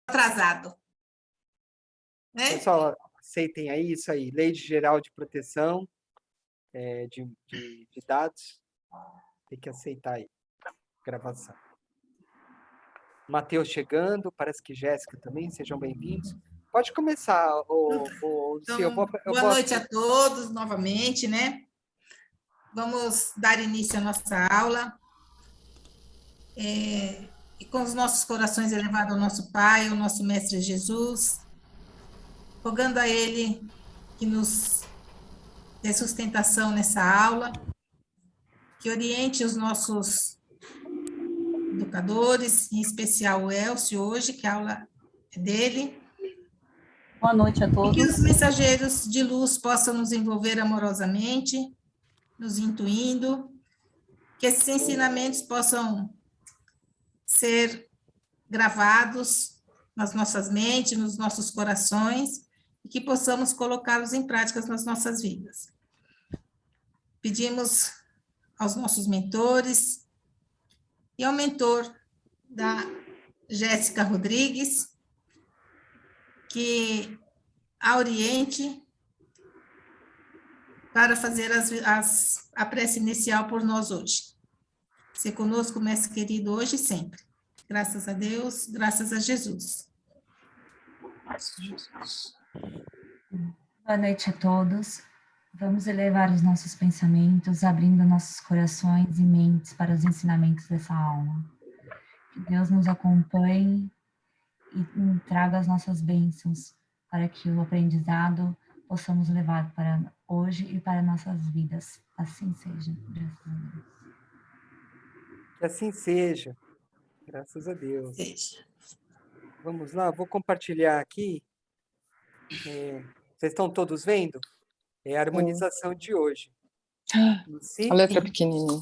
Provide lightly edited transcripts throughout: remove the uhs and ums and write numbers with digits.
atrasado. Né? Pessoal, aceitem aí isso aí. Lei Geral de Proteção de Dados. Tem que aceitar aí. Gravação. Matheus chegando, parece que Jéssica também, sejam bem-vindos. Pode começar, Então, boa noite a todos, novamente, né? Vamos dar início à nossa aula. E com os nossos corações elevados ao nosso Pai, ao nosso Mestre Jesus, rogando a Ele que nos dê sustentação nessa aula, que oriente os nossos educadores, em especial o Elcio hoje, que a aula é dele. Boa noite a todos. E que os mensageiros de luz possam nos envolver amorosamente, nos intuindo, que esses ensinamentos possam ser gravados nas nossas mentes, nos nossos corações, e que possamos colocá-los em práticas nas nossas vidas. Pedimos aos nossos mentores e ao mentor da Jéssica Rodrigues, que a oriente para fazer a prece inicial por nós hoje. Se conosco, mestre querido, hoje e sempre. Graças a Deus, graças a Jesus. Boa noite a todos. Vamos elevar os nossos pensamentos, abrindo nossos corações e mentes para os ensinamentos dessa aula. Que Deus nos acompanhe e traga as nossas bênçãos para que o aprendizado possamos levar para hoje e para nossas vidas. Assim seja, graças a Deus. Que assim seja, graças a Deus. Seja. Vamos lá, vou compartilhar aqui. Vocês estão todos vendo? É a harmonização de hoje. A letra pequenininha.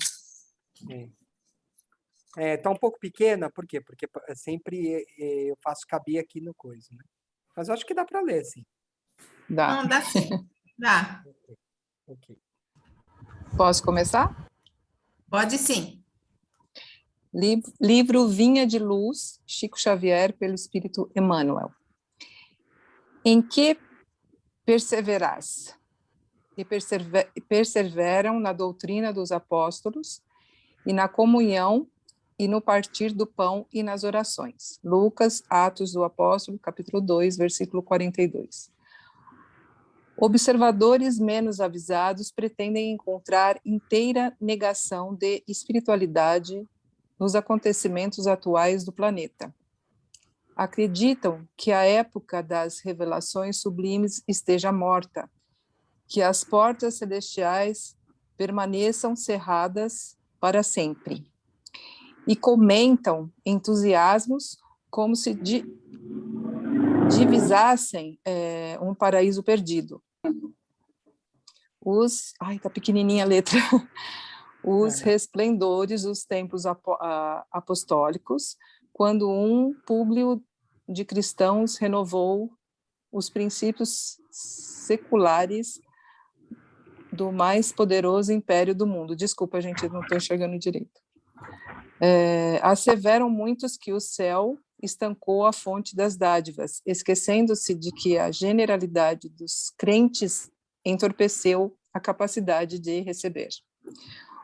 Tá um pouco pequena, por quê? Porque sempre eu faço caber aqui no coisa, né? Mas eu acho que dá para ler, sim. Dá. Não, dá sim. Dá. Ok. Posso começar? Pode sim. Livro Vinha de Luz, Chico Xavier, pelo Espírito Emmanuel. Em que perseverais? E perseveram na doutrina dos apóstolos, e na comunhão, e no partir do pão, e nas orações. Lucas, Atos do Apóstolo, capítulo 2, versículo 42. Observadores menos avisados pretendem encontrar inteira negação de espiritualidade nos acontecimentos atuais do planeta. Acreditam que a época das revelações sublimes esteja morta, que as portas celestiais permaneçam cerradas para sempre. E comentam entusiasmos como se divisassem um paraíso perdido. Tá pequenininha a letra. Os resplendores dos tempos apostólicos, quando um Públio de cristãos renovou os princípios seculares do mais poderoso império do mundo. Desculpa, gente, eu não estou enxergando direito. Asseveram muitos que o céu estancou a fonte das dádivas, esquecendo-se de que a generalidade dos crentes entorpeceu a capacidade de receber.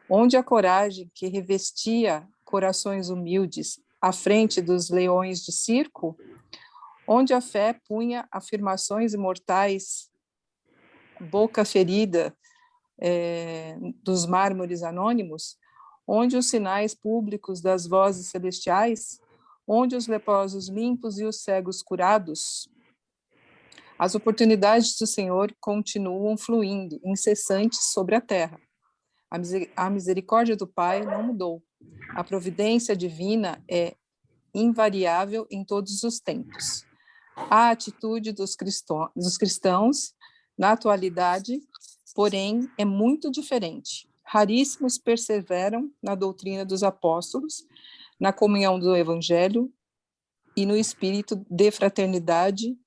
Onde a coragem que revestia corações humildes à frente dos leões de circo, onde a fé punha afirmações imortais, boca ferida dos mármores anônimos, onde os sinais públicos das vozes celestiais, onde os leprosos limpos e os cegos curados, as oportunidades do Senhor continuam fluindo, incessantes sobre a terra. A misericórdia do Pai não mudou. A providência divina é invariável em todos os tempos. A atitude dos cristãos, na atualidade, porém, é muito diferente. Raríssimos perseveram na doutrina dos apóstolos, na comunhão do Evangelho e no espírito de fraternidade,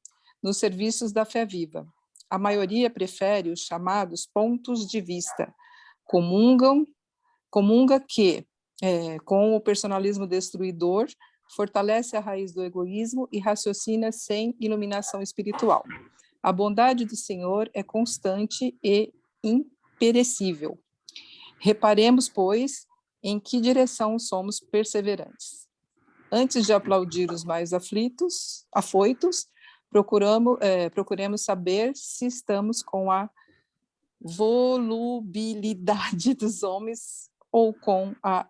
nos serviços da fé viva. A maioria prefere os chamados pontos de vista, comunga que, com o personalismo destruidor, fortalece a raiz do egoísmo e raciocina sem iluminação espiritual. A bondade do Senhor é constante e imperecível. Reparemos, pois, em que direção somos perseverantes. Antes de aplaudir os mais afoitos, procuremos saber se estamos com a volubilidade dos homens ou com a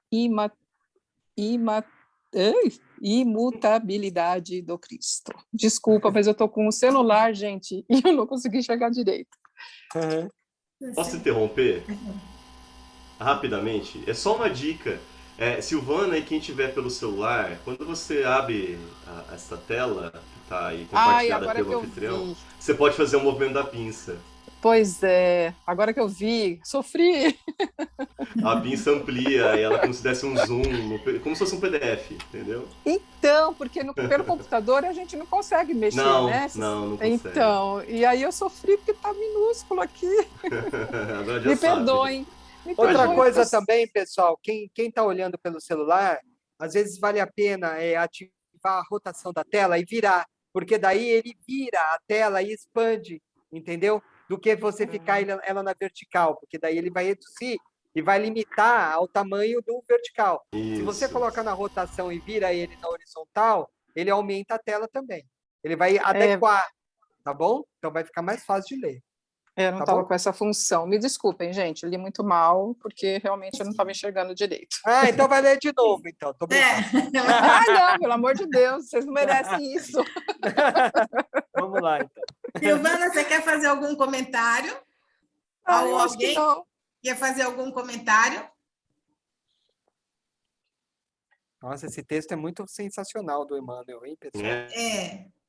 imutabilidade do Cristo. Desculpa, mas eu estou com o celular, gente, e eu não consegui chegar direito. Uhum. Posso interromper? Rapidamente, é só uma dica. Silvana e quem tiver pelo celular, quando você abre essa tela que está aí compartilhada pelo anfitrião, você pode fazer um movimento da pinça. Pois é, agora que eu vi, sofri. A pinça amplia e ela como se desse um zoom, como se fosse um PDF, entendeu? Então, porque pelo computador a gente não consegue mexer, né? Não consegue. Então, e aí eu sofri porque tá minúsculo aqui. Agora já Me sabe. perdoem. Outra coisa também, pessoal, quem está olhando pelo celular, às vezes vale a pena ativar a rotação da tela e virar, porque daí ele vira a tela e expande, entendeu? Do que você ficar ela na vertical, porque daí ele vai reduzir e vai limitar ao tamanho do vertical. Isso. Se você coloca na rotação e vira ele na horizontal, ele aumenta a tela também. Ele vai adequar, tá bom? Então vai ficar mais fácil de ler. Eu não estava com essa função. Me desculpem, gente, eu li muito mal, porque realmente eu não estava enxergando direito. Então vai ler de novo, então. Tô brincando. Não, pelo amor de Deus, vocês não merecem isso. Vamos lá, então. Silvana, você quer fazer algum comentário? Eu acho que não. Quer fazer algum comentário? Nossa, esse texto é muito sensacional do Emmanuel, hein, pessoal?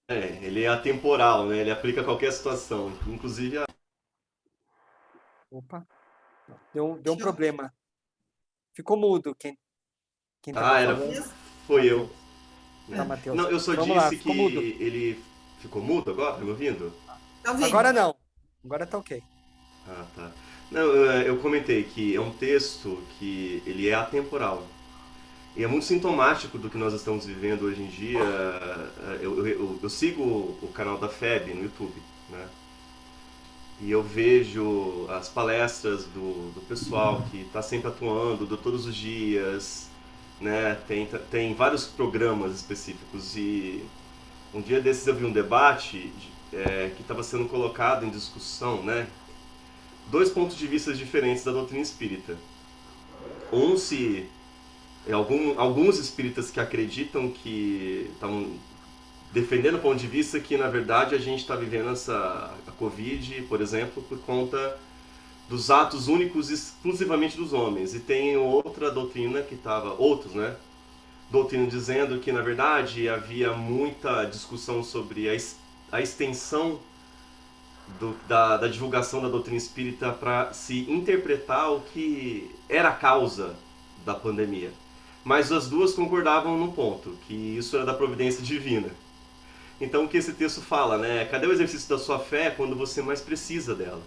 Ele é atemporal, né? Ele aplica a qualquer situação, inclusive a... Opa, deu um problema. Ficou mudo quem tá foi eu. Tá, Matheus. Não, eu só Vamos disse lá, que mudo. ele ficou mudo agora, tá me ouvindo? Agora não, agora tá ok. Ah, tá. Não, eu comentei que é um texto que ele é atemporal. E é muito sintomático do que nós estamos vivendo hoje em dia. Eu sigo o canal da FEB no YouTube, né? E eu vejo as palestras do pessoal que está sempre atuando, todos os dias, né? Tem vários programas específicos. E um dia desses eu vi um debate que estava sendo colocado em discussão, né? 2 pontos de vista diferentes da doutrina espírita. Alguns espíritas que acreditam que estavam defendendo o ponto de vista que, na verdade, a gente está vivendo a Covid, por exemplo, por conta dos atos únicos exclusivamente dos homens. E tem outra doutrina que outros, né? Doutrina dizendo que, na verdade, havia muita discussão sobre a extensão da divulgação da doutrina espírita para se interpretar o que era a causa da pandemia. Mas as duas concordavam num ponto, que isso era da providência divina. Então o que esse texto fala, né? Cadê o exercício da sua fé quando você mais precisa dela?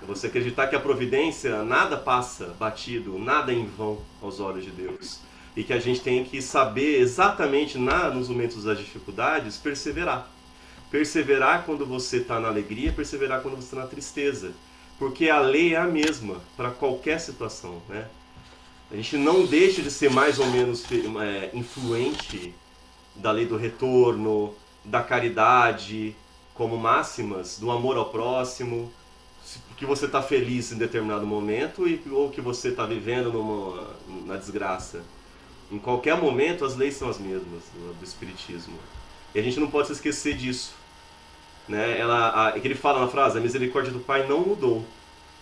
Você acreditar que a providência, nada passa batido, nada é em vão aos olhos de Deus. E que a gente tem que saber exatamente nos momentos das dificuldades, perseverar. Perseverar quando você está na alegria, perseverar quando você está na tristeza. Porque a lei é a mesma para qualquer situação, né? A gente não deixa de ser mais ou menos influente da lei do retorno, da caridade, como máximas, do amor ao próximo, que você está feliz em determinado momento ou que você está vivendo na desgraça. Em qualquer momento, as leis são as mesmas do Espiritismo. E a gente não pode se esquecer disso. Né? Que ele fala na frase, a misericórdia do Pai não mudou.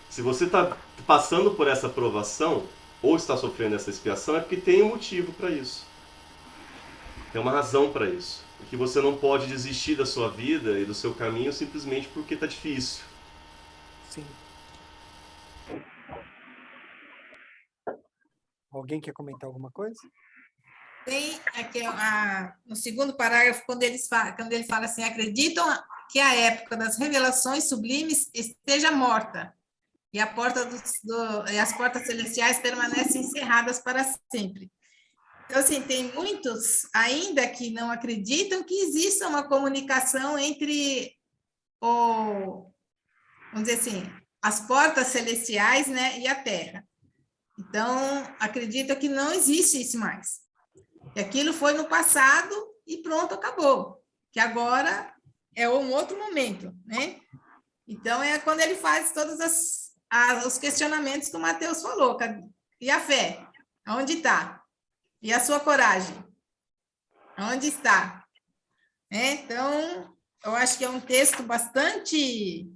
Se você está passando por essa provação, ou está sofrendo essa expiação, é porque tem um motivo para isso. Tem uma razão para isso. E que você não pode desistir da sua vida e do seu caminho simplesmente porque está difícil. Sim. Alguém quer comentar alguma coisa? Tem aqui no segundo parágrafo, quando ele fala assim, acreditam que a época das revelações sublimes esteja morta e as portas celestiais permanecem encerradas para sempre. Então, assim, tem muitos ainda que não acreditam que exista uma comunicação entre vamos dizer assim, as portas celestiais, né, e a Terra. Então, acredito que não existe isso mais. Que aquilo foi no passado e pronto, acabou. Que agora é um outro momento, né? Então, é quando ele faz todos os questionamentos que o Mateus falou. E a fé? Onde está? E a sua coragem? Onde está? Então, eu acho que é um texto bastante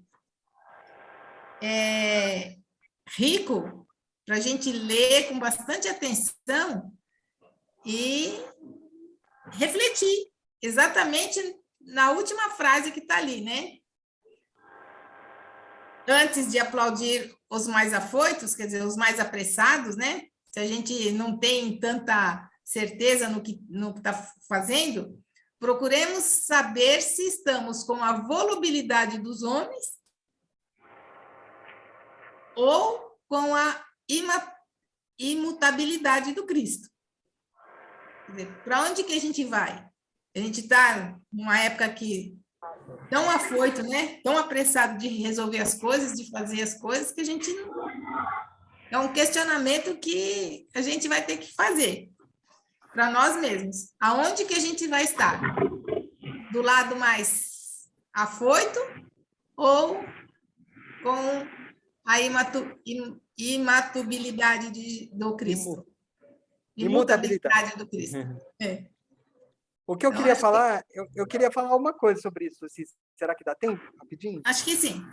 rico para a gente ler com bastante atenção e refletir exatamente na última frase que está ali, né? Antes de aplaudir os mais afoitos, quer dizer, os mais apressados, né? Se a gente não tem tanta certeza no que está fazendo, procuremos saber se estamos com a volubilidade dos homens ou com a imutabilidade do Cristo. Para onde que a gente vai? A gente está numa época que tão afoito, né? Tão apressado de resolver as coisas, de fazer as coisas, que a gente não... É um questionamento que a gente vai ter que fazer para nós mesmos. Aonde que a gente vai estar? Do lado mais afoito ou com a imutabilidade do Cristo? Imutabilidade do Cristo. É. O que eu queria falar, eu queria falar uma coisa sobre isso. Será que dá tempo? Rapidinho? Acho que sim.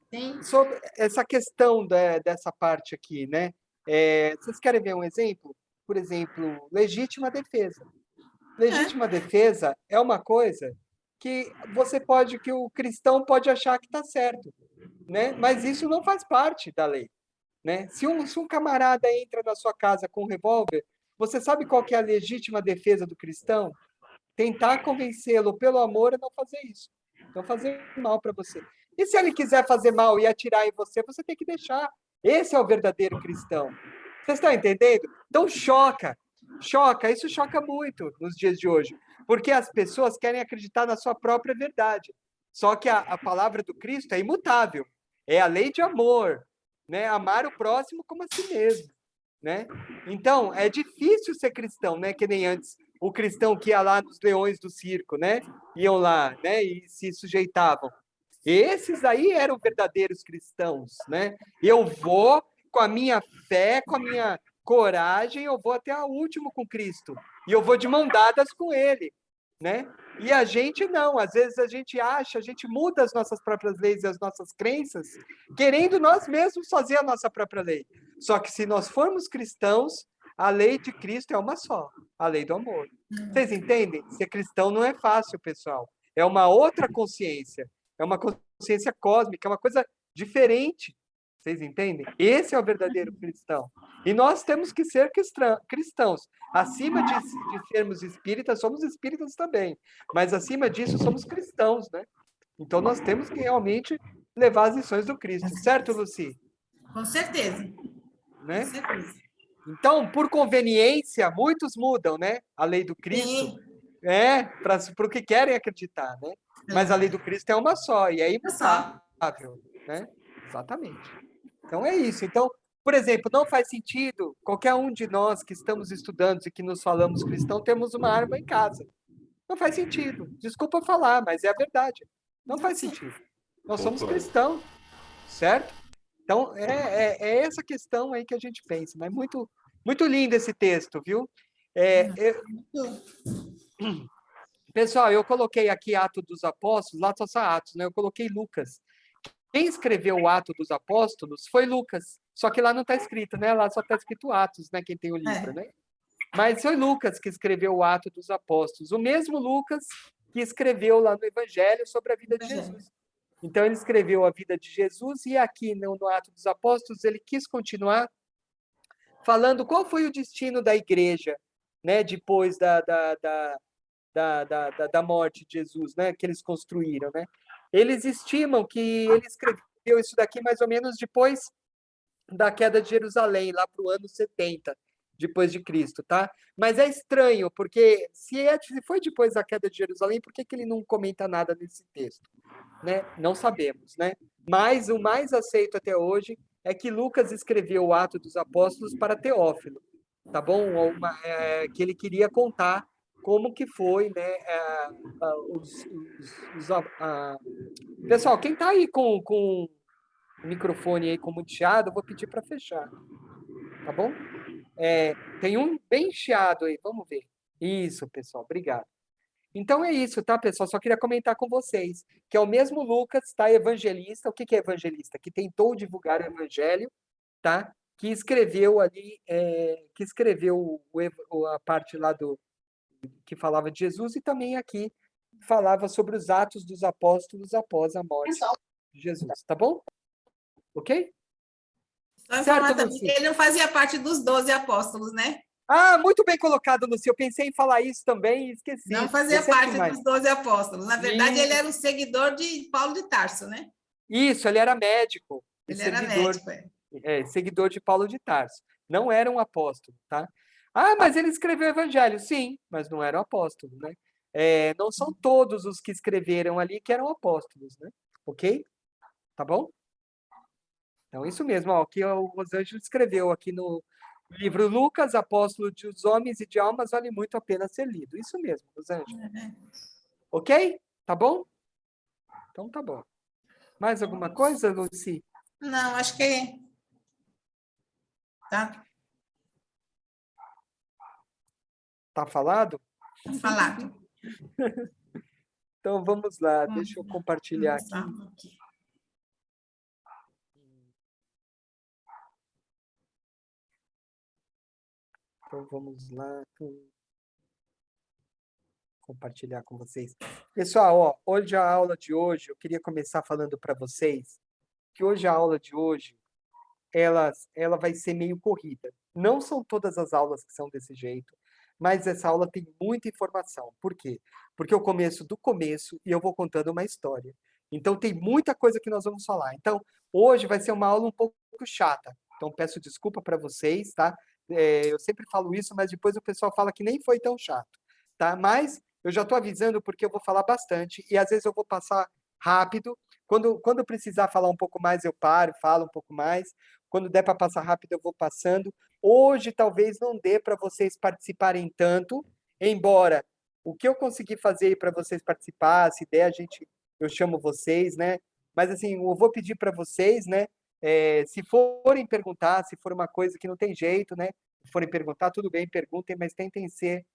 Tem. Sobre essa questão dessa parte aqui, né? Vocês querem ver um exemplo? Por exemplo, legítima defesa. Legítima defesa é uma coisa que que o cristão pode achar que está certo, né? Mas isso não faz parte da lei, né? Se um camarada entra na sua casa com um revólver, você sabe qual que é a legítima defesa do cristão? Tentar convencê-lo pelo amor a não fazer isso, não fazer mal para você. E se ele quiser fazer mal e atirar em você, você tem que deixar. Esse é o verdadeiro cristão. Vocês estão entendendo? Então choca, isso choca muito nos dias de hoje, porque as pessoas querem acreditar na sua própria verdade. Só que a palavra do Cristo é imutável, é a lei de amor, né? Amar o próximo como a si mesmo, né? Então, é difícil ser cristão, né? Que nem antes, o cristão que ia lá nos leões do circo, né? Iam lá, né? E se sujeitavam. Esses aí eram verdadeiros cristãos, né? Eu vou com a minha fé, com a minha coragem, eu vou até o último com Cristo. E eu vou de mão dadas com Ele, né? E a gente não, às vezes a gente muda as nossas próprias leis e as nossas crenças, querendo nós mesmos fazer a nossa própria lei. Só que se nós formos cristãos, a lei de Cristo é uma só, a lei do amor. Vocês entendem? Ser cristão não é fácil, pessoal. É uma outra consciência. É uma consciência cósmica, é uma coisa diferente. Vocês entendem? Esse é o verdadeiro cristão. E nós temos que ser cristãos. Acima de sermos espíritas, somos espíritas também. Mas acima disso, somos cristãos, né? Então nós temos que realmente levar as lições do Cristo. Certo, Lucy? Com certeza. Né? Com certeza. Então, por conveniência, muitos mudam, né? A lei do Cristo. Sim. Para o que querem acreditar, né? Mas a lei do Cristo é uma só, e é imutável, né? Exatamente. Então, é isso. Então, por exemplo, não faz sentido qualquer um de nós que estamos estudando e que nos falamos cristão, temos uma arma em casa. Não faz sentido. Desculpa falar, mas é a verdade. Não faz sentido. Nós somos cristãos, certo? Então, é essa questão aí que a gente pensa. Mas muito, muito lindo esse texto, viu? Pessoal, eu coloquei aqui Atos dos Apóstolos, lá só Atos, né? Eu coloquei Lucas. Quem escreveu o Atos dos Apóstolos foi Lucas. Só que lá não está escrito, né? Lá só está escrito Atos, né? Quem tem o livro, né? Mas foi Lucas que escreveu o Atos dos Apóstolos. O mesmo Lucas que escreveu lá no Evangelho sobre a vida de Jesus. Então, ele escreveu a vida de Jesus e aqui no Atos dos Apóstolos ele quis continuar falando qual foi o destino da igreja, né? Depois da morte de Jesus, né? Que eles construíram, né? Eles estimam que ele escreveu isso daqui mais ou menos depois da queda de Jerusalém, lá para o ano 70. depois de Cristo, tá? Mas é estranho, porque se foi depois da queda de Jerusalém, por que ele não comenta nada nesse texto? Né? Não sabemos, né? Mas o mais aceito até hoje é que Lucas escreveu o Ato dos Apóstolos para Teófilo, tá bom? Que ele queria contar como que foi, né? Pessoal, quem está aí com o microfone aí com muito chiado, eu vou pedir para fechar, tá bom? Tem um bem chiado aí, vamos ver. Isso, pessoal, obrigado. Então é isso, tá, pessoal? Só queria comentar com vocês que é o mesmo Lucas, tá? Evangelista. O que é evangelista? Que tentou divulgar o evangelho, tá? Que escreveu ali, que escreveu a parte lá que falava de Jesus e também aqui falava sobre os atos dos apóstolos após a morte de Jesus, tá bom? Ok? Só Certo, informar também Luci? que ele não fazia parte dos 12 apóstolos, né? Ah, muito bem colocado, Luci. Eu pensei em falar isso também e esqueci. Não fazia Você é parte demais. dos 12 apóstolos. Na verdade, ele Isso. era um seguidor de Paulo de Tarso, né? Isso, ele era médico e Ele era médico. seguidor de Paulo de Tarso. Não era um apóstolo, tá? Ah, mas ele escreveu o evangelho. Sim, mas não era um apóstolo, né? Não são todos os que escreveram ali que eram apóstolos, né? Ok? Tá bom? Então, isso mesmo, ó, que o Rosângela escreveu aqui no livro Lucas, Apóstolo dos Homens e de Almas, vale muito a pena ser lido. Isso mesmo, Rosângela. Ok? Tá bom? Então, tá bom. Mais alguma coisa, Luci? Não, acho que tá Tá falado? falado. Então, vamos lá. Deixa eu compartilhar aqui. Então, vamos lá. Compartilhar com vocês. Pessoal, ó, hoje a aula de hoje, eu queria começar falando para vocês que hoje a aula de hoje, ela vai ser meio corrida. Não são todas as aulas que são desse jeito, mas essa aula tem muita informação. Por quê? Porque eu começo do começo e eu vou contando uma história. Então, tem muita coisa que nós vamos falar. Então, hoje vai ser uma aula um pouco chata. Então, peço desculpa para vocês, tá? Eu sempre falo isso, mas depois o pessoal fala que nem foi tão chato, tá? Mas eu já estou avisando porque eu vou falar bastante e às vezes eu vou passar rápido. Quando precisar falar um pouco mais, eu paro, falo um pouco mais. Quando der para passar rápido, eu vou passando. Hoje talvez não dê para vocês participarem tanto, embora o que eu conseguir fazer para vocês participar, se der, eu chamo vocês, né? Mas assim, eu vou pedir para vocês, né? Se forem perguntar, se for uma coisa que não tem jeito, né? Se forem perguntar, tudo bem, perguntem, mas tentem ser,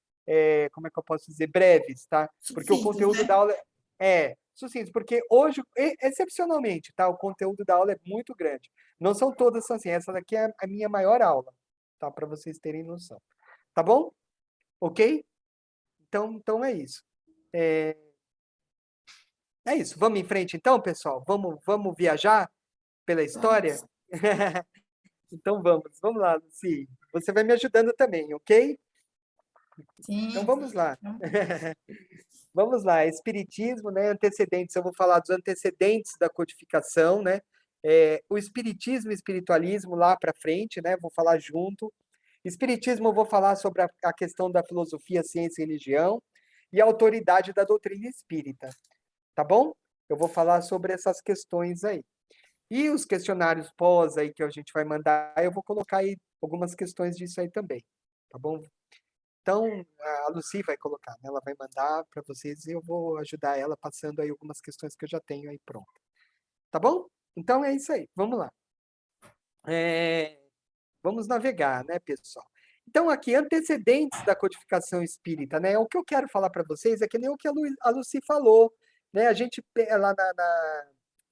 como é que eu posso dizer, breves, tá? Porque o conteúdo da aula sucinto, porque hoje, excepcionalmente, tá? O conteúdo da aula é muito grande. Não são todas assim, essa daqui é a minha maior aula, tá? Para vocês terem noção. Tá bom? Ok? Então é isso. É isso. Vamos em frente então, pessoal? Vamos viajar pela história? Então vamos lá, Luci. Você vai me ajudando também, ok? Então Sim. vamos lá. Vamos lá, Espiritismo, né? Antecedentes, eu vou falar dos antecedentes da codificação, né? O Espiritismo e Espiritualismo lá para frente, né? Vou falar junto. Espiritismo, eu vou falar sobre a questão da filosofia, ciência e religião e a autoridade da doutrina espírita, tá bom? Eu vou falar sobre essas questões aí. E os questionários pós aí que a gente vai mandar, eu vou colocar aí algumas questões disso aí também, tá bom? Então, a Lucy vai colocar, né? Ela vai mandar para vocês e eu vou ajudar ela passando aí algumas questões que eu já tenho aí pronto. Tá bom? Então é isso aí, vamos lá. Vamos navegar, né, pessoal? Então, aqui, antecedentes da codificação espírita, né? O que eu quero falar para vocês é que nem o que a Lucy falou, né? A gente, lá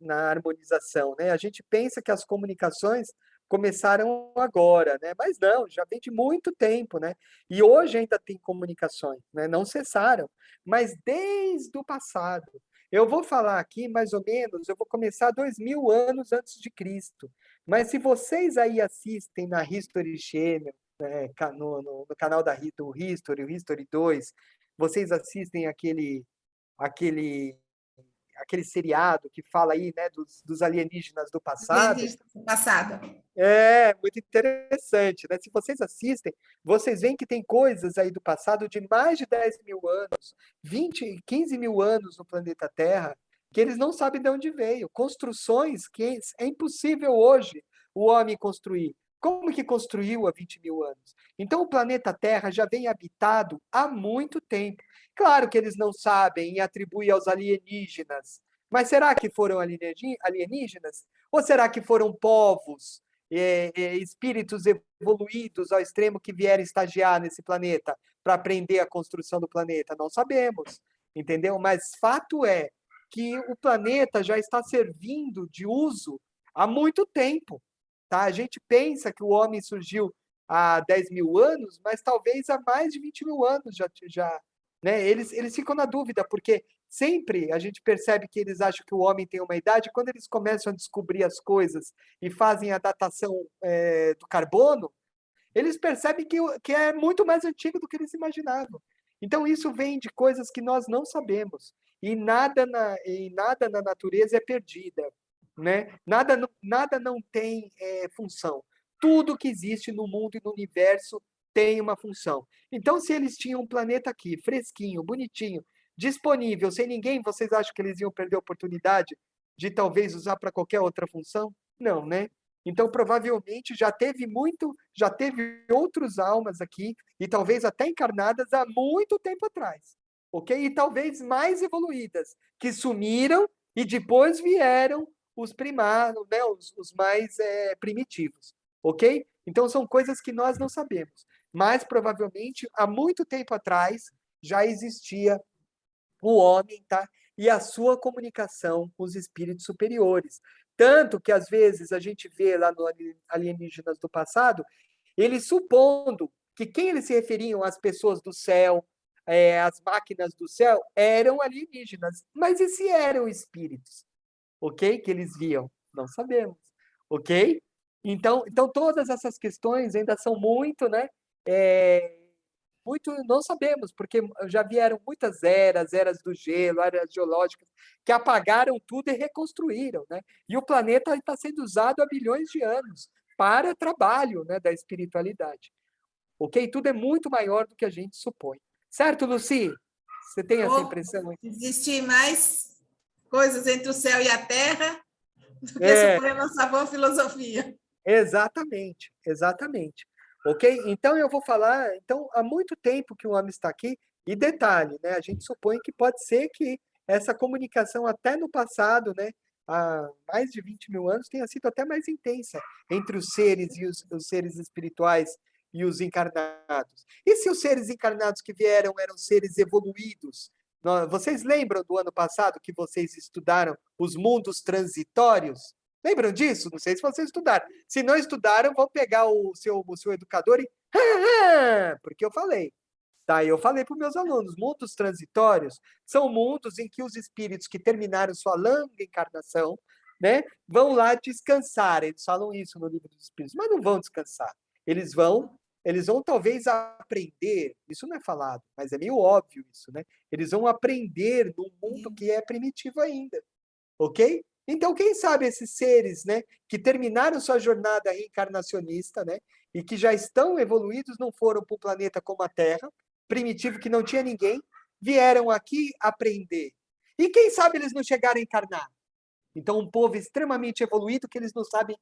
na harmonização, né? A gente pensa que as comunicações começaram agora, né? Mas não, já vem de muito tempo, né? E hoje ainda tem comunicações, né? Não cessaram, mas desde o passado. Eu vou falar aqui, mais ou menos, eu vou começar 2000 anos antes de Cristo. Mas se vocês aí assistem na History Channel, né, no canal do History, o History 2, vocês assistem aquele aquele seriado que fala aí, né, dos alienígenas do passado. Passado. É, muito interessante, né? Se vocês assistem, vocês veem que tem coisas aí do passado de mais de 10 mil anos, 20, 15 mil anos no planeta Terra, que eles não sabem de onde veio. Construções que é impossível hoje o homem construir. Como que construiu há 20 mil anos? Então, o planeta Terra já vem habitado há muito tempo. Claro que eles não sabem e atribuem aos alienígenas, mas será que foram alienígenas? Ou será que foram povos, espíritos evoluídos ao extremo que vieram estagiar nesse planeta para aprender a construção do planeta? Não sabemos, entendeu? Mas fato é que o planeta já está servindo de uso há muito tempo. Tá? A gente pensa que o homem surgiu há 10 mil anos, mas talvez há mais de 20 mil anos já né? Eles ficam na dúvida, porque sempre a gente percebe que eles acham que o homem tem uma idade, quando eles começam a descobrir as coisas e fazem a datação do carbono, eles percebem que é muito mais antigo do que eles imaginavam. Então, isso vem de coisas que nós não sabemos. E nada na natureza é perdida. Né? Nada não tem função. Tudo que existe no mundo e no universo tem uma função. Então, se eles tinham um planeta aqui, fresquinho, bonitinho, disponível, sem ninguém, vocês acham que eles iam perder a oportunidade de talvez usar para qualquer outra função? Não, né? Então, provavelmente, já teve outros almas aqui, e talvez até encarnadas há muito tempo atrás, ok? E talvez mais evoluídas, que sumiram e depois vieram os primários, né? Os mais primitivos, ok? Então, são coisas que nós não sabemos. Mas, provavelmente, há muito tempo atrás, já existia o homem, tá? E a sua comunicação com os espíritos superiores. Tanto que, às vezes, a gente vê lá no Alienígenas do Passado, eles supondo que quem eles se referiam às pessoas do céu, as máquinas do céu, eram alienígenas. Mas e se eram espíritos? Ok? Que eles viam? Não sabemos. Ok? Então todas essas questões ainda são muito, né? Muito não sabemos, porque já vieram muitas eras do gelo, eras geológicas, que apagaram tudo e reconstruíram, né? E o planeta está sendo usado há bilhões de anos para trabalho, né, da espiritualidade. Ok? Tudo é muito maior do que a gente supõe. Certo, Lucy? Você tem essa impressão? Existem mais coisas entre o céu e a terra do que supõe a nossa boa filosofia. Exatamente, exatamente. Ok? Então, eu vou falar, então, há muito tempo que o homem está aqui, e detalhe, né? A gente supõe que pode ser que essa comunicação até no passado, né? Há mais de 20 mil anos, tenha sido até mais intensa entre os seres e os seres espirituais e os encarnados. E se os seres encarnados que vieram eram seres evoluídos? Vocês lembram do ano passado que vocês estudaram os mundos transitórios? Lembram disso? Não sei se vocês estudaram. Se não estudaram, vão pegar o seu educador e... Porque eu falei. Tá? Eu falei para os meus alunos, mundos transitórios são mundos em que os espíritos que terminaram sua longa encarnação, né, vão lá descansar. Eles falam isso no livro dos espíritos, mas não vão descansar. Eles vão talvez aprender, isso não é falado, mas é meio óbvio isso, né? Eles vão aprender num mundo que é primitivo ainda. Ok? Então, quem sabe esses seres, né, que terminaram sua jornada reencarnacionista, né, e que já estão evoluídos, não foram para um planeta como a Terra, primitivo que não tinha ninguém, vieram aqui aprender. E quem sabe eles não chegaram a encarnar? Então, um povo extremamente evoluído que eles não sabem,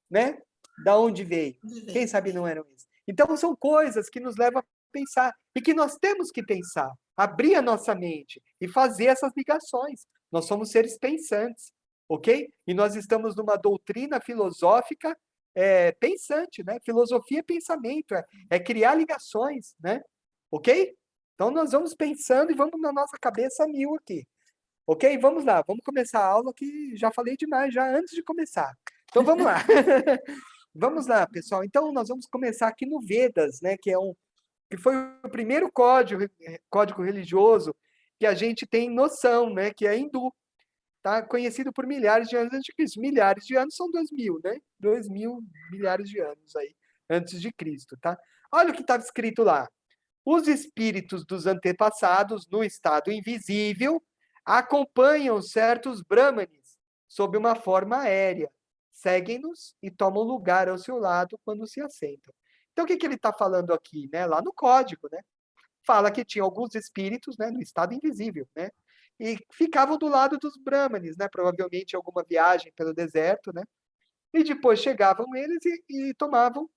né, da onde veio. Quem sabe não eram eles. Então, são coisas que nos levam a pensar e que nós temos que pensar, abrir a nossa mente e fazer essas ligações. Nós somos seres pensantes, ok? E nós estamos numa doutrina filosófica pensante, né? Filosofia é pensamento, é criar ligações, né? Ok? Então, nós vamos pensando e vamos na nossa cabeça a mil aqui. Ok? Vamos lá, vamos começar a aula que já falei demais, já antes de começar. Então, vamos lá. Vamos lá, pessoal. Então, nós vamos começar aqui no Vedas, né? Que foi o primeiro código religioso que a gente tem noção, né? Que é hindu. Tá? Conhecido por milhares de anos antes de Cristo. Milhares de anos são 2000, né? 2000 milhares de anos aí, antes de Cristo, tá? Olha o que estava escrito lá. Os espíritos dos antepassados, no estado invisível, acompanham certos brahmanes sob uma forma aérea, seguem-nos e tomam lugar ao seu lado quando se assentam. Então, o que ele está falando aqui? Né? Lá no código, né? Fala que tinha alguns espíritos, né, no estado invisível, né? E ficavam do lado dos brahmanes, né? Provavelmente alguma viagem pelo deserto, né? E depois chegavam eles e tomavam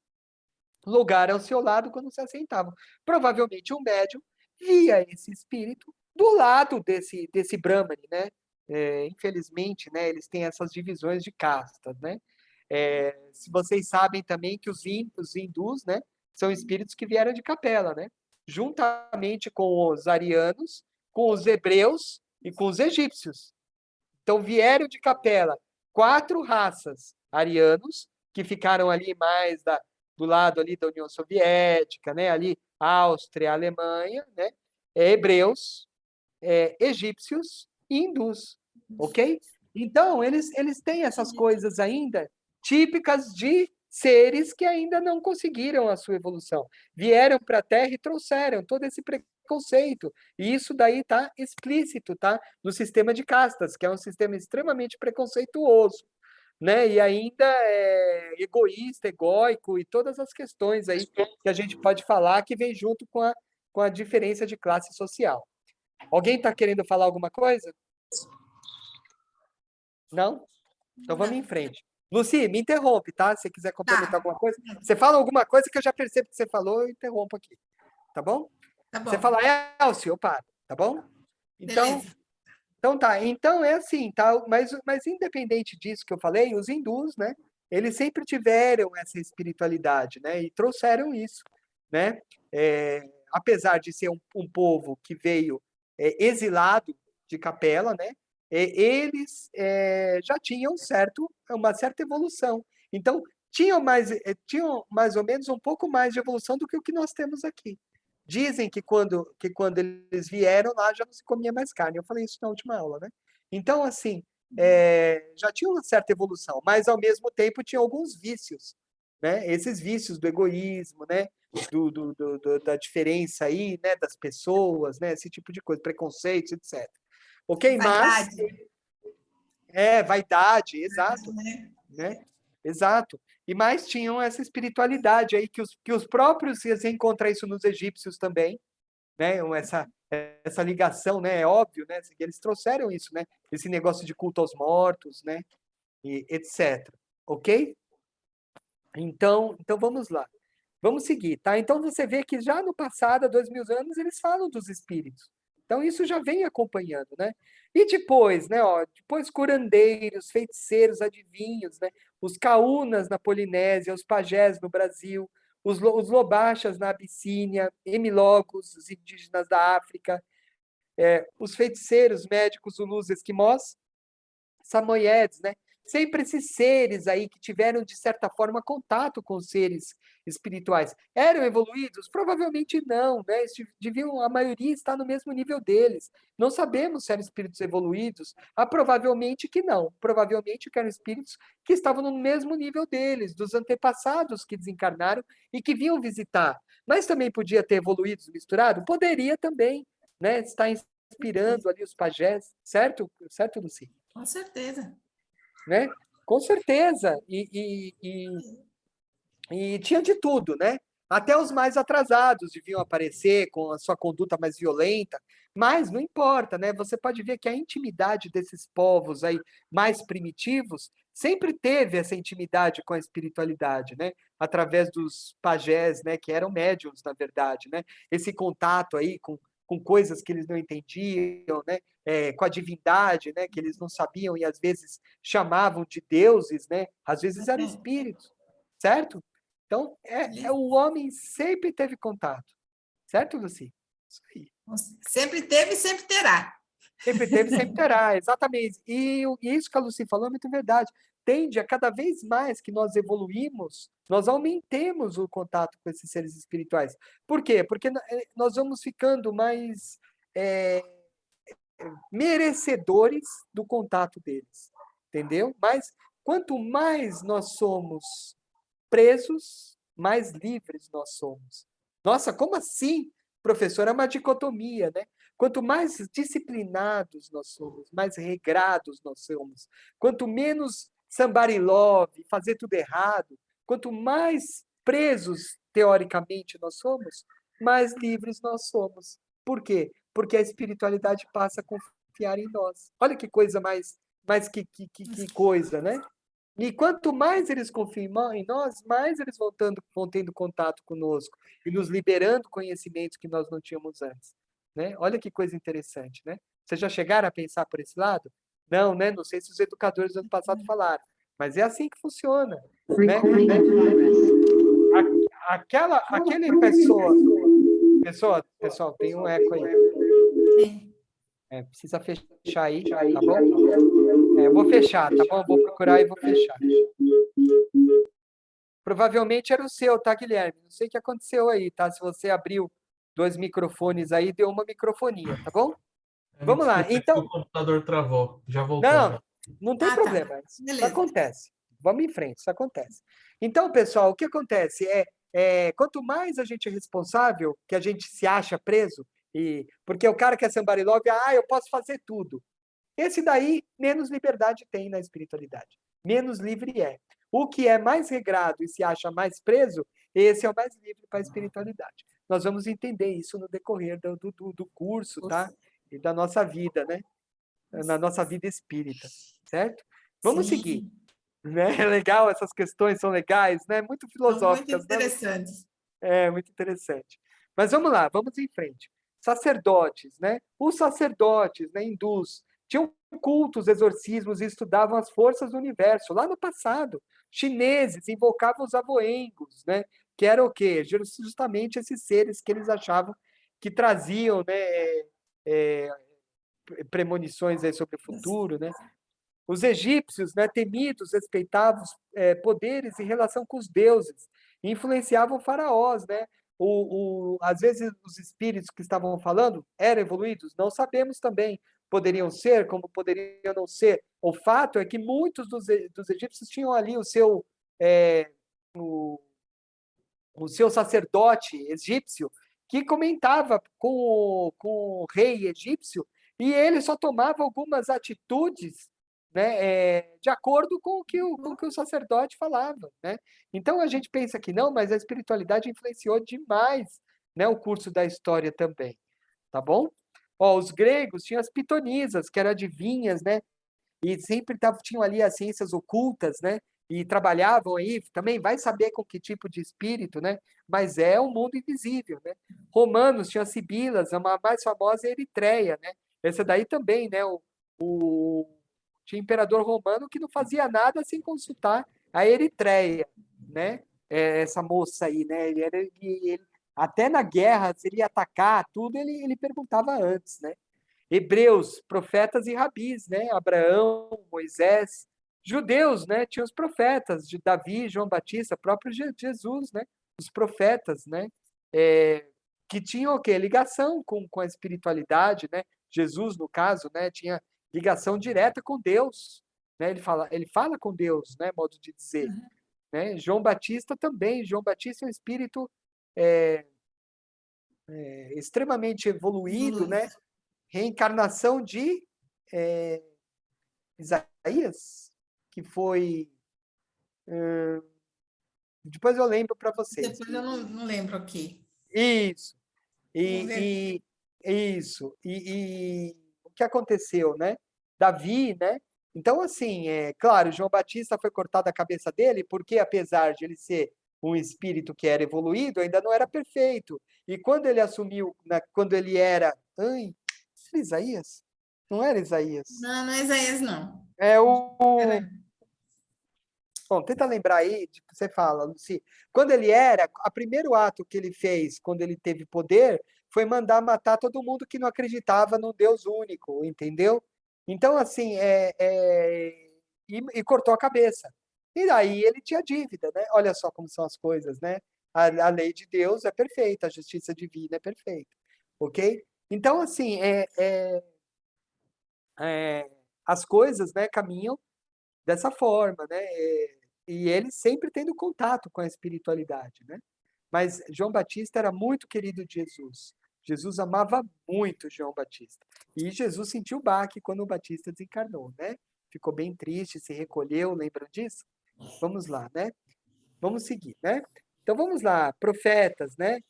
lugar ao seu lado quando se assentavam. Provavelmente um médium via esse espírito do lado desse brahmane, né? Infelizmente, né, eles têm essas divisões de castas, né? Se vocês sabem também que os hindus, né, são espíritos que vieram de capela, né? Juntamente com os arianos, com os hebreus e com os egípcios. Então vieram de capela 4 raças: arianos, que ficaram ali mais do lado ali da União Soviética, né? Ali Áustria, Alemanha, né? Hebreus, egípcios e hindus, ok? Então, eles têm essas coisas ainda típicas de seres que ainda não conseguiram a sua evolução. Vieram para a Terra e trouxeram todo esse preconceito. E isso daí está explícito, tá? No sistema de castas, que é um sistema extremamente preconceituoso, né? E ainda é egoísta, egóico e todas as questões aí que a gente pode falar que vem junto com a diferença de classe social. Alguém está querendo falar alguma coisa? Não? Então vamos em frente. Lucy, me interrompe, tá? Se você quiser complementar alguma coisa. Você fala alguma coisa que eu já percebo que você falou, eu interrompo aqui. Tá bom? Tá bom. Você fala, Elcio, eu paro, tá bom? Então, Beleza. então tá. Então é assim, tá? Mas independente disso que eu falei, os hindus, né? Eles sempre tiveram essa espiritualidade, né? E trouxeram isso, né? Apesar de ser um povo que veio exilado de capela, né? Eles já tinham uma certa evolução. Então, tinham mais ou menos um pouco mais de evolução do que o que nós temos aqui. Dizem que quando eles vieram lá já não se comia mais carne. Eu falei isso na última aula, né? Então, assim, já tinha uma certa evolução, mas ao mesmo tempo tinha alguns vícios, né? Esses vícios do egoísmo, né? Da diferença aí, né? Das pessoas, né? Esse tipo de coisa, preconceitos, etc. Ok? Mas Vaidade. vaidade, exato, Né? né? Exato. E mais tinham essa espiritualidade aí que os próprios, você encontra isso nos egípcios também, né? Essa ligação, né? É óbvio, né? Que eles trouxeram isso, né? Esse negócio de culto aos mortos, né? E etc. Ok? Então vamos lá. Vamos seguir, tá? Então você vê que já no passado, há 2000 anos, eles falam dos espíritos. Então isso já vem acompanhando, né? E depois, né? Ó, depois curandeiros, feiticeiros, adivinhos, né? Os caunas na Polinésia, os pajés no Brasil, os lobachas na Abissínia, emilogos, os indígenas da África, os feiticeiros, médicos, zulus, esquimós, samoyedes, né? Sempre esses seres aí que tiveram, de certa forma, contato com os seres espirituais. Eram evoluídos? Provavelmente não, né? A maioria está no mesmo nível deles. Não sabemos se eram espíritos evoluídos. Provavelmente que não. Provavelmente que eram espíritos que estavam no mesmo nível deles, dos antepassados que desencarnaram e que vinham visitar. Mas também podia ter evoluídos misturado? Poderia também, né? Estar inspirando ali os pajés, certo? Certo, Luci? Com certeza. Né? Com certeza. E tinha de tudo, né? Até os mais atrasados deviam aparecer com a sua conduta mais violenta, mas não importa, né? Você pode ver que a intimidade desses povos aí mais primitivos sempre teve essa intimidade com a espiritualidade, né? Através dos pajés, né? Que eram médiuns, na verdade, né? Esse contato aí com coisas que eles não entendiam, né? Com a divindade, né? Que eles não sabiam e às vezes chamavam de deuses, né? Às vezes eram espíritos, certo? Então, o homem sempre teve contato. Certo, Lucy? Isso aí. Sempre teve e sempre terá. Sempre teve, sempre terá, exatamente. E isso que a Lucy falou é muito verdade. Tende a cada vez mais que nós evoluímos, nós aumentemos o contato com esses seres espirituais. Por quê? Porque nós vamos ficando mais merecedores do contato deles. Entendeu? Mas quanto mais nós somos presos, mais livres nós somos. Nossa, como assim, professor? É uma dicotomia, né? Quanto mais disciplinados nós somos, mais regrados nós somos, quanto menos somebody love, fazer tudo errado, quanto mais presos, teoricamente, nós somos, mais livres nós somos. Por quê? Porque a espiritualidade passa a confiar em nós. Olha que coisa mais que coisa, né? E quanto mais eles confiam em nós, mais eles vão tendo contato conosco e nos liberando conhecimentos que nós não tínhamos antes. Né? Olha que coisa interessante, né? Vocês já chegaram a pensar por esse lado? Não, né? Não sei se os educadores do ano passado falaram, mas é assim que funciona. Né? Aquele pessoal, tem um eco aí. Sim. Precisa fechar aí, tá bom? Eu vou fechar, tá bom? Eu vou procurar e vou fechar. Provavelmente era o seu, tá, Guilherme? Não sei o que aconteceu aí, tá? Se você abriu 2 microfones aí, deu uma microfonia, tá bom? Vamos lá, então... O computador travou, já voltou. Não tem problema, Tá. isso acontece. Vamos em frente, isso acontece. Então, pessoal, o que acontece quanto mais a gente é responsável, que a gente se acha preso, porque o cara que é somebody love, eu posso fazer tudo. Esse daí, menos liberdade tem na espiritualidade. Menos livre é. O que é mais regrado e se acha mais preso, esse é o mais livre para a espiritualidade. Nós vamos entender isso no decorrer do curso, tá? E da nossa vida, né? Na nossa vida espírita, certo? Vamos seguir. Né? É legal, essas questões são legais, né? Muito filosóficas. São muito interessantes. Né? Muito interessante. Mas vamos lá, vamos em frente. Sacerdotes, né? Os sacerdotes, né, hindus, tinham cultos, exorcismos e estudavam as forças do universo. Lá no passado, chineses invocavam os avoengos, né? Que eram o quê? Justamente esses seres que eles achavam que traziam, né, premonições aí sobre o futuro, né? Os egípcios, né, temidos, respeitavam poderes em relação com os deuses, e influenciavam faraós, né? Às vezes os espíritos que estavam falando eram evoluídos, não sabemos também. Poderiam ser, como poderiam não ser. O fato é que muitos dos egípcios tinham ali o seu sacerdote egípcio que comentava com o rei egípcio e ele só tomava algumas atitudes, né, de acordo com o que o sacerdote falava, né? Então a gente pensa que não, mas a espiritualidade influenciou demais, né, o curso da história também, tá bom? Os gregos tinham as pitonisas, que eram adivinhas, né? E sempre tinham ali as ciências ocultas, né? E trabalhavam aí, também vai saber com que tipo de espírito, né? Mas é um mundo invisível, né? Romanos tinham as sibilas, a mais famosa é a Eritreia, né? Essa daí também, né? Tinha imperador romano que não fazia nada sem consultar a Eritreia, né? Essa moça aí, né? Até na guerra, se ele ia atacar, tudo, ele perguntava antes, né? Hebreus, profetas e rabis, né? Abraão, Moisés. Judeus, né? Tinha os profetas de Davi, João Batista, próprio Jesus, né? Os profetas, né? Que tinham o quê? Ligação com a espiritualidade, né? Jesus, no caso, né? Tinha ligação direta com Deus, né? Ele fala com Deus, né? Modo de dizer. Né? João Batista também. João Batista é um espírito extremamente evoluído, né? Reencarnação de Isaías, que foi... depois eu lembro para vocês. Depois eu não lembro aqui. Isso. Isso. E o que aconteceu, né? Davi, né? Então, assim, claro, João Batista foi cortado a cabeça dele porque, apesar de ele ser um espírito que era evoluído, ainda não era perfeito. E quando ele assumiu, quando ele era... Era Isaías? Não era Isaías. Não é Isaías, não. Bom, tenta lembrar aí, você fala, Luci. Quando ele era, o primeiro ato que ele fez, quando ele teve poder, foi mandar matar todo mundo que não acreditava no Deus único, entendeu? Então, assim, e cortou a cabeça. E daí ele tinha dívida, né? Olha só como são as coisas, né? A lei de Deus é perfeita, a justiça divina é perfeita, ok? Então, assim, as coisas, né, caminham dessa forma, né? E ele sempre tendo contato com a espiritualidade, né? Mas João Batista era muito querido de Jesus. Jesus amava muito João Batista. E Jesus sentiu o baque quando o Batista desencarnou, né? Ficou bem triste, se recolheu, lembram disso? Vamos lá, né? Vamos seguir, né? Então vamos lá, profetas, né?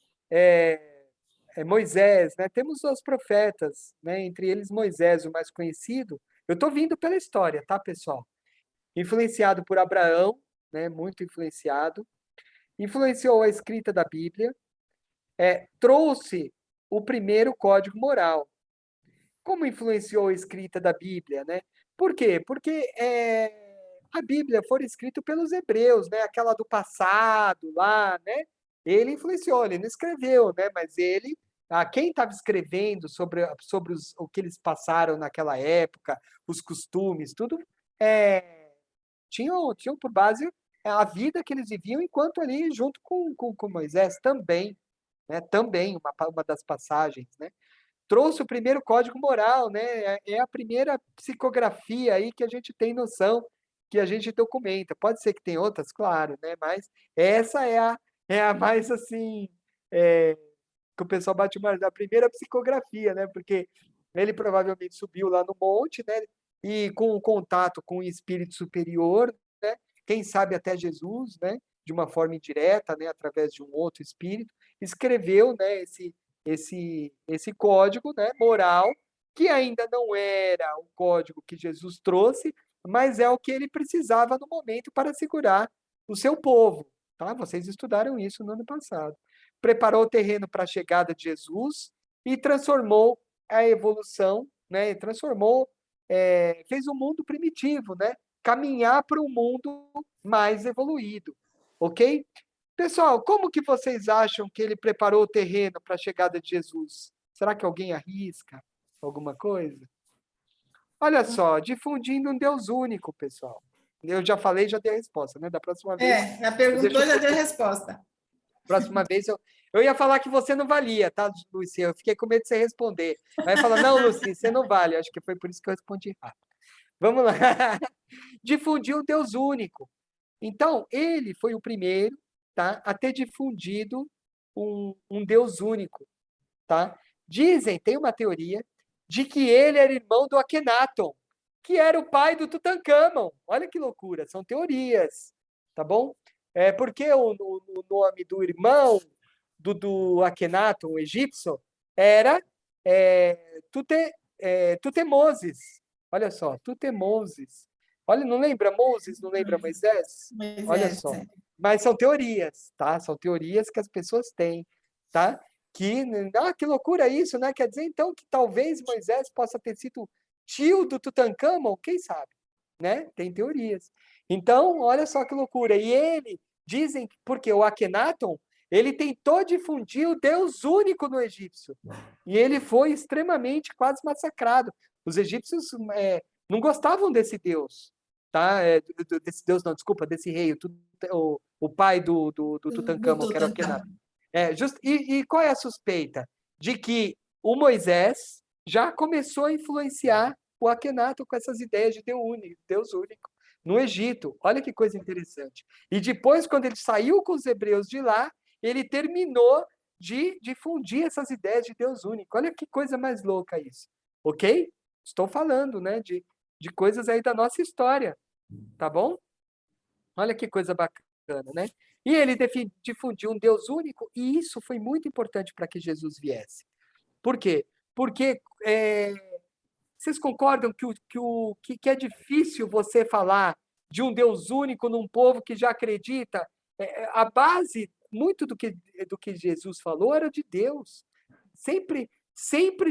Moisés, né? Temos os profetas, né? Entre eles Moisés, o mais conhecido. Eu estou vindo pela história, tá, pessoal? Influenciado por Abraão, né? Muito influenciado. Influenciou a escrita da Bíblia. Trouxe o primeiro código moral. Como influenciou a escrita da Bíblia, né? Por quê? Porque a Bíblia foi escrita pelos hebreus, né? Aquela do passado lá, né? Ele influenciou, ele não escreveu, né? Mas quem estava escrevendo sobre o que eles passaram naquela época, os costumes, tudo, tinham por base a vida que eles viviam enquanto ali junto com Moisés também, né? Também uma das passagens, né? Trouxe o primeiro código moral, né? É a primeira psicografia aí que a gente tem noção, que a gente documenta. Pode ser que tem outras, claro, né? Mas essa é a mais assim, que o pessoal bate mais da primeira psicografia, né? Porque ele provavelmente subiu lá no monte, né? E com o contato com o espírito superior, né? Quem sabe até Jesus, né? De uma forma indireta, né? Através de um outro espírito, escreveu, né? Esse código, né, moral, que ainda não era o código que Jesus trouxe, mas é o que ele precisava no momento para segurar o seu povo. Tá? Vocês estudaram isso no ano passado. Preparou o terreno para a chegada de Jesus e transformou a evolução, né, fez o mundo primitivo, né, caminhar para um mundo mais evoluído, ok? Pessoal, como que vocês acham que ele preparou o terreno para a chegada de Jesus? Será que alguém arrisca alguma coisa? Olha só, difundindo um Deus único, pessoal. Eu já falei, já dei a resposta, né? Da próxima vez. Já perguntou, já deu a resposta. Próxima vez eu ia falar que você não valia, tá, Luci? Eu fiquei com medo de você responder. Aí falar, não, Luci, você não vale. Acho que foi por isso que eu respondi rápido. Vamos lá. Difundiu um Deus único. Então, ele foi o primeiro, tá, a ter difundido um Deus único, tá? Dizem, tem uma teoria, de que ele era irmão do Akhenaton, que era o pai do Tutankhamon. Olha que loucura, são teorias, tá bom? Porque o nome do irmão do Akhenaton, o egípcio, era Tutemoses. Olha só, Tutemoses. Olha, não lembra Moses, não lembra Moisés? Olha só. Mas são teorias, tá? São teorias que as pessoas têm, tá? Que loucura isso, né? Quer dizer, então, que talvez Moisés possa ter sido tio do Tutankhamon, quem sabe, né? Tem teorias. Então, olha só que loucura. E ele, dizem, porque o Akhenaton, ele tentou difundir o Deus único no egípcio. E ele foi extremamente quase massacrado. Os egípcios não gostavam desse Deus, tá? Desse Deus, não, desculpa, desse rei, o pai do Tutankhamon, que era o Akhenaton. E qual é a suspeita? De que o Moisés já começou a influenciar o Akhenaton com essas ideias de Deus único no Egito. Olha que coisa interessante. E depois, quando ele saiu com os hebreus de lá, ele terminou de difundir essas ideias de Deus único. Olha que coisa mais louca isso. Ok? Estou falando, né, de coisas aí da nossa história. Tá bom? Olha que coisa bacana, né? E ele difundiu um Deus único, e isso foi muito importante para que Jesus viesse. Por quê? Porque vocês concordam que é difícil você falar de um Deus único num povo que já acredita? A base, muito do que Jesus falou era de Deus. Sempre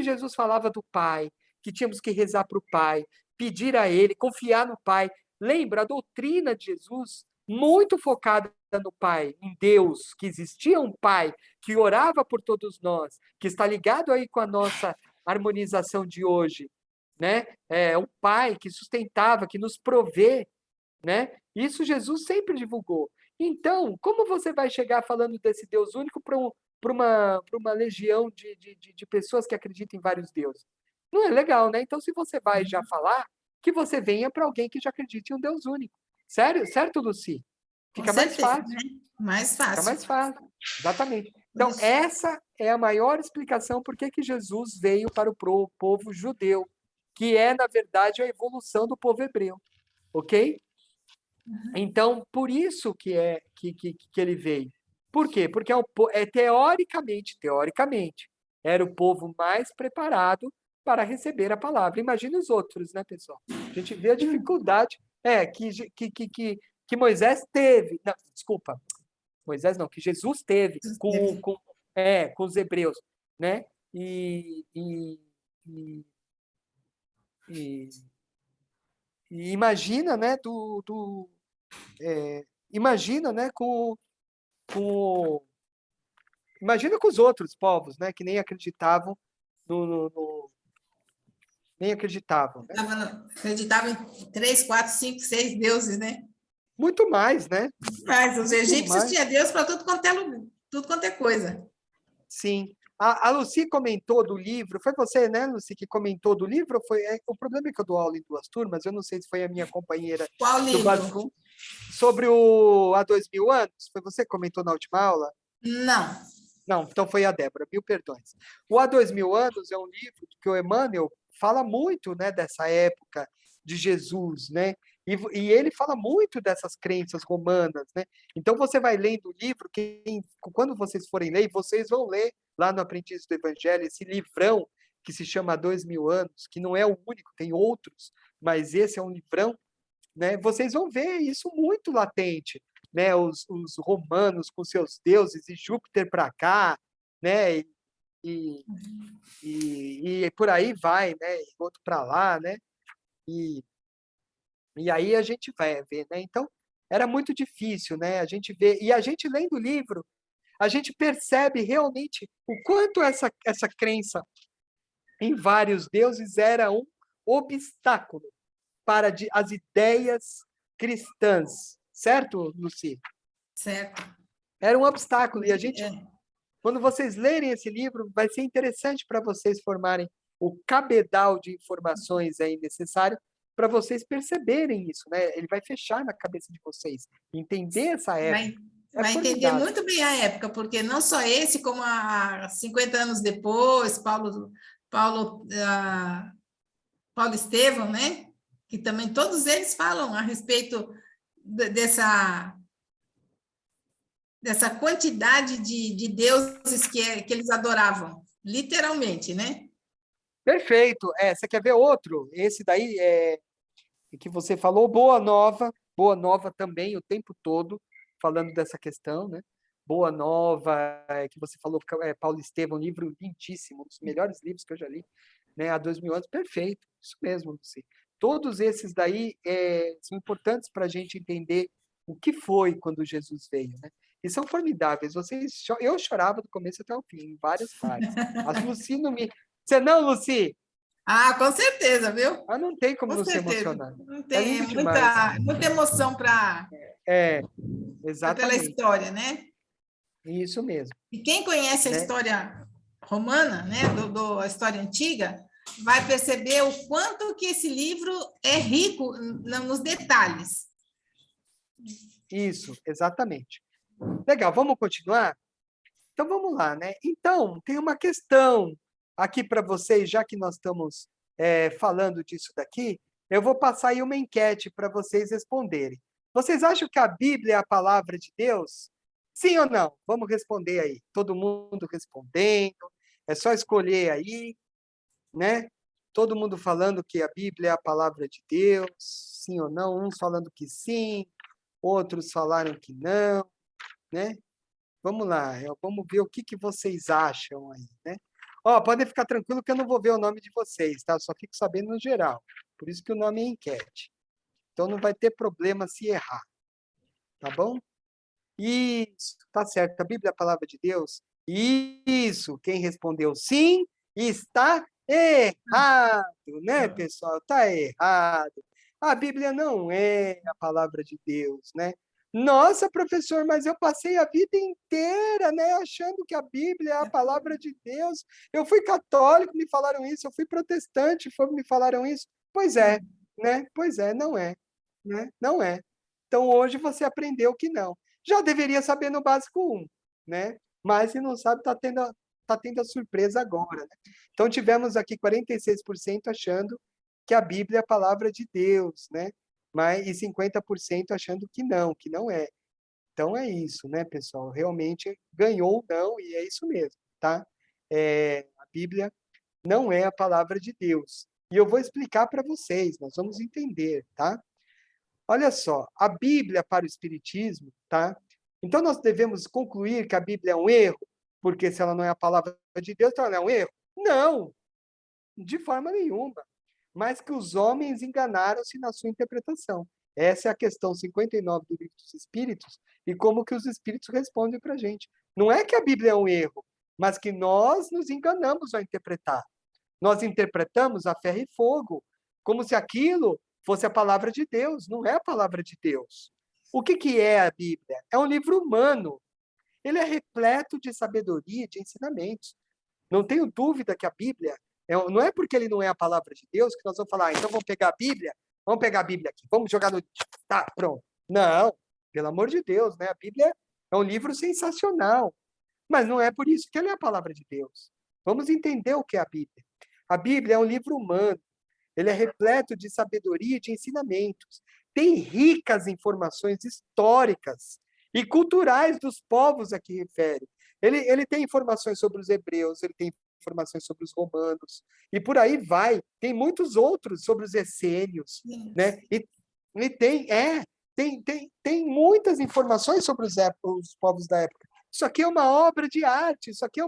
Jesus falava do Pai, que tínhamos que rezar para o Pai, pedir a Ele, confiar no Pai. Lembra, a doutrina de Jesus, muito focada no Pai, em Deus, que existia um Pai que orava por todos nós, que está ligado aí com a nossa harmonização de hoje, né? Um Pai que sustentava, que nos provê, né? Isso Jesus sempre divulgou. Então, como você vai chegar falando desse Deus único para uma legião de pessoas que acreditam em vários deuses? Não é legal, né? Então, se você vai já falar, que você venha para alguém que já acredite em um Deus único. Sério? Certo, Luci? Fica mais fácil. Né? Mais fácil. Fica mais fácil. Exatamente. Então, Isso. essa é a maior explicação por que Jesus veio para o povo judeu, que é, na verdade, a evolução do povo hebreu, ok? Então, por isso que ele veio. Por quê? Porque teoricamente, era o povo mais preparado para receber a palavra. Imagina os outros, né, pessoal? A gente vê a dificuldade que Moisés teve. Não, desculpa, Moisés não, que Jesus teve com os hebreus, né? E imagina, né, imagina, né, imagina com os outros povos, né, que nem acreditavam nem acreditavam, né? Acreditava em 3, 4, 5, 6 deuses, né? Muito mais, né? Mas os Muito egípcios mais. tinham Deus para tudo quanto é lugar, tudo quanto é coisa. Sim. A Lucy comentou do livro. Foi você, né, Lucy, que comentou do livro? O problema é que eu dou aula em 2 turmas, eu não sei se foi a minha companheira Qual do livro? básico. Sobre Há 2000 anos? Foi você que comentou na última aula? Não. Não, então foi a Débora, mil perdões. O Há 2000 anos é um livro que o Emmanuel fala muito, né, dessa época de Jesus, né? E ele fala muito dessas crenças romanas, né? Então você vai lendo o livro, quando vocês forem ler, vocês vão ler lá no Aprendiz do Evangelho esse livrão que se chama Há 2000 anos, que não é o único, tem outros, mas esse é um livrão, né? Vocês vão ver isso muito latente, né? Os romanos com seus deuses e Júpiter para cá, né? E por aí vai, né? E outro para lá, né? E aí a gente vai ver, né? Então era muito difícil, né? A gente vê e a gente lendo o livro, a gente percebe realmente o quanto essa crença em vários deuses era um obstáculo para as ideias cristãs, certo, Lucy? Certo. Era um obstáculo. E a gente, É. quando vocês lerem esse livro, vai ser interessante para vocês formarem o cabedal de informações aí necessário para vocês perceberem isso, né? Ele vai fechar na cabeça de vocês, entender essa época. Vai entender muito bem a época, porque não só esse, como há 50 anos depois, Paulo Estevão, né? Que também todos eles falam a respeito dessa quantidade de deuses que eles adoravam, literalmente, né? Perfeito. Você quer ver outro? Esse daí que você falou, Boa Nova também o tempo todo falando dessa questão, né? Boa Nova, que você falou, Paulo Estevão, um livro lindíssimo, um dos melhores livros que eu já li, né? Há 2000 anos, perfeito, isso mesmo, Lucy. Todos esses daí são importantes para a gente entender o que foi quando Jesus veio, né? E são formidáveis. Eu chorava do começo até o fim, em várias partes. A Lucy não me... Você não, Lucy? Ah, com certeza, viu? Não tem como Com não se certeza. emocionar. Não tem lindo demais. muita emoção pela Exatamente. história, né? Isso mesmo. E quem conhece a Né? história romana, né, a história antiga, vai perceber o quanto que esse livro é rico nos detalhes. Isso, exatamente. Legal, vamos continuar? Então vamos lá, né? Então, tem uma questão aqui para vocês, já que nós estamos falando disso daqui, eu vou passar aí uma enquete para vocês responderem. Vocês acham que a Bíblia é a palavra de Deus? Sim ou não? Vamos responder aí. Todo mundo respondendo. É só escolher aí, né? Todo mundo falando que a Bíblia é a palavra de Deus. Sim ou não? Uns falando que sim, outros falaram que não, né? Vamos lá, vamos ver o que vocês acham aí, né? Podem ficar tranquilo que eu não vou ver o nome de vocês, tá? Eu só fico sabendo no geral. Por isso que o nome é enquete. Então não vai ter problema se errar. Tá bom? Isso, tá certo. A Bíblia é a palavra de Deus? Isso, quem respondeu sim está errado, né, pessoal? Tá errado. A Bíblia não é a palavra de Deus, né? Nossa, professor, mas eu passei a vida inteira, né, achando que a Bíblia é a palavra de Deus. Eu fui católico, me falaram isso. Eu fui protestante, me falaram isso. Pois é, né? Pois é, não é, né? Não é. Então hoje você aprendeu que não. Já deveria saber no básico 1, né? mas se não sabe, tá tendo a surpresa agora, né? Então, tivemos aqui 46% achando que a Bíblia é a palavra de Deus, né? E 50% achando que não é. Então, é isso, né, pessoal? Realmente ganhou o não, e é isso mesmo, tá? A Bíblia não é a palavra de Deus. E eu vou explicar para vocês, nós vamos entender, tá? Olha só, a Bíblia para o Espiritismo, tá? Então, nós devemos concluir que a Bíblia é um erro, porque se ela não é a palavra de Deus, então ela é um erro? Não, de forma nenhuma. Mas que os homens enganaram-se na sua interpretação. Essa é a questão 59 do Livro dos Espíritos, e como que os Espíritos respondem para a gente. Não é que a Bíblia é um erro, mas que nós nos enganamos ao interpretar. Nós interpretamos a ferro e fogo, como se aquilo fosse a palavra de Deus. Não é a palavra de Deus. O que é a Bíblia? É um livro humano. Ele é repleto de sabedoria e de ensinamentos. Não tenho dúvida que a Bíblia, não é porque ele não é a palavra de Deus que nós vamos falar, então vamos pegar a Bíblia aqui, vamos jogar no... Tá, pronto. Não, pelo amor de Deus, né? A Bíblia é um livro sensacional, mas não é por isso que ele é a palavra de Deus. Vamos entender o que é a Bíblia. A Bíblia é um livro humano, ele é repleto de sabedoria e de ensinamentos. Tem ricas informações históricas e culturais dos povos a que refere. Ele tem informações sobre os hebreus, ele tem informações sobre os romanos, e por aí vai. Tem muitos outros sobre os essênios, né? E tem muitas informações sobre os povos da época. Isso aqui é uma obra de arte, isso aqui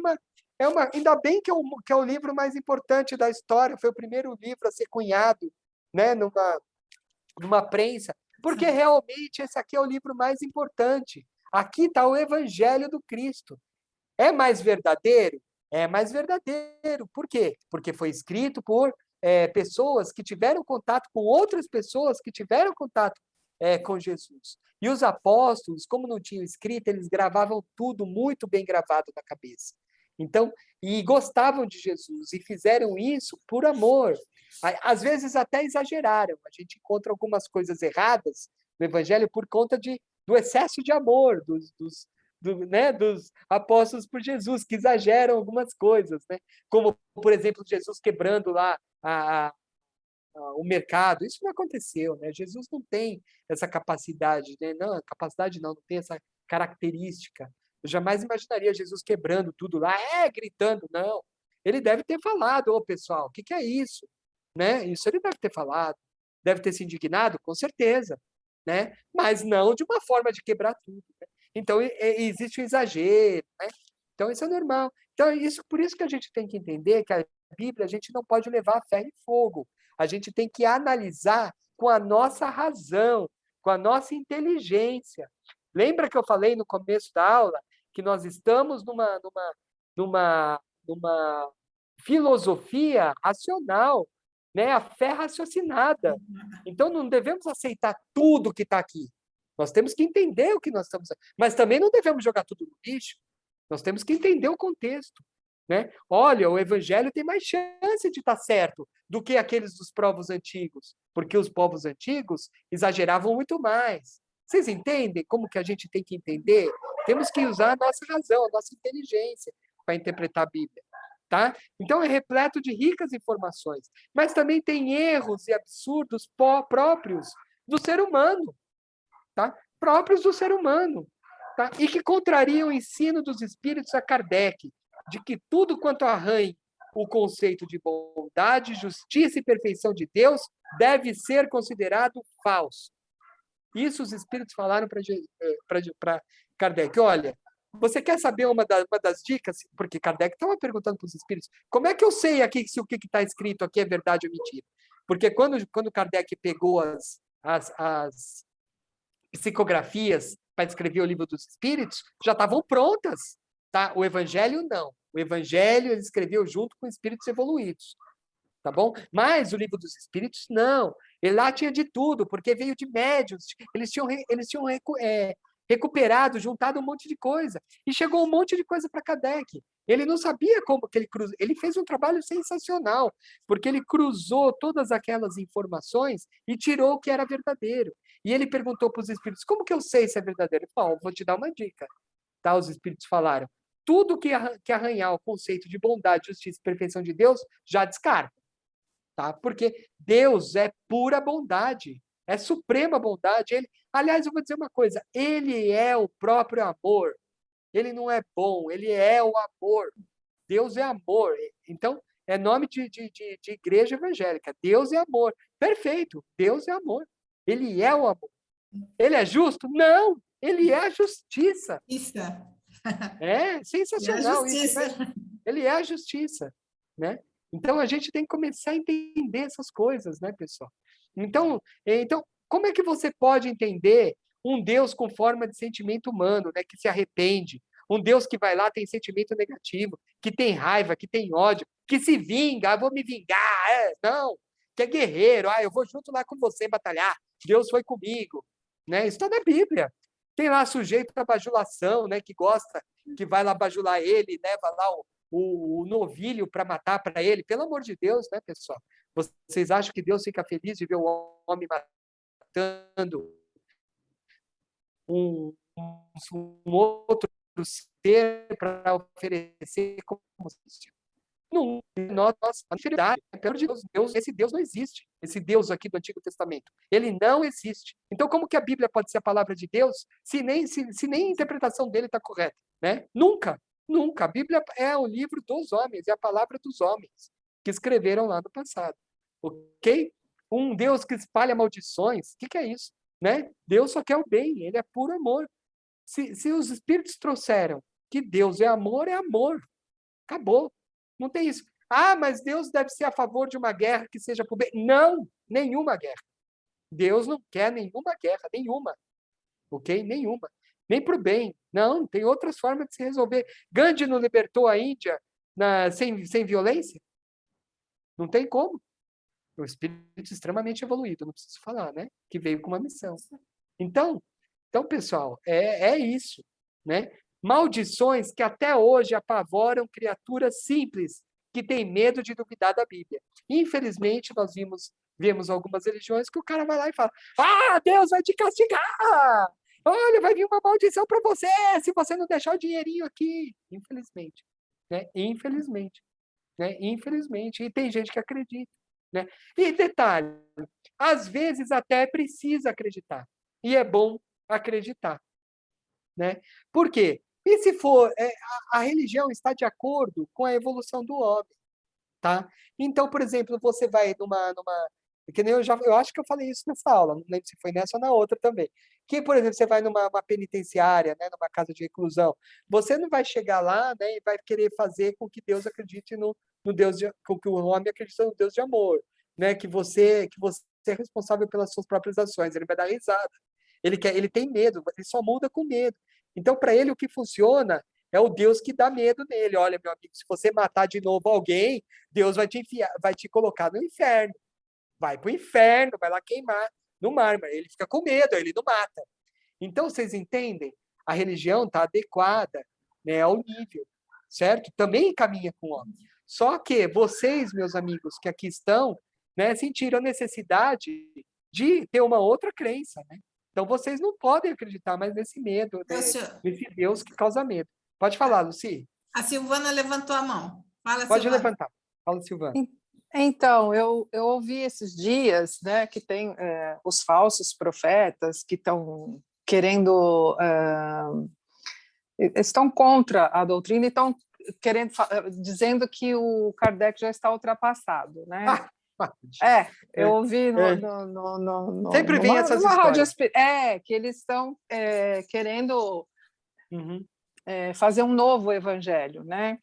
ainda bem que é o livro mais importante da história, foi o primeiro livro a ser cunhado, né, numa prensa, porque realmente esse aqui é o livro mais importante. Aqui está o Evangelho do Cristo. É mais verdadeiro? É mais verdadeiro. Por quê? Porque foi escrito por pessoas que tiveram contato com outras pessoas que tiveram contato com Jesus. E os apóstolos, como não tinham escrito, eles gravavam tudo muito bem gravado na cabeça. Então, e gostavam de Jesus, e fizeram isso por amor. Às vezes até exageraram. A gente encontra algumas coisas erradas no Evangelho por conta do excesso de amor dos apóstolos por Jesus, que exageram algumas coisas, né? Como, por exemplo, Jesus quebrando lá o mercado. Isso não aconteceu, né? Jesus não tem essa capacidade, né? Não, capacidade não tem essa característica. Eu jamais imaginaria Jesus quebrando tudo lá, gritando, não. Ele deve ter falado, ô pessoal, o que é isso? Né? Isso ele deve ter falado. Deve ter se indignado, com certeza, né? Mas não de uma forma de quebrar tudo, né? Então, existe um exagero, né? Então, isso é normal. Então, por isso que a gente tem que entender que a Bíblia a gente não pode levar a ferro e fogo. A gente tem que analisar com a nossa razão, com a nossa inteligência. Lembra que eu falei no começo da aula que nós estamos numa filosofia racional, né? A fé raciocinada. Então, não devemos aceitar tudo que está aqui. Nós temos que entender o que nós estamos... Mas também não devemos jogar tudo no lixo. Nós temos que entender o contexto, né? Olha, o Evangelho tem mais chance de estar certo do que aqueles dos povos antigos, porque os povos antigos exageravam muito mais. Vocês entendem como que a gente tem que entender? Temos que usar a nossa razão, a nossa inteligência para interpretar a Bíblia, tá? Então, é repleto de ricas informações, mas também tem erros e absurdos próprios do ser humano, tá? Próprios do ser humano, tá? E que contrariam o ensino dos espíritos a Kardec, de que tudo quanto arranhe o conceito de bondade, justiça e perfeição de Deus deve ser considerado falso. Isso os espíritos falaram para Kardec. Olha, você quer saber uma das dicas? Porque Kardec estava perguntando para os espíritos, como é que eu sei aqui se o que está escrito aqui é verdade ou mentira? Porque quando Kardec pegou as psicografias para escrever o Livro dos Espíritos, já estavam prontas, tá? O Evangelho não. O Evangelho ele escreveu junto com espíritos evoluídos, tá bom? Mas o Livro dos Espíritos não. Ele lá tinha de tudo, porque veio de médiuns. Eles tinham recuperado, juntado um monte de coisa. E chegou um monte de coisa para Kardec. Ele não sabia como que ele cruzou. Ele fez um trabalho sensacional, porque ele cruzou todas aquelas informações e tirou o que era verdadeiro. E ele perguntou para os espíritos, como que eu sei se é verdadeiro? Ele falou, vou te dar uma dica. Tá? Os espíritos falaram, tudo que arranhar o conceito de bondade, justiça e perfeição de Deus, já descarta. Tá? Porque Deus é pura bondade, é suprema bondade. Aliás, eu vou dizer uma coisa, ele é o próprio amor. Ele não é bom, ele é o amor. Deus é amor. Então, é nome de igreja evangélica. Deus é amor. Perfeito, Deus é amor. Ele é o amor. Ele é justo? Não, ele é a justiça. Isso. É sensacional isso, né? Ele é a justiça, né? Então, a gente tem que começar a entender essas coisas, né, pessoal? Então, como é que você pode entender um Deus com forma de sentimento humano, né, que se arrepende, um Deus que vai lá, tem sentimento negativo, que tem raiva, que tem ódio, que se vinga, vou me vingar, não, que é guerreiro, eu vou junto lá com você batalhar, Deus foi comigo, né? Isso está na Bíblia. Tem lá sujeito à bajulação, né, que gosta, que vai lá bajular ele, leva lá o novilho para matar para ele. Pelo amor de Deus, né, pessoal? Vocês acham que Deus fica feliz de ver o homem matando um outro ser para oferecer como sacrifício? Não, nossa inferioridade. Pelo amor de Deus, esse Deus não existe. Esse Deus aqui do Antigo Testamento. Ele não existe. Então, como que a Bíblia pode ser a palavra de Deus se nem a interpretação dele está correta? Né? Nunca. Nunca. A Bíblia é o livro dos homens, é a palavra dos homens que escreveram lá no passado. Ok? Um Deus que espalha maldições, o que é isso? Né? Deus só quer o bem, ele é puro amor. Se os Espíritos trouxeram que Deus é amor, acabou. Não tem isso. Mas Deus deve ser a favor de uma guerra que seja por bem. Não, nenhuma guerra. Deus não quer nenhuma guerra, nenhuma. Ok? Nenhuma. Nem para o bem. Não, tem outras formas de se resolver. Gandhi não libertou a Índia sem violência? Não tem como. Um espírito extremamente evoluído, não preciso falar, né? Que veio com uma missão. Então pessoal, é isso, né? Maldições que até hoje apavoram criaturas simples que têm medo de duvidar da Bíblia. Infelizmente, nós vemos algumas religiões que o cara vai lá e fala: Deus vai te castigar! Olha, vai vir uma maldição para você se você não deixar o dinheirinho aqui. Infelizmente, né? Infelizmente, né? Infelizmente. E tem gente que acredita, né? E detalhe, às vezes até precisa acreditar. E é bom acreditar, né? Por quê? E se for, a religião está de acordo com a evolução do homem, tá? Então, por exemplo, você vai que nem eu acho que eu falei isso nessa aula, não lembro se foi nessa ou na outra também. Que, por exemplo, você vai numa penitenciária, né, numa casa de reclusão, você não vai chegar lá, né, e vai querer fazer com que Deus acredite no Deus com que o homem acredite no Deus de amor, né? Que você é responsável pelas suas próprias ações. Ele vai dar risada. Ele tem medo, ele só muda com medo. Então, para ele, o que funciona é o Deus que dá medo nele. Olha, meu amigo, se você matar de novo alguém, Deus vai te colocar no inferno. Vai para o inferno, vai lá queimar no mármore. Ele fica com medo, ele não mata. Então, vocês entendem? A religião está adequada, né, ao nível, certo? Também caminha com o homem. Só que vocês, meus amigos, que aqui estão, né, sentiram a necessidade de ter uma outra crença, né? Então, vocês não podem acreditar mais nesse medo, né? Nesse Deus que causa medo. Pode falar, Luci. A Silvana levantou a mão. Fala, Pode Silvana. levantar. Fala, Silvana. Então, eu ouvi esses dias, né, que tem os falsos profetas que estão querendo... estão contra a doutrina e estão dizendo que o Kardec já está ultrapassado, né? Eu ouvi sempre vem essas histórias. Que eles estão querendo fazer um novo evangelho, né?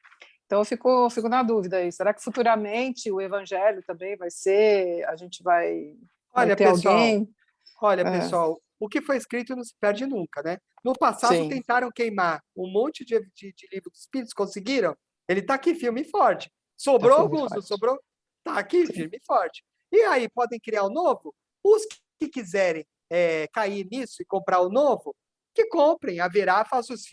Então eu fico na dúvida aí. Será que futuramente o evangelho também vai ser? A gente vai ter pessoal, alguém? Pessoal, o que foi escrito não se perde nunca, né? No passado tentaram queimar um monte de livro dos espíritos, conseguiram? Ele está aqui firme e forte. Sobrou alguns, não sobrou? Está aqui firme e forte. E aí, podem criar o novo? Os que quiserem cair nisso e comprar o novo, que comprem. Haverá falsos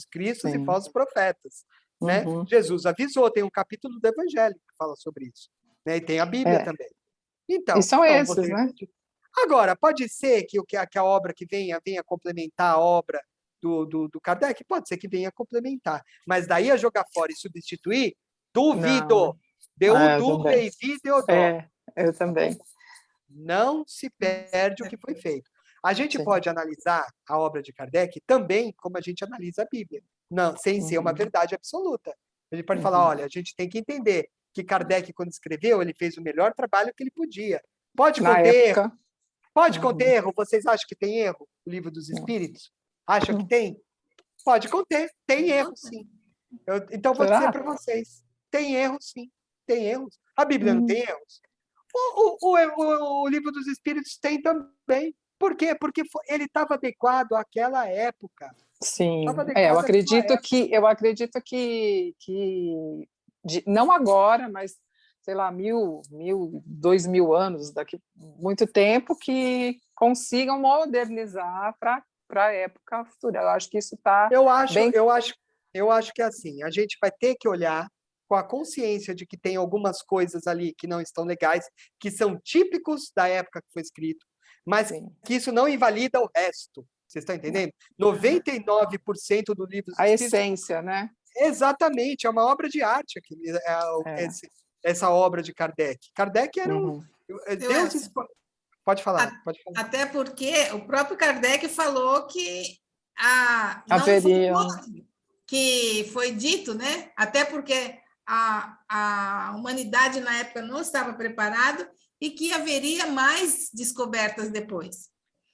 cristos e falsos profetas. Né? Jesus avisou, tem um capítulo do Evangelho que fala sobre isso. Né? E tem a Bíblia também. Então, e são esses, né? Agora, pode ser que a obra que venha complementar a obra do Kardec? Pode ser que venha complementar. Mas daí a jogar fora e substituir, duvido. Deu dúvida também. e vídeo dó. Eu também. Não se perde o que foi feito. A gente Sim. pode analisar a obra de Kardec também como a gente analisa a Bíblia, não, sem ser uma verdade absoluta. A gente pode falar, olha, a gente tem que entender que Kardec, quando escreveu, ele fez o melhor trabalho que ele podia. Pode Na conter época. erro? Pode conter erro? Vocês acham que tem erro? O Livro dos Espíritos? Acham que tem? Pode conter. Tem erro, sim. Então, vou dizer para vocês. Tem erro, sim. Tem erros. A Bíblia não tem erros? O Livro dos Espíritos tem também. Por quê? Porque ele estava adequado àquela época. Sim. Estava Eu adequado acredito que não agora, mas sei lá, 2.000 anos, daqui muito tempo, que consigam modernizar para a época futura. Eu acho que isso está bem... Eu acho que é assim, a gente vai ter que olhar com a consciência de que tem algumas coisas ali que não estão legais, que são típicos da época que foi escrito, mas que isso não invalida o resto. Vocês estão entendendo? 99% do livro... A essência, né? Exatamente, é uma obra de arte aqui, essa obra de Kardec. Kardec era Deus... Pode falar, pode falar. Até porque o próprio Kardec falou que haveria... que foi dito, né? Até porque a humanidade na época não estava preparada e que haveria mais descobertas depois.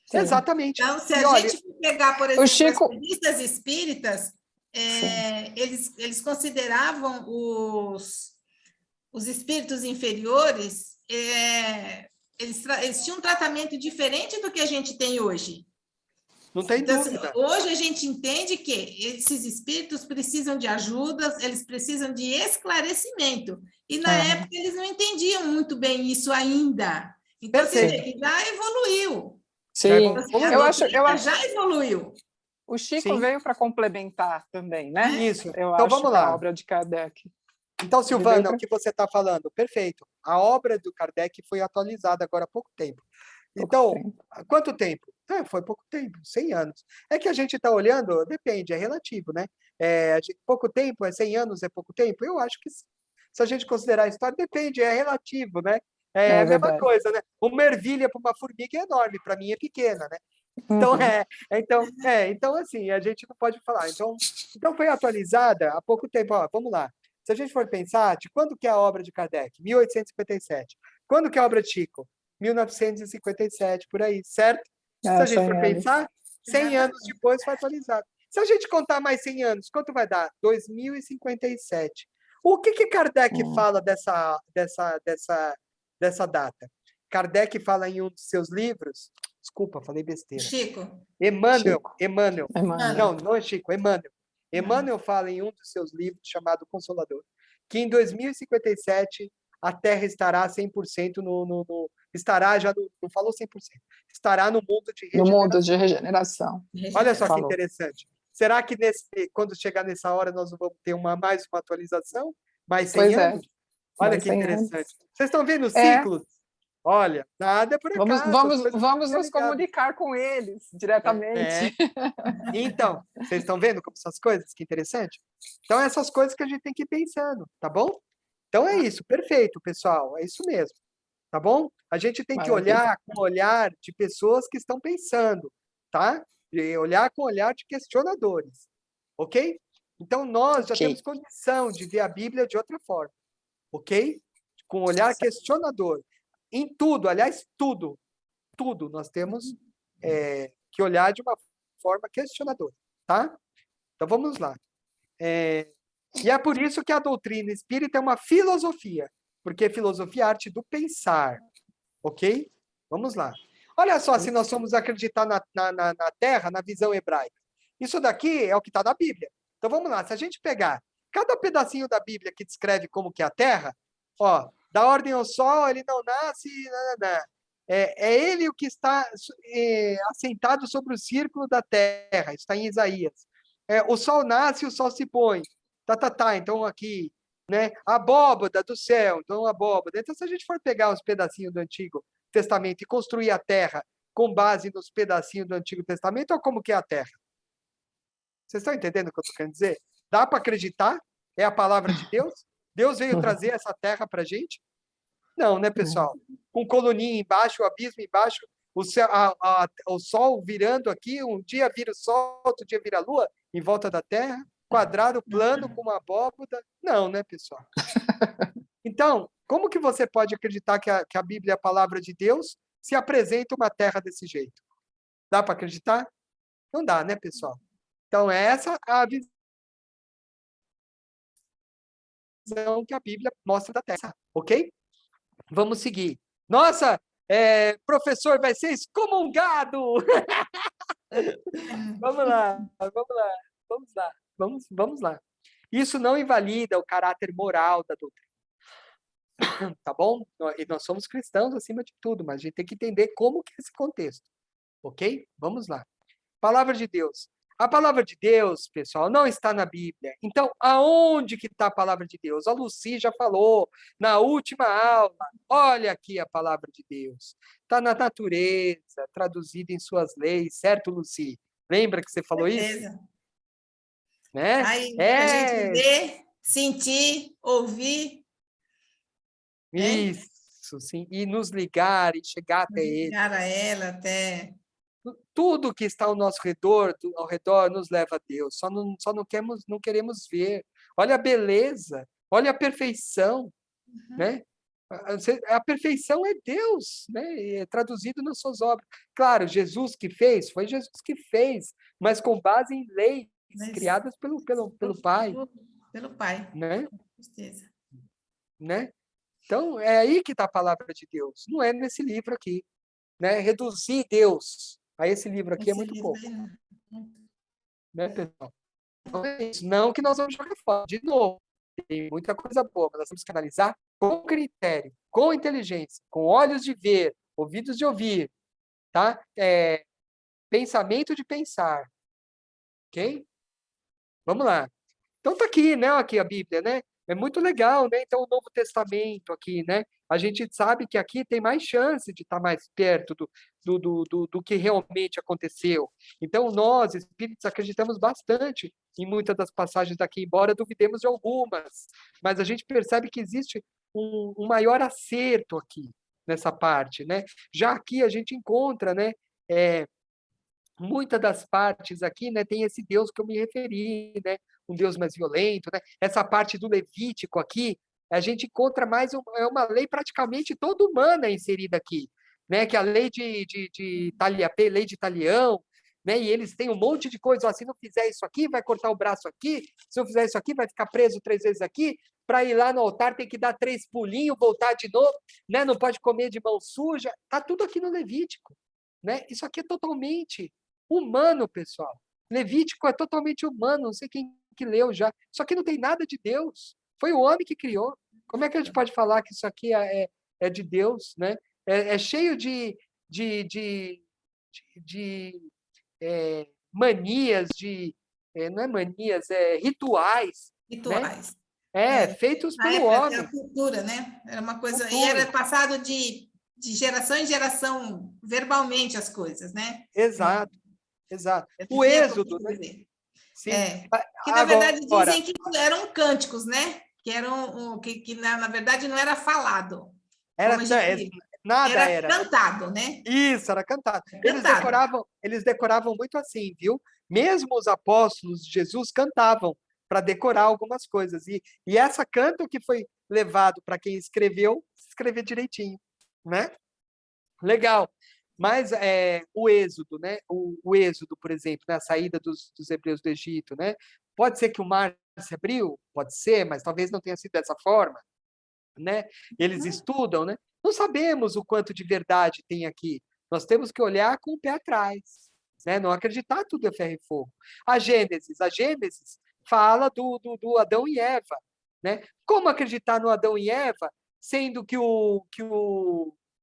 Sim. Exatamente. Então, se a gente pegar, por exemplo, as revistas espíritas, eles consideravam os espíritos inferiores, eles tinham um tratamento diferente do que a gente tem hoje. Não tem dúvida. Hoje a gente entende que esses espíritos precisam de ajuda, eles precisam de esclarecimento. E na época eles não entendiam muito bem isso ainda. Então, você vê que já evoluiu. Sim, eu acho já evoluiu. O Chico veio para complementar também, né? Isso. Então vamos lá. A obra de Kardec. Então, Silvana, o que você está falando? Perfeito. A obra do Kardec foi atualizada agora há pouco tempo. Quanto tempo? Foi pouco tempo, 100 anos. É que a gente está olhando, depende, é relativo, né? Pouco tempo, 100 anos é pouco tempo? Eu acho que se a gente considerar a história, depende, é relativo, né? É a mesma coisa, né? Uma ervilha para uma formiga é enorme, para mim é pequena, né? Então, assim, a gente não pode falar. Então foi atualizada há pouco tempo. Ó, vamos lá. Se a gente for pensar, de quando que é a obra de Kardec? 1857. Quando que é a obra de Chico? 1957, por aí, certo? Se a gente for pensar, 100 anos depois foi atualizado. Se a gente contar mais 100 anos, quanto vai dar? 2057. O que Kardec fala dessa data? Kardec fala em um dos seus livros, desculpa, falei besteira. Chico. Emmanuel. Não é Chico, Emmanuel. Emmanuel fala em um dos seus livros, chamado Consolador, que em 2057 a Terra estará 100% estará já não falou 100%, estará no mundo de regeneração. No mundo de regeneração. Olha só que interessante. Será que quando chegar nessa hora nós vamos ter mais uma atualização? Mais 100 anos? Olha que interessante. Vocês estão vendo o ciclo? Olha, nada por acaso. Vamos nos comunicar com eles diretamente. Então, vocês estão vendo como são as coisas? Que interessante. Então, essas coisas que a gente tem que ir pensando, tá bom? Então, é isso. Perfeito, pessoal. É isso mesmo. Tá bom? A gente tem que olhar com o olhar de pessoas que estão pensando, tá? E olhar com o olhar de questionadores. Ok? Então, nós já temos condição de ver a Bíblia de outra forma. Ok? Com o olhar questionador. Em tudo, aliás, tudo nós temos que olhar de uma forma questionadora, tá? Então, vamos lá. E é por isso que a doutrina espírita é uma filosofia, porque filosofia é a arte do pensar, ok? Vamos lá. Olha só, se nós formos acreditar na Terra, na visão hebraica. Isso daqui é o que está na Bíblia. Então, vamos lá. Se a gente pegar cada pedacinho da Bíblia que descreve como que é a Terra, ó, da ordem ao sol, ele não nasce, é ele o que está assentado sobre o círculo da terra, está em Isaías. O sol nasce e o sol se põe. Então aqui, né? A abóbada do céu, então abóbada. Então, se a gente for pegar os pedacinhos do Antigo Testamento e construir a terra com base nos pedacinhos do Antigo Testamento, olha como que é a terra. Vocês estão entendendo o que eu estou querendo dizer? Dá para acreditar? É a palavra de Deus? Deus veio trazer essa terra para a gente? Não, né, pessoal? Com coluninha embaixo, o abismo embaixo, o, céu, o sol virando aqui, um dia vira o sol, outro dia vira a lua, em volta da terra, quadrado, plano, com uma abóboda. Não, né, pessoal? Então, como que você pode acreditar que a Bíblia é a palavra de Deus se apresenta uma terra desse jeito? Dá para acreditar? Não dá, né, pessoal? Então, essa é a visão que a Bíblia mostra da terra, ok? Vamos seguir. Nossa, professor vai ser excomungado! Vamos lá, vamos lá. Isso não invalida o caráter moral da doutrina. Tá bom? E nós somos cristãos acima de tudo, mas a gente tem que entender como que é esse contexto. Ok? Vamos lá. Palavra de Deus. A palavra de Deus, pessoal, não está na Bíblia. Então, aonde que está a palavra de Deus? A Lucy já falou na última aula. Olha aqui a palavra de Deus. Está na natureza, traduzida em suas leis, certo, Lucy? Lembra que você falou isso? Né? Aí, a gente ver, sentir, ouvir. Isso, sim. E nos ligar e chegar até ele. Ligar a ela até... Tudo que está ao nosso redor, nos leva a Deus. Só não queremos ver. Olha a beleza, olha a perfeição, né? A perfeição é Deus, né? É traduzido nas suas obras. Claro, Jesus que fez, foi Jesus que fez, mas com base em leis criadas pelo Pai. Pelo Pai, né? com certeza. Né? Então, é aí que está a palavra de Deus. Não é nesse livro aqui. Né? Reduzir Deus a esse livro aqui é muito pouco. Né, pessoal? Então é isso. Não que nós vamos jogar fora. De novo, tem muita coisa boa, mas nós temos que analisar com critério, com inteligência, com olhos de ver, ouvidos de ouvir, tá? Pensamento de pensar. Ok? Vamos lá. Então tá aqui, né? Aqui a Bíblia, né? É muito legal, né? Então o Novo Testamento aqui, né? A gente sabe que aqui tem mais chance de estar mais perto do que realmente aconteceu. Então nós, espíritos, acreditamos bastante em muitas das passagens daqui, embora duvidemos de algumas. Mas a gente percebe que existe um maior acerto aqui, nessa parte, né? Já aqui a gente encontra, né? Muitas das partes aqui, né, tem esse Deus que eu me referi, né, um Deus mais violento, né, essa parte do Levítico aqui, a gente encontra mais uma lei praticamente toda humana inserida aqui, né, que é a lei de Taliapé, lei de Talião, né, e eles têm um monte de coisa, ó, se não fizer isso aqui, vai cortar o braço aqui, se não fizer isso aqui, vai ficar preso 3 vezes aqui, para ir lá no altar tem que dar 3 pulinhos, voltar de novo, né, não pode comer de mão suja, tá tudo aqui no Levítico, né, isso aqui é totalmente humano, pessoal. Levítico é totalmente humano, não sei quem que leu já. Isso aqui não tem nada de Deus. Foi o homem que criou. Como é que a gente pode falar que isso aqui é de Deus, né? É cheio de manias, não é manias, rituais. Rituais. Né? Feitos Na pelo época, homem. a cultura, né? Era uma coisa... Cultura. E era passado de geração em geração, verbalmente, as coisas, né? Exato. O Êxodo, né? Sim. Que, na verdade, dizem que eram cânticos, né? Que eram que na verdade, não era falado. Nada era cantado, né? Isso, era cantado. Eles decoravam muito assim, viu? Mesmo os apóstolos de Jesus cantavam para decorar algumas coisas. E essa canto que foi levado para quem escrever direitinho, né? Legal. Mas o Êxodo, né? O Êxodo, por exemplo, né? A saída dos hebreus do Egito, né? Pode ser que o mar se abriu? Pode ser, mas talvez não tenha sido dessa forma, né? Eles estudam, né? Não sabemos o quanto de verdade tem aqui. Nós temos que olhar com o pé atrás, né? Não acreditar tudo é ferro e fogo. A Gênesis fala do Adão e Eva, né? Como acreditar no Adão e Eva, sendo que o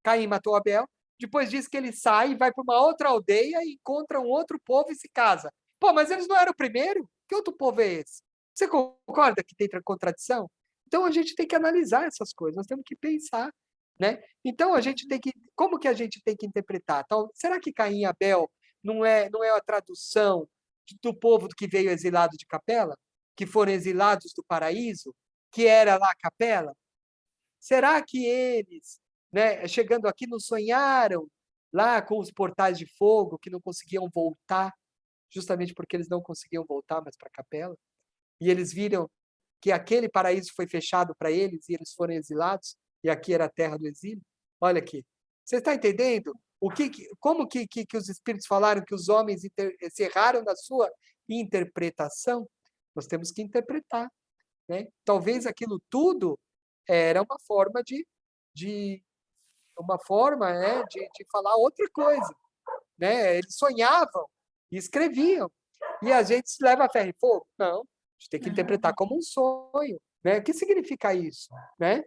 Caim matou Abel? Depois diz que ele sai e vai para uma outra aldeia e encontra um outro povo e se casa. Pô, mas eles não eram o primeiro? Que outro povo é esse? Você concorda que tem contradição? Então, a gente tem que analisar essas coisas, nós temos que pensar, né? Então, como que a gente tem que interpretar? Então, será que Caim e Abel não é a tradução do povo que veio exilado de Capela? Que foram exilados do paraíso? Que era lá Capela? Será que eles, né, chegando aqui, não sonharam lá com os portais de fogo, que não conseguiam voltar, justamente porque eles não conseguiam voltar mais para Capela? E eles viram que aquele paraíso foi fechado para eles e eles foram exilados, e aqui era a terra do exílio? Olha aqui. Você está entendendo? Como que os espíritos falaram que os homens se erraram na sua interpretação? Nós temos que interpretar, né? Talvez aquilo tudo era uma forma de falar outra coisa, né? Eles sonhavam e escreviam, e a gente se leva a ferro e fogo? Não, a gente tem que interpretar como um sonho, né? O que significa isso, né?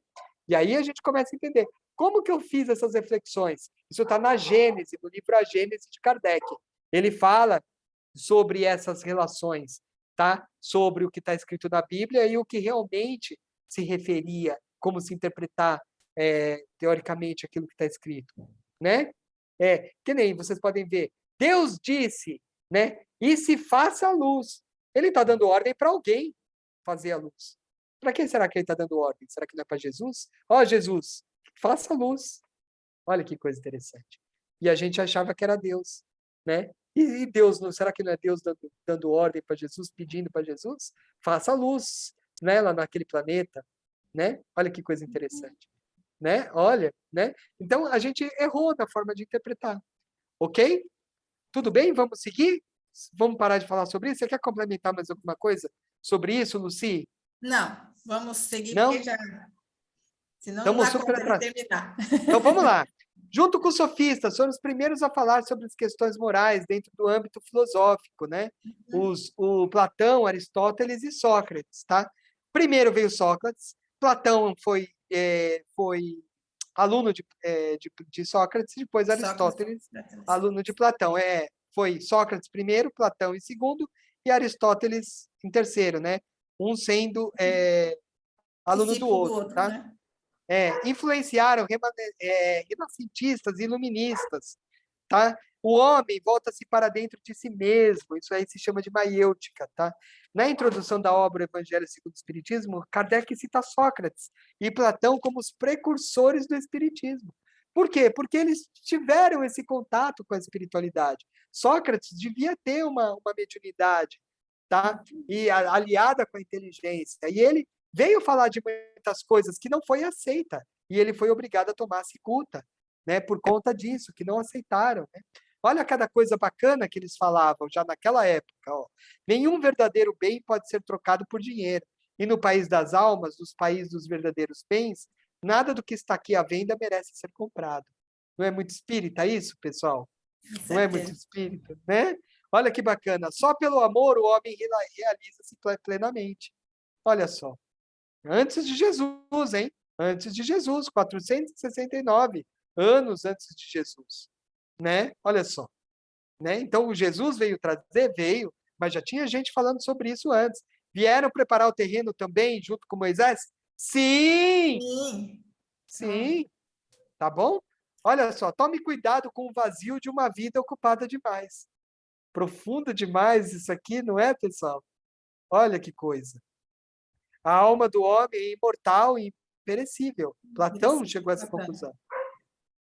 E aí a gente começa a entender. Como que eu fiz essas reflexões? Isso está na Gênese, no livro A Gênese de Kardec. Ele fala sobre essas relações, tá? Sobre o que está escrito na Bíblia e o que realmente se referia, como se interpretar teoricamente aquilo que está escrito, né? Que nem vocês podem ver, Deus disse, né? E se faça a luz. Ele está dando ordem para alguém fazer a luz. Para quem será que ele está dando ordem? Será que não é para Jesus? Ó, Jesus, faça a luz. Olha que coisa interessante. E a gente achava que era Deus, né? E Deus, não, será que não é Deus dando ordem para Jesus, pedindo para Jesus? Faça a luz, né? Lá naquele planeta, né? Olha que coisa interessante, né? Olha, né? Então a gente errou na forma de interpretar, ok? Tudo bem? Vamos seguir? Vamos parar de falar sobre isso? Você quer complementar mais alguma coisa sobre isso, Lucy? Não, vamos seguir, Não? porque já... Senão não Estamos dá super conta de atrasados. terminar. Então vamos lá. Junto com os sofistas, foram os primeiros a falar sobre as questões morais dentro do âmbito filosófico, né? O Platão, Aristóteles e Sócrates, tá? Primeiro veio Sócrates. Platão foi aluno de Sócrates, depois Aristóteles, aluno de Platão. Foi Sócrates primeiro, Platão em segundo e Aristóteles em terceiro, né? Um sendo aluno do Discípulo outro, tá? né? Influenciaram renascentistas, iluministas, tá? O homem volta-se para dentro de si mesmo, isso aí se chama de maiêutica, tá? Na introdução da obra Evangelho segundo o Espiritismo, Kardec cita Sócrates e Platão como os precursores do Espiritismo. Por quê? Porque eles tiveram esse contato com a espiritualidade. Sócrates devia ter uma mediunidade, tá? E aliada com a inteligência. E ele veio falar de muitas coisas que não foi aceita, e ele foi obrigado a tomar cicuta, né, por conta disso, que não aceitaram, né? Olha cada coisa bacana que eles falavam já naquela época, ó. Nenhum verdadeiro bem pode ser trocado por dinheiro, e no país das almas, nos países dos verdadeiros bens, nada do que está aqui à venda merece ser comprado. Não é muito espírita isso, pessoal? Não é muito espírita, né? Olha que bacana, só pelo amor o homem realiza-se plenamente. Olha só. Antes de Jesus, hein? Antes de Jesus, 469 anos antes de Jesus, né? Olha só, né? Então, Jesus veio trazer, mas já tinha gente falando sobre isso antes. Vieram preparar o terreno também, junto com Moisés? Sim! Sim! Tá bom? Olha só, tome cuidado com o vazio de uma vida ocupada demais. Profundo demais isso aqui, não é, pessoal? Olha que coisa. A alma do homem é imortal e imperecível. Platão chegou a essa conclusão,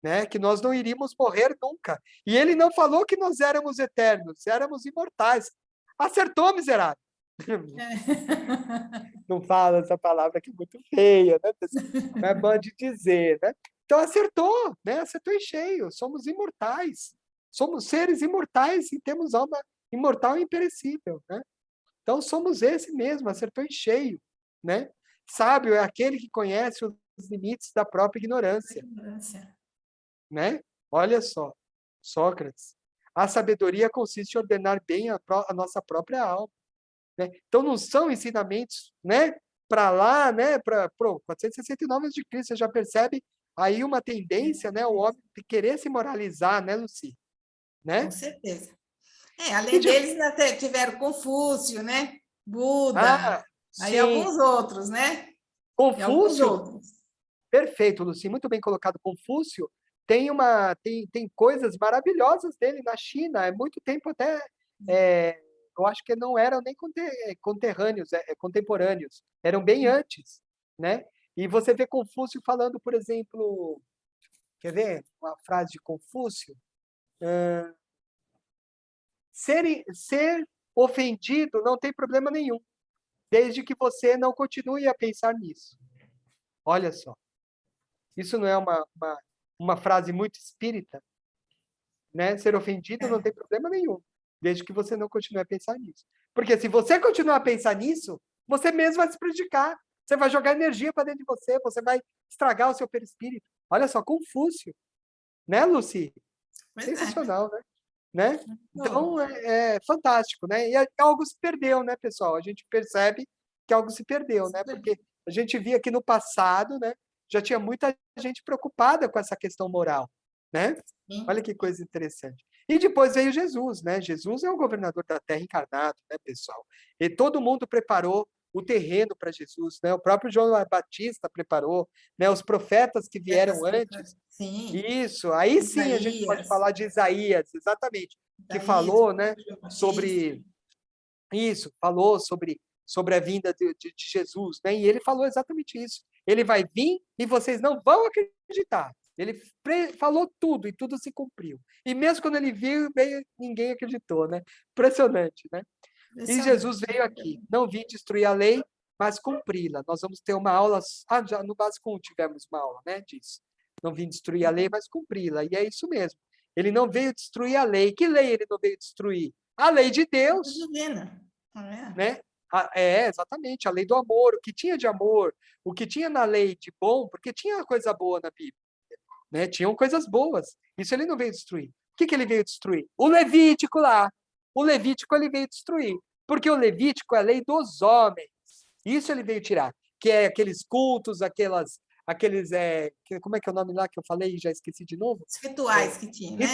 né? Que nós não iríamos morrer nunca. E ele não falou que nós éramos eternos, éramos imortais. Acertou, miserável. Não fala essa palavra que é muito feia, né, pessoal? Não é bom de dizer, né? Então acertou, né? Acertou em cheio. Somos imortais. Somos seres imortais e temos alma imortal e imperecível, né? Então somos esse mesmo, acertou em cheio, né? Sábio é aquele que conhece os limites da própria ignorância, né? Olha só, Sócrates. A sabedoria consiste em ordenar bem a nossa própria alma, né? Então não são ensinamentos, né? Para lá, né? Para 469 a.C., você já percebe aí uma tendência, né? O homem querer se moralizar, né, Lucy? Né? Com certeza. Além deles, tiveram Confúcio, né? Buda, aí alguns outros, né? Confúcio, perfeito, Lucy, muito bem colocado. Confúcio tem coisas maravilhosas dele na China, é muito tempo até eu acho que não eram nem conterrâneos, contemporâneos, eram bem antes, né? E você vê Confúcio falando, por exemplo, quer ver uma frase de Confúcio? Ser ofendido não tem problema nenhum, desde que você não continue a pensar nisso. Olha só, isso não é uma frase muito espírita, né? Ser ofendido não tem problema nenhum, desde que você não continue a pensar nisso. Porque se você continuar a pensar nisso, você mesmo vai se prejudicar. Você vai jogar energia para dentro de você, você vai estragar o seu perispírito. Olha só, Confúcio, né, Lucy? Pois Sensacional, né? Então, Bom, é fantástico, né? E algo se perdeu, né, pessoal? A gente percebe que algo se perdeu, né? Porque a gente via que no passado, né, já tinha muita gente preocupada com essa questão moral, né? sim. Olha que coisa interessante. E depois veio Jesus, né? Jesus é o governador da terra encarnado, né, pessoal? E todo mundo preparou o terreno para Jesus, né? O próprio João Batista preparou, né? Os profetas que vieram antes. Sim, Isso, aí sim a gente pode Isaías, falar de Isaías, exatamente, que Isaías, falou, né, João Batista. sobre isso, falou sobre a vinda de Jesus, né? E ele falou exatamente isso. Ele vai vir e vocês não vão acreditar. Ele falou tudo e tudo se cumpriu. E mesmo quando ele veio, ninguém acreditou, né? Impressionante, né? E Jesus veio aqui, não vim destruir a lei, mas cumpri-la. Nós vamos ter uma aula, já no Bascom tivemos uma aula, né, disso. Não vim destruir a lei, mas cumpri-la. E é isso mesmo. Ele não veio destruir a lei. Que lei ele não veio destruir? A lei de Deus, Divina. É. né? Exatamente, a lei do amor, o que tinha de amor, o que tinha na lei de bom, porque tinha coisa boa na Bíblia, né? Tinham coisas boas. Isso ele não veio destruir. O que ele veio destruir? O Levítico lá. O Levítico ele veio destruir, porque o Levítico é a lei dos homens. Isso ele veio tirar, que é aqueles cultos, como é que é o nome lá que eu falei e já esqueci de novo? Os rituais que tinha, né?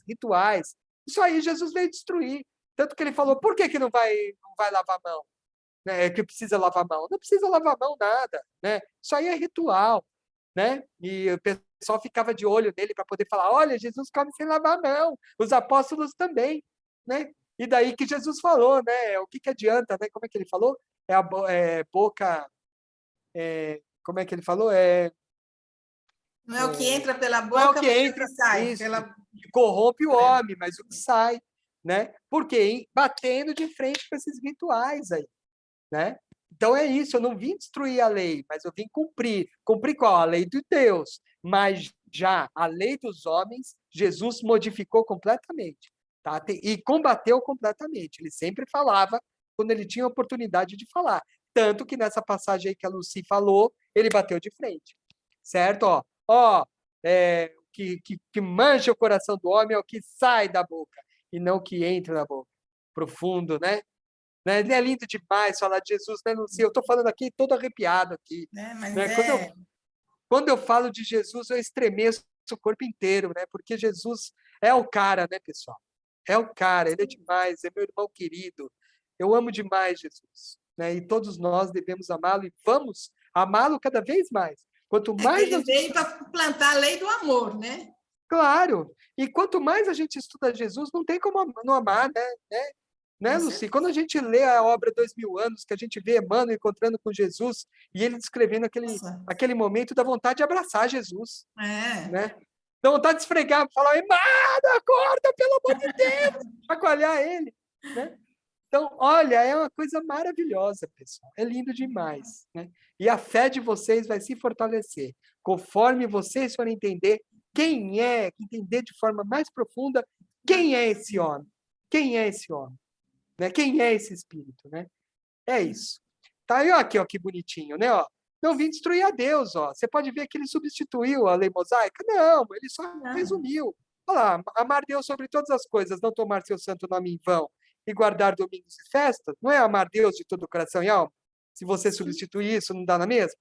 Rituais. Isso aí Jesus veio destruir. Tanto que ele falou, por que não vai lavar a mão? Né? Que precisa lavar a mão? Não precisa lavar a mão nada, né? Isso aí é ritual, né? E o pessoal ficava de olho nele para poder falar, olha, Jesus come sem lavar a mão, os apóstolos também, né? E daí que Jesus falou, né? O que adianta, né? Como é que ele falou? Boca... como é que ele falou? Não é o que entra pela Não é o boca, que mas entra, o que sai. isso, que corrompe o homem, mas o que sai, né? Porque batendo de frente com esses rituais aí, né? Então é isso, eu não vim destruir a lei, mas eu vim cumprir. Cumprir qual? A lei de Deus. Mas já a lei dos homens, Jesus modificou completamente, tá? E combateu completamente. Ele sempre falava quando ele tinha a oportunidade de falar. Tanto que nessa passagem aí que a Lucy falou, ele bateu de frente, certo? Que mancha o coração do homem é o que sai da boca, e não o que entra na boca. Profundo, né? É lindo demais falar de Jesus, né, Lucy? Eu estou falando aqui todo arrepiado aqui. Mas Né? Quando eu falo de Jesus, eu estremeço o corpo inteiro, né? Porque Jesus é o cara, né, pessoal? É o cara, ele é demais, é meu irmão querido. Eu amo demais Jesus, né? E todos nós devemos amá-lo e vamos amá-lo cada vez mais. Quanto mais ele veio para plantar a lei do amor, né? Claro. E quanto mais a gente estuda Jesus, não tem como não amar, né, Lucy? Quando a gente lê a obra 2000 anos, que a gente vê Emmanuel encontrando com Jesus e ele descrevendo aquele momento, dá vontade de abraçar Jesus, né? Dá vontade de esfregar, falar, Emmanuel, acorda, pelo amor de Deus, chacoalhar ele, né? Então, olha, é uma coisa maravilhosa, pessoal. É lindo demais, né? E a fé de vocês vai se fortalecer, conforme vocês forem entender entender de forma mais profunda quem é esse homem. Quem é esse homem? Né? Quem é esse espírito, né? É isso. Tá aí, ó, aqui, ó, que bonitinho, né? Ó. Não vim destruir a Deus, ó. Você pode ver que ele substituiu a lei mosaica? Não, ele só resumiu. Olha lá, amar Deus sobre todas as coisas, não tomar seu santo nome em vão e guardar domingos e festas, não é amar Deus de todo o coração e alma? Se você substituir isso, não dá na mesma?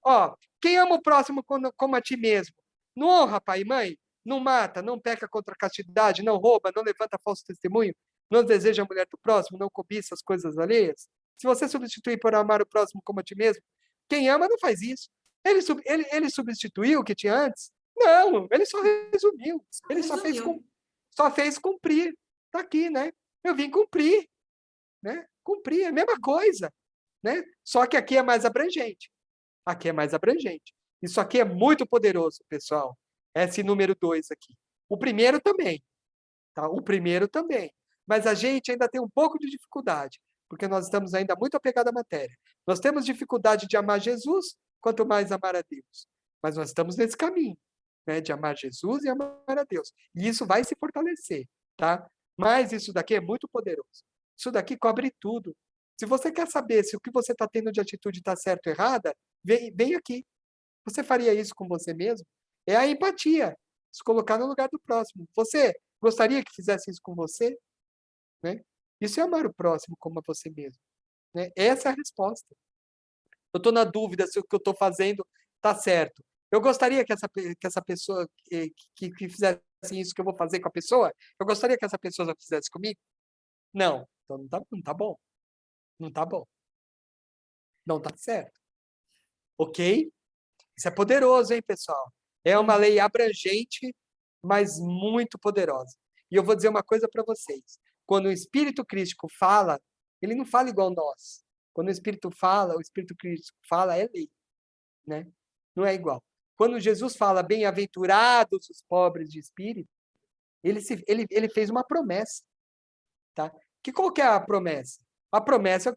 Ó, quem ama o próximo como a ti mesmo? Não honra pai e mãe? Não mata, não peca contra a castidade, não rouba, não levanta falso testemunho, não deseja a mulher do próximo, não cobiça as coisas alheias? Se você substituir por amar o próximo como a ti mesmo, quem ama não faz isso. Ele substituiu o que tinha antes? Não, ele só resumiu. Ele só fez cumprir. Está aqui, né? Eu vim cumprir, né? Cumprir, é a mesma coisa, né? Só que aqui é mais abrangente. Aqui é mais abrangente. Isso aqui é muito poderoso, pessoal. Esse número 2 aqui. O primeiro também, tá? O primeiro também. Mas a gente ainda tem um pouco de dificuldade, porque nós estamos ainda muito apegados à matéria. Nós temos dificuldade de amar Jesus, quanto mais amar a Deus. Mas nós estamos nesse caminho, né? De amar Jesus e amar a Deus. E isso vai se fortalecer, tá? Mas isso daqui é muito poderoso. Isso daqui cobre tudo. Se você quer saber se o que você está tendo de atitude está certo ou errada, vem aqui. Você faria isso com você mesmo? É a empatia. Se colocar no lugar do próximo. Você gostaria que fizesse isso com você? Né? Isso é amar o próximo como a você mesmo. Né? Essa é a resposta. Eu estou na dúvida se o que eu estou fazendo está certo. Eu gostaria que essa pessoa que fizesse isso que eu vou fazer com a pessoa, eu gostaria que essa pessoa fizesse comigo? Não. Então não tá bom. Não tá bom. Não tá certo. Ok? Isso é poderoso, hein, pessoal? É uma lei abrangente, mas muito poderosa. E eu vou dizer uma coisa para vocês. Quando o Espírito Crístico fala, ele não fala igual nós. Quando o Espírito Crístico fala, é lei. Né? Não é igual. Quando Jesus fala, bem-aventurados os pobres de espírito, ele fez uma promessa. Tá? Qual que é a promessa? A promessa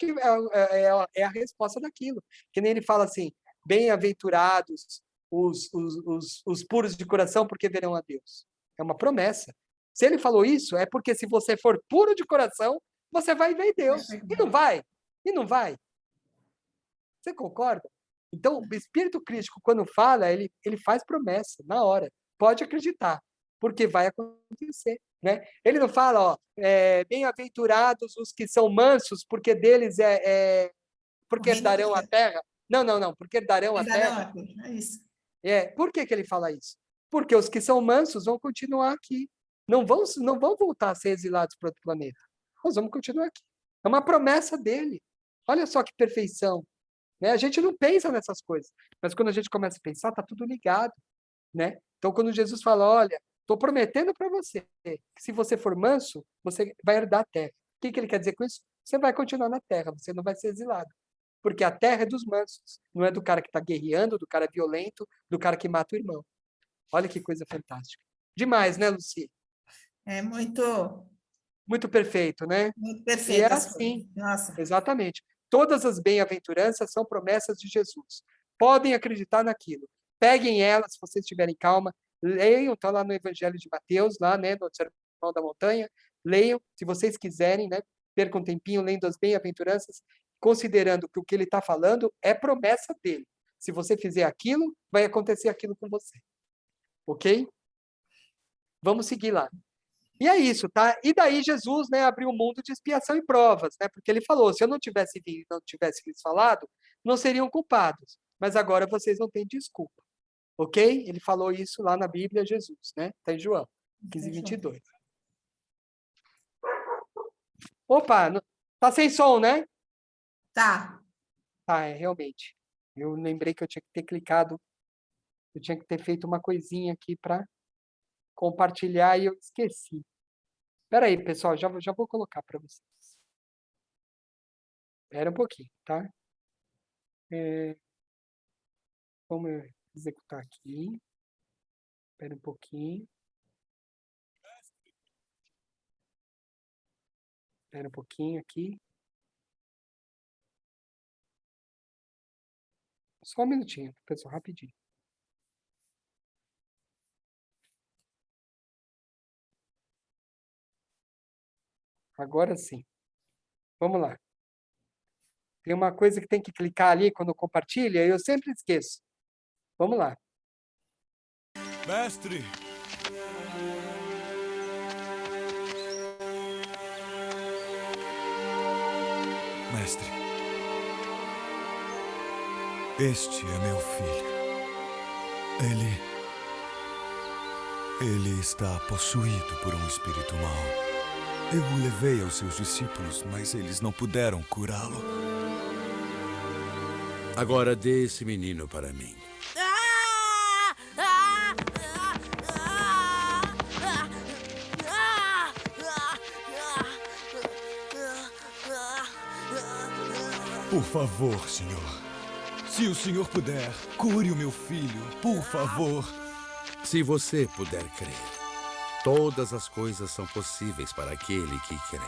é a resposta daquilo. Que nem ele fala assim, bem-aventurados os puros de coração, porque verão a Deus. É uma promessa. Se ele falou isso, é porque se você for puro de coração, você vai ver Deus. E não vai. E não vai. Você concorda? Então, o Espírito Crístico, quando fala, ele faz promessa na hora. Pode acreditar, porque vai acontecer. Né? Ele não fala, ó, bem-aventurados os que são mansos, porque deles porque darão a terra. Não, porque darão a terra. É isso. Por que ele fala isso? Porque os que são mansos vão continuar aqui. Não vão voltar a ser exilados para outro planeta. Nós vamos continuar aqui. É uma promessa dele. Olha só que perfeição. Né? A gente não pensa nessas coisas, mas quando a gente começa a pensar, está tudo ligado. Né? Então, quando Jesus fala, olha, estou prometendo para você que se você for manso, você vai herdar a terra. O que ele quer dizer com isso? Você vai continuar na terra, você não vai ser exilado. Porque a terra é dos mansos, não é do cara que está guerreando, do cara violento, do cara que mata o irmão. Olha que coisa fantástica. Demais, né, Luci? É muito... Muito perfeito, né? Muito perfeito. E é assim. Nossa. Exatamente. Todas as bem-aventuranças são promessas de Jesus. Podem acreditar naquilo. Peguem elas, se vocês estiverem calma. Leiam, está lá no Evangelho de Mateus, lá, né, no Sermão da Montanha. Leiam, se vocês quiserem, né? Percam um tempinho lendo as bem-aventuranças, considerando que o que ele está falando é promessa dele. Se você fizer aquilo, vai acontecer aquilo com você. Ok? Vamos seguir lá. E é isso, tá? E daí Jesus, né, abriu um mundo de expiação e provas, né? Porque ele falou, se eu não tivesse vindo, não tivesse lhes falado, não seriam culpados. Mas agora vocês não têm desculpa. Ok? Ele falou isso lá na Bíblia, Jesus, né? Está em João 15:22. Opa, tá sem som, né? Tá. Tá, realmente. Eu lembrei que eu tinha que ter clicado, eu tinha que ter feito uma coisinha aqui para compartilhar e eu esqueci. Espera aí, pessoal, já vou colocar para vocês. Espera um pouquinho, tá? Vamos executar aqui. Espera um pouquinho. Espera um pouquinho aqui. Só um minutinho, pessoal, rapidinho. Agora sim. Vamos lá. Tem uma coisa que tem que clicar ali quando compartilha, eu sempre esqueço. Vamos lá. Mestre! Mestre, este é meu filho. Ele está possuído por um espírito mau. Eu o levei aos seus discípulos, mas eles não puderam curá-lo. Agora dê esse menino para mim. Por favor, Senhor. Se o Senhor puder, cure o meu filho, por favor. Se você puder crer, todas as coisas são possíveis para aquele que crê.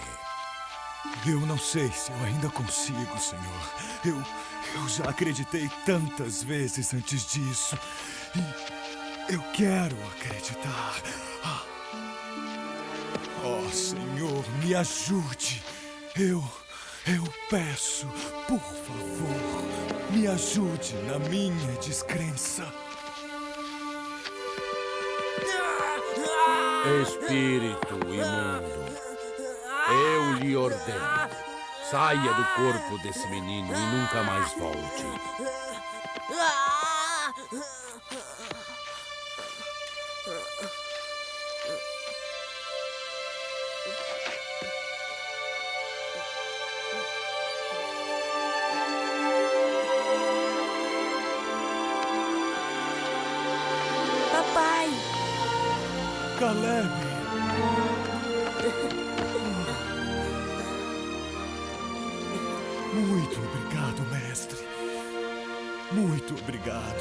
Eu não sei se eu ainda consigo, Senhor. Eu já acreditei tantas vezes antes disso. E eu quero acreditar. Oh, Senhor, me ajude. Eu peço, por favor, me ajude na minha descrença. Espírito imundo, eu lhe ordeno, saia do corpo desse menino e nunca mais volte. Papai! Caleb! Muito obrigado, mestre. Muito obrigado.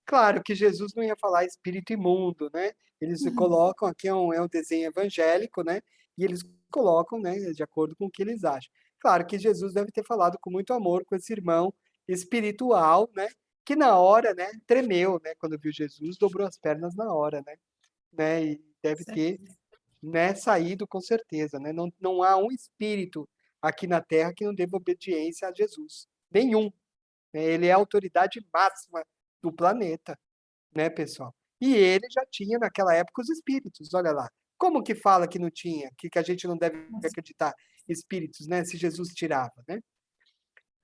Claro que Jesus não ia falar espírito imundo, né? Eles colocam, aqui é um desenho evangélico, né? E eles colocam, né, de acordo com o que eles acham. Claro que Jesus deve ter falado com muito amor com esse irmão espiritual, né? Que na hora, né, tremeu, né? Quando viu Jesus, dobrou as pernas na hora, né? E deve ter, né, saído com certeza, né? Não há um espírito aqui na Terra que não deva obediência a Jesus. Nenhum. Né? Ele é a autoridade máxima do planeta, né, pessoal? E ele já tinha naquela época os espíritos, olha lá. Como que fala que não tinha, que a gente não deve acreditar espíritos, né, se Jesus tirava, né?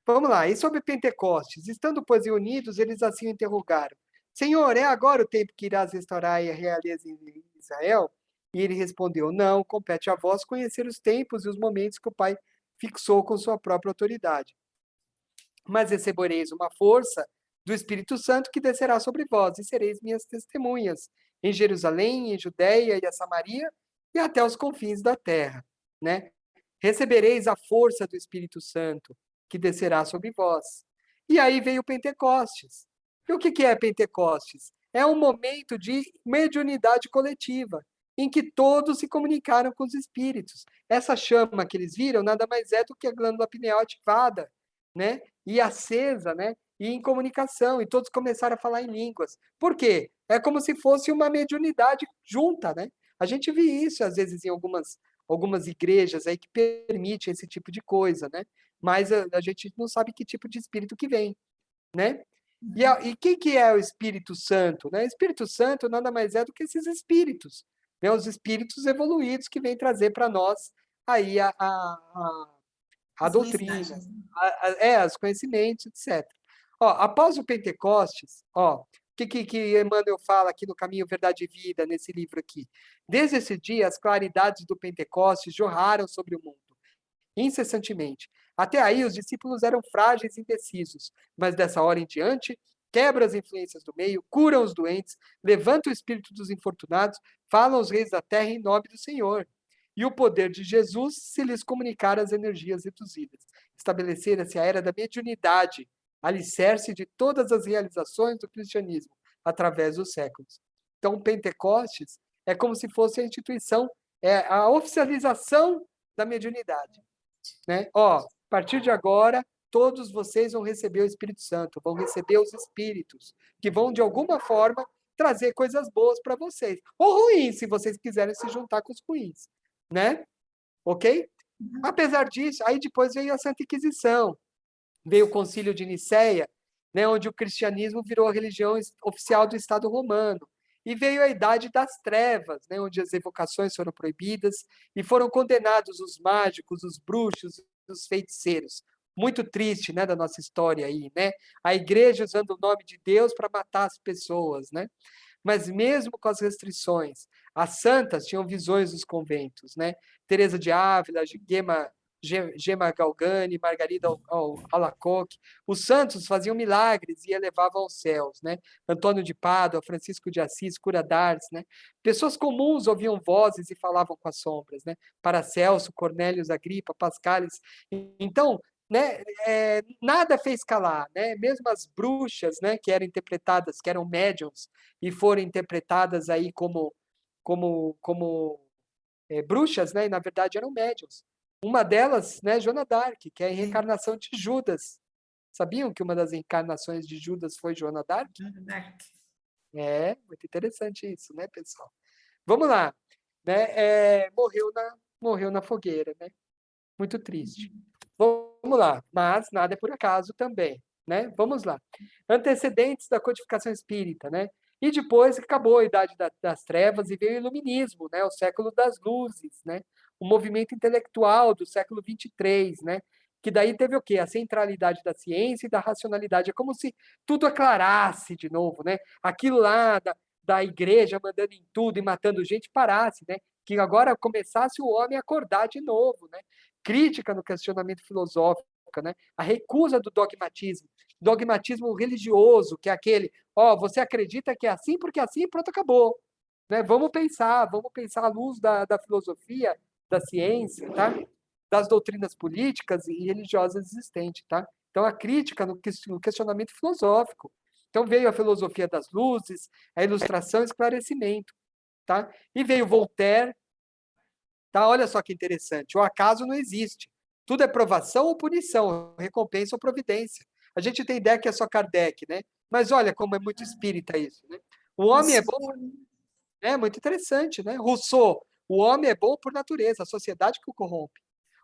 Vamos lá, e sobre Pentecostes? Estando, pois, reunidos, eles assim o interrogaram. Senhor, é agora o tempo que irás restaurar a realeza em Israel? E ele respondeu, não, compete a vós conhecer os tempos e os momentos que o Pai fixou com sua própria autoridade. Mas recebereis uma força do Espírito Santo que descerá sobre vós, e sereis minhas testemunhas em Jerusalém, em Judeia e a Samaria, e até os confins da terra, né? Recebereis a força do Espírito Santo que descerá sobre vós. E aí veio Pentecostes. E o que é Pentecostes? É um momento de mediunidade coletiva, em que todos se comunicaram com os espíritos. Essa chama que eles viram nada mais é do que a glândula pineal ativada, né? E acesa, né? E em comunicação, e todos começaram a falar em línguas. Por quê? É como se fosse uma mediunidade junta, né? A gente vê isso, às vezes, em algumas igrejas aí que permitem esse tipo de coisa, né? Mas a gente não sabe que tipo de espírito que vem, né? E quem que é o Espírito Santo? Né? O Espírito Santo nada mais é do que esses espíritos, né? Os espíritos evoluídos que vêm trazer para nós aí a doutrina, os conhecimentos, etc. Ó, após o Pentecostes, ó, o que Emmanuel fala aqui no Caminho, Verdade e Vida, nesse livro aqui? Desde esse dia, as claridades do Pentecostes jorraram sobre o mundo, incessantemente. Até aí, os discípulos eram frágeis e indecisos, mas dessa hora em diante, quebram as influências do meio, curam os doentes, levantam o espírito dos infortunados, falam aos reis da terra em nome do Senhor. E o poder de Jesus se lhes comunicar as energias reduzidas. Estabelecera-se a era da mediunidade, alicerce de todas as realizações do cristianismo, através dos séculos. Então, Pentecostes é como se fosse a instituição, é a oficialização da mediunidade. Né? Ó, a partir de agora, todos vocês vão receber o Espírito Santo, vão receber os Espíritos, que vão, de alguma forma, trazer coisas boas para vocês. Ou ruins, se vocês quiserem se juntar com os ruins. Né? Ok? Apesar disso, aí depois veio a Santa Inquisição, veio o Concílio de Nicéia, né, onde o cristianismo virou a religião oficial do Estado Romano. E veio a Idade das Trevas, né, onde as evocações foram proibidas e foram condenados os mágicos, os bruxos, os feiticeiros. Muito triste, né, da nossa história aí, né? A igreja usando o nome de Deus para matar as pessoas, né? Mas mesmo com as restrições, as santas tinham visões dos conventos, né? Teresa de Ávila, Gema Galgani, Margarida Alacoque. Os santos faziam milagres e elevavam aos céus, né? Antônio de Pádua, Francisco de Assis, Cura d'Ars, né? Pessoas comuns ouviam vozes e falavam com as sombras, né? Paracelso, Cornélios Agripa, Pascales. Então, né, nada fez calar, né? Mesmo as bruxas, né, que eram interpretadas, que eram médiums, e foram interpretadas aí como bruxas, né, e na verdade eram médiums. Uma delas, né, Joana d'Arc, que é a reencarnação de Judas. Sabiam que uma das encarnações de Judas foi Joana d'Arc? É, muito interessante isso, né, pessoal? Vamos lá, né? Morreu na fogueira, né? Muito triste. Vamos lá, mas nada é por acaso também, né? Vamos lá. Antecedentes da codificação espírita, né? E depois acabou a Idade das Trevas e veio o Iluminismo, né? O século das luzes, né? O movimento intelectual do século 23, né? Que daí teve o quê? A centralidade da ciência e da racionalidade. É como se tudo aclarasse de novo, né? Aquilo lá da igreja mandando em tudo e matando gente parasse, né? Que agora começasse o homem a acordar de novo, né? Crítica no questionamento filosófico, né? A recusa do dogmatismo religioso, que é aquele, você acredita que é assim porque é assim e pronto, acabou. Né? Vamos pensar à luz da filosofia, da ciência, tá? Das doutrinas políticas e religiosas existentes, tá? Então, a crítica no questionamento filosófico. Então, veio a filosofia das luzes, a ilustração e o esclarecimento, tá? E veio Voltaire, tá? Olha só que interessante, o acaso não existe. Tudo é provação ou punição, recompensa ou providência. A gente tem ideia que é só Kardec, né? Mas olha como é muito espírita isso, né? O homem é bom, é muito interessante, né? Rousseau, o homem é bom por natureza, a sociedade que o corrompe.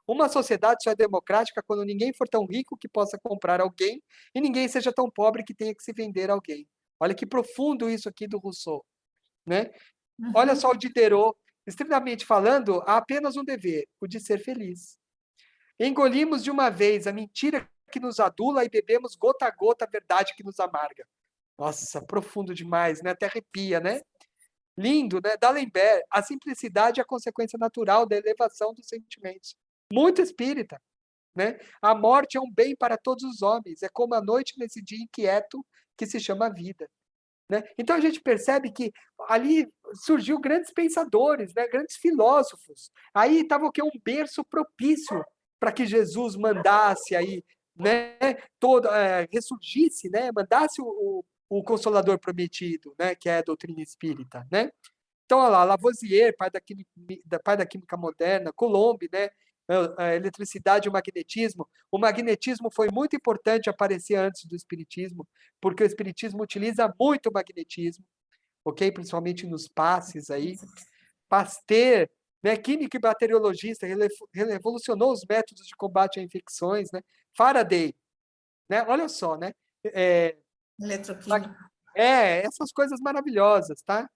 Uma sociedade só é democrática quando ninguém for tão rico que possa comprar alguém e ninguém seja tão pobre que tenha que se vender a alguém. Olha que profundo isso aqui do Rousseau, né? Olha só o Diderot, estritamente falando, há apenas um dever, o de ser feliz. Engolimos de uma vez a mentira que nos adula e bebemos gota a gota a verdade que nos amarga. Nossa, profundo demais, né? Até arrepia, né? Lindo, né? D'Alembert, a simplicidade é a consequência natural da elevação dos sentimentos. Muito espírita, né? A morte é um bem para todos os homens, é como a noite nesse dia inquieto que se chama vida. Né? Então a gente percebe que ali surgiu grandes pensadores, né? Grandes filósofos. Aí estava o que? Um berço propício para que Jesus mandasse aí, né? Ressurgisse, né? Mandasse o Consolador prometido, né? Que é a doutrina espírita, né? Então, olha lá, Lavoisier, pai da química moderna, Coulomb, né? A eletricidade e o magnetismo. O magnetismo foi muito importante aparecer antes do espiritismo, porque o espiritismo utiliza muito o magnetismo, ok? Principalmente nos passes aí. Pasteur, né? Químico e bacteriologista, revolucionou os métodos de combate a infecções, né? Faraday, né? Olha só, né? Eletroquímica. Essas coisas maravilhosas, tá?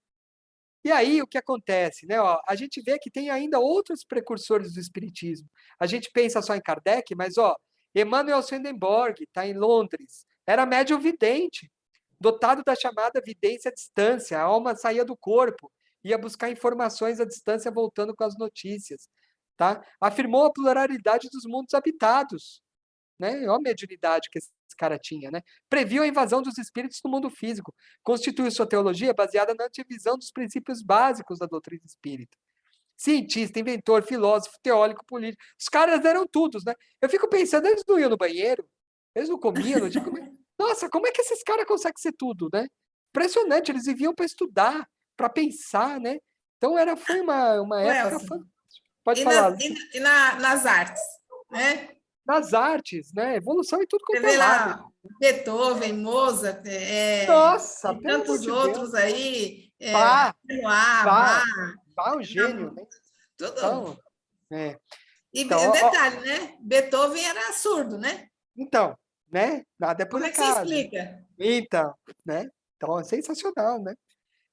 E aí, o que acontece? Né? A gente vê que tem ainda outros precursores do espiritismo. A gente pensa só em Kardec, mas Emmanuel Swedenborg, está em Londres, era médium vidente, dotado da chamada vidência à distância. A alma saía do corpo, ia buscar informações à distância, voltando com as notícias. Tá? Afirmou a pluralidade dos mundos habitados. Né? Olha a mediunidade que esse cara tinha, né? Previu a invasão dos espíritos no mundo físico, constituiu sua teologia baseada na antevisão dos princípios básicos da doutrina espírita. Cientista, inventor, filósofo, teórico, político, os caras eram todos, né? Eu fico pensando, eles não iam no banheiro, eles não comiam, não tinha Nossa, como é que esses caras conseguem ser tudo, né? Impressionante, eles viviam para estudar, para pensar, né? Então foi uma época fantástica. Pode falar. Nas artes, né? Nas artes, né? Evolução em tudo quanto é lado. Lá, Beethoven, Mozart, Nossa, e tantos outros Deus. aí. Um gênio, né? Tudo. Então, E detalhe, né? Beethoven era surdo, né? Então, né? Nada é por Como é que você explica? Então, né? Então, é sensacional, né?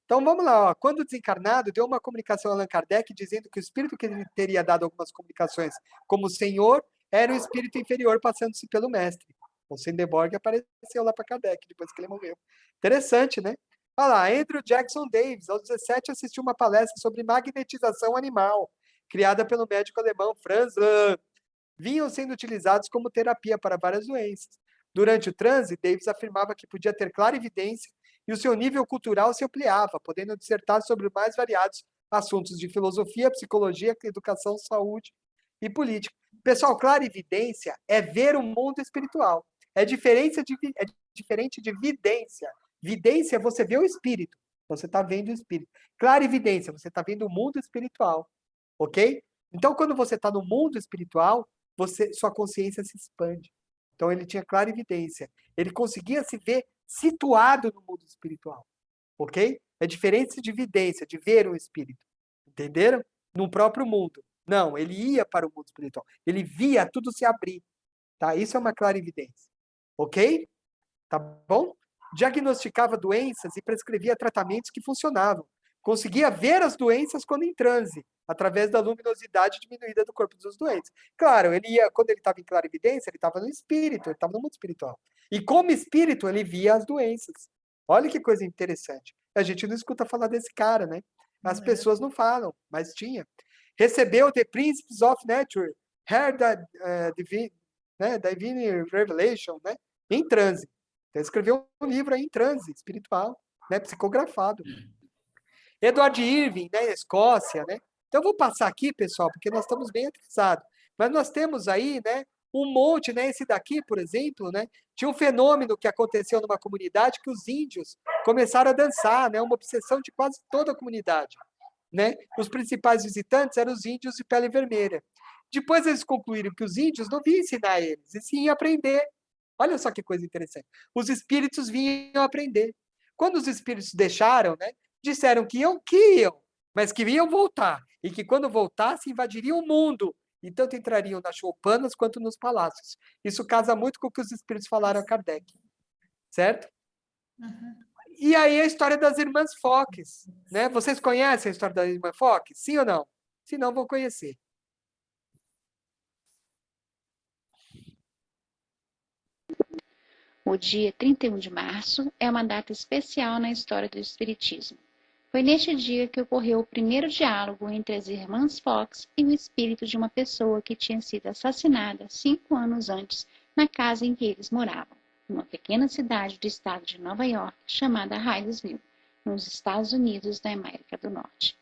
Então, vamos lá. Quando desencarnado, deu uma comunicação a Allan Kardec dizendo que o espírito que ele teria dado algumas comunicações como senhor era um espírito inferior passando-se pelo mestre. O Swedenborg apareceu lá para Kardec, depois que ele morreu. Interessante, né? Olha lá, Andrew Jackson Davis, aos 17, assistiu uma palestra sobre magnetização animal, criada pelo médico alemão Franz Lahn. Vinham sendo utilizados como terapia para várias doenças. Durante o transe, Davis afirmava que podia ter clara evidência e o seu nível cultural se ampliava, podendo dissertar sobre os mais variados assuntos de filosofia, psicologia, educação, saúde e política. Pessoal, clarividência é ver o mundo espiritual. É diferente de vidência. Vidência é você ver o espírito. Você está vendo o espírito. Clarividência, você está vendo o mundo espiritual. Ok? Então, quando você está no mundo espiritual, sua consciência se expande. Então, ele tinha clarividência. Ele conseguia se ver situado no mundo espiritual. Ok? É diferente de vidência, de ver o espírito. Entenderam? No próprio mundo. Não, ele ia para o mundo espiritual. Ele via tudo se abrir. Tá? Isso é uma clarividência. Ok? Tá bom? Diagnosticava doenças e prescrevia tratamentos que funcionavam. Conseguia ver as doenças quando em transe, através da luminosidade diminuída do corpo dos doentes. Claro, quando ele estava em clarividência, ele estava no espírito, ele estava no mundo espiritual. E como espírito, ele via as doenças. Olha que coisa interessante. A gente não escuta falar desse cara, né? As pessoas não falam, mas tinha. Recebeu The Principles of Nature, Heard Divine Revelation, né? Em transe. Então, escreveu um livro aí em transe espiritual, né? Psicografado. Edward Irving, né? Escócia, né? Então, eu vou passar aqui, pessoal, porque nós estamos bem atrasados. Mas nós temos aí, né? Um monte, né? Esse daqui, por exemplo, né? Tinha um fenômeno que aconteceu numa comunidade que os índios começaram a dançar, né? Uma obsessão de quase toda a comunidade, né? Os principais visitantes eram os índios de pele vermelha. Depois eles concluíram que os índios não vinham ensinar eles, e sim aprender. Olha só que coisa interessante. Os espíritos vinham aprender. Quando os espíritos deixaram, né? Disseram que iam, mas que iam voltar. E que quando voltassem, invadiriam o mundo. E tanto entrariam nas choupanas quanto nos palácios. Isso casa muito com o que os espíritos falaram a Kardec. Certo? Uhum. E aí a história das irmãs Fox, né? Vocês conhecem a história da irmã Fox? Sim ou não? Se não, vão conhecer. O dia 31 de março é uma data especial na história do Espiritismo. Foi neste dia que ocorreu o primeiro diálogo entre as irmãs Fox e o espírito de uma pessoa que tinha sido assassinada 5 anos antes na casa em que eles moravam, numa pequena cidade do estado de Nova York chamada Hydesville, nos Estados Unidos da América do Norte.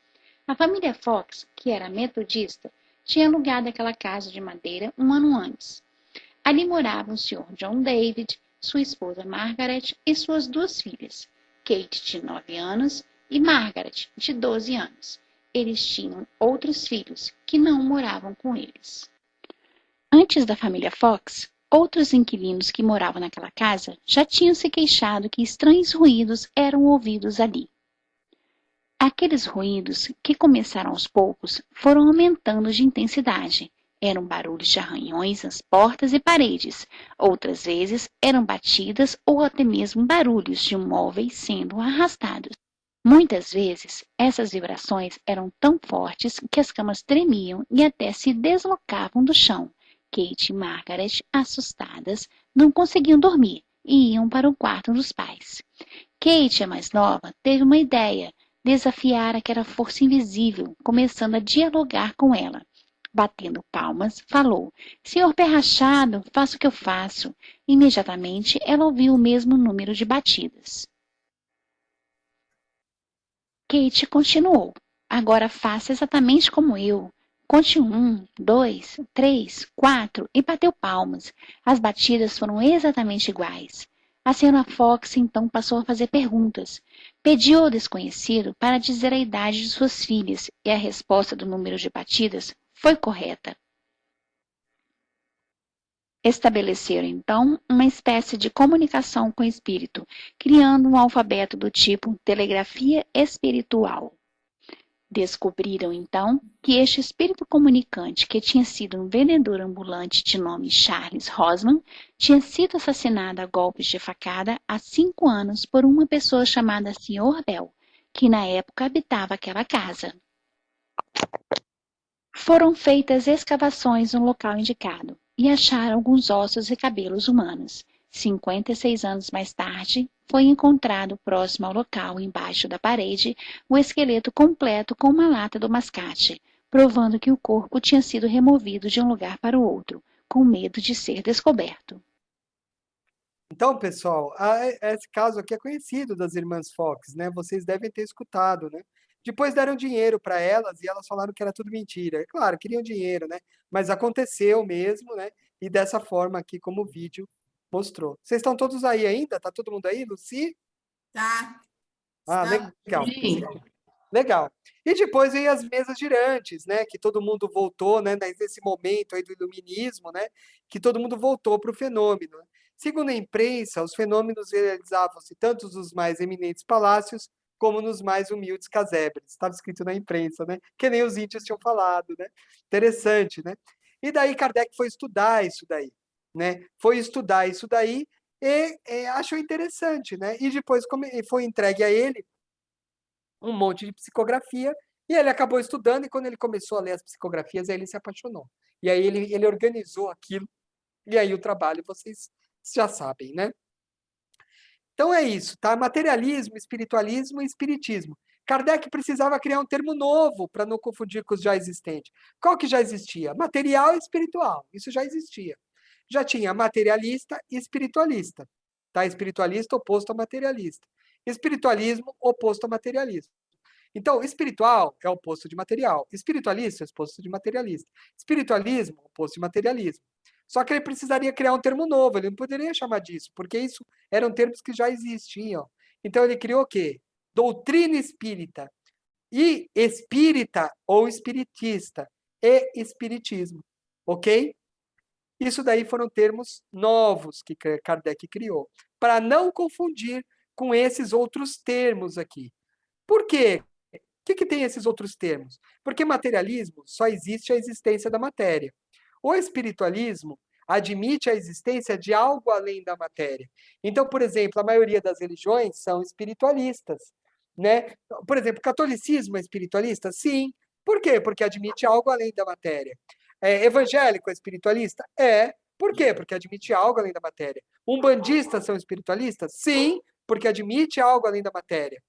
A família Fox, que era metodista, tinha alugado aquela casa de madeira 1 ano antes. Ali moravam o Sr. John David, sua esposa Margaret e suas 2 filhas, Kate, de 9 anos, e Margaret, de 12 anos. Eles tinham outros filhos que não moravam com eles. Antes da família Fox, outros inquilinos que moravam naquela casa já tinham se queixado que estranhos ruídos eram ouvidos ali. Aqueles ruídos, que começaram aos poucos, foram aumentando de intensidade. Eram barulhos de arranhões nas portas e paredes. Outras vezes eram batidas ou até mesmo barulhos de móveis sendo arrastados. Muitas vezes, essas vibrações eram tão fortes que as camas tremiam e até se deslocavam do chão. Kate e Margaret, assustadas, não conseguiam dormir e iam para o quarto dos pais. Kate, a mais nova, teve uma ideia: desafiar aquela força invisível, começando a dialogar com ela. Batendo palmas, falou: "Senhor Pé Rachado, faça o que eu faço." Imediatamente, ela ouviu o mesmo número de batidas. Kate continuou: "Agora faça exatamente como eu. Conte 1, 2, 3, 4 e bateu palmas. As batidas foram exatamente iguais. A senhora Fox então passou a fazer perguntas. Pediu ao desconhecido para dizer a idade de suas filhas e a resposta do número de batidas foi correta. Estabeleceram então uma espécie de comunicação com o espírito, criando um alfabeto do tipo telegrafia espiritual. Descobriram então que este espírito comunicante, que tinha sido um vendedor ambulante de nome Charles Rosman, tinha sido assassinado a golpes de facada há 5 anos por uma pessoa chamada Sr. Bell, que na época habitava aquela casa. Foram feitas escavações no local indicado e acharam alguns ossos e cabelos humanos. 56 anos mais tarde, foi encontrado próximo ao local, embaixo da parede, o esqueleto completo com uma lata do mascate, provando que o corpo tinha sido removido de um lugar para o outro, com medo de ser descoberto. Então, pessoal, esse caso aqui é conhecido das irmãs Fox, né? Vocês devem ter escutado, né? Depois deram dinheiro para elas e elas falaram que era tudo mentira. É claro, queriam dinheiro, né? Mas aconteceu mesmo, né? E dessa forma aqui, como o vídeo mostrou. Vocês estão todos aí ainda? Tá todo mundo aí, Luci? Tá. Ah, Estamos. legal. Sim. Legal. E depois veio as mesas girantes, né? Que todo mundo voltou, né? Nesse momento aí do iluminismo, né? Que todo mundo voltou para o fenômeno. Segundo a imprensa, os fenômenos realizavam-se tanto nos mais eminentes palácios como nos mais humildes casebres. Estava escrito na imprensa, né? Que nem os índios tinham falado, né? Interessante, né? E daí Kardec foi estudar isso daí, né? Foi estudar isso daí e achou interessante, né? E depois foi entregue a ele um monte de psicografia, e ele acabou estudando, e quando ele começou a ler as psicografias, aí ele se apaixonou. E aí ele organizou aquilo, e aí o trabalho vocês já sabem, né? Então é isso, tá? Materialismo, espiritualismo e espiritismo. Kardec precisava criar um termo novo para não confundir com os já existentes. Qual que já existia? Material e espiritual. Isso já existia. Já tinha materialista e espiritualista. Tá? Espiritualista oposto a materialista. Espiritualismo oposto a materialismo. Então, espiritual é o oposto de material. Espiritualista é o oposto de materialista. Espiritualismo, oposto de materialismo. Só que ele precisaria criar um termo novo, ele não poderia chamar disso, porque isso eram termos que já existiam. Então, ele criou o quê? Doutrina espírita. E espírita ou espiritista. E espiritismo. Ok? Isso daí foram termos novos que Kardec criou, para não confundir com esses outros termos aqui. Por quê? O que tem esses outros termos? Porque materialismo só existe a existência da matéria. O espiritualismo admite a existência de algo além da matéria. Então, por exemplo, a maioria das religiões são espiritualistas, né? Por exemplo, o catolicismo é espiritualista? Sim. Por quê? Porque admite algo além da matéria. Evangélico é espiritualista? É. Por quê? Porque admite algo além da matéria. Umbandistas são espiritualistas? Sim, porque admite algo além da matéria.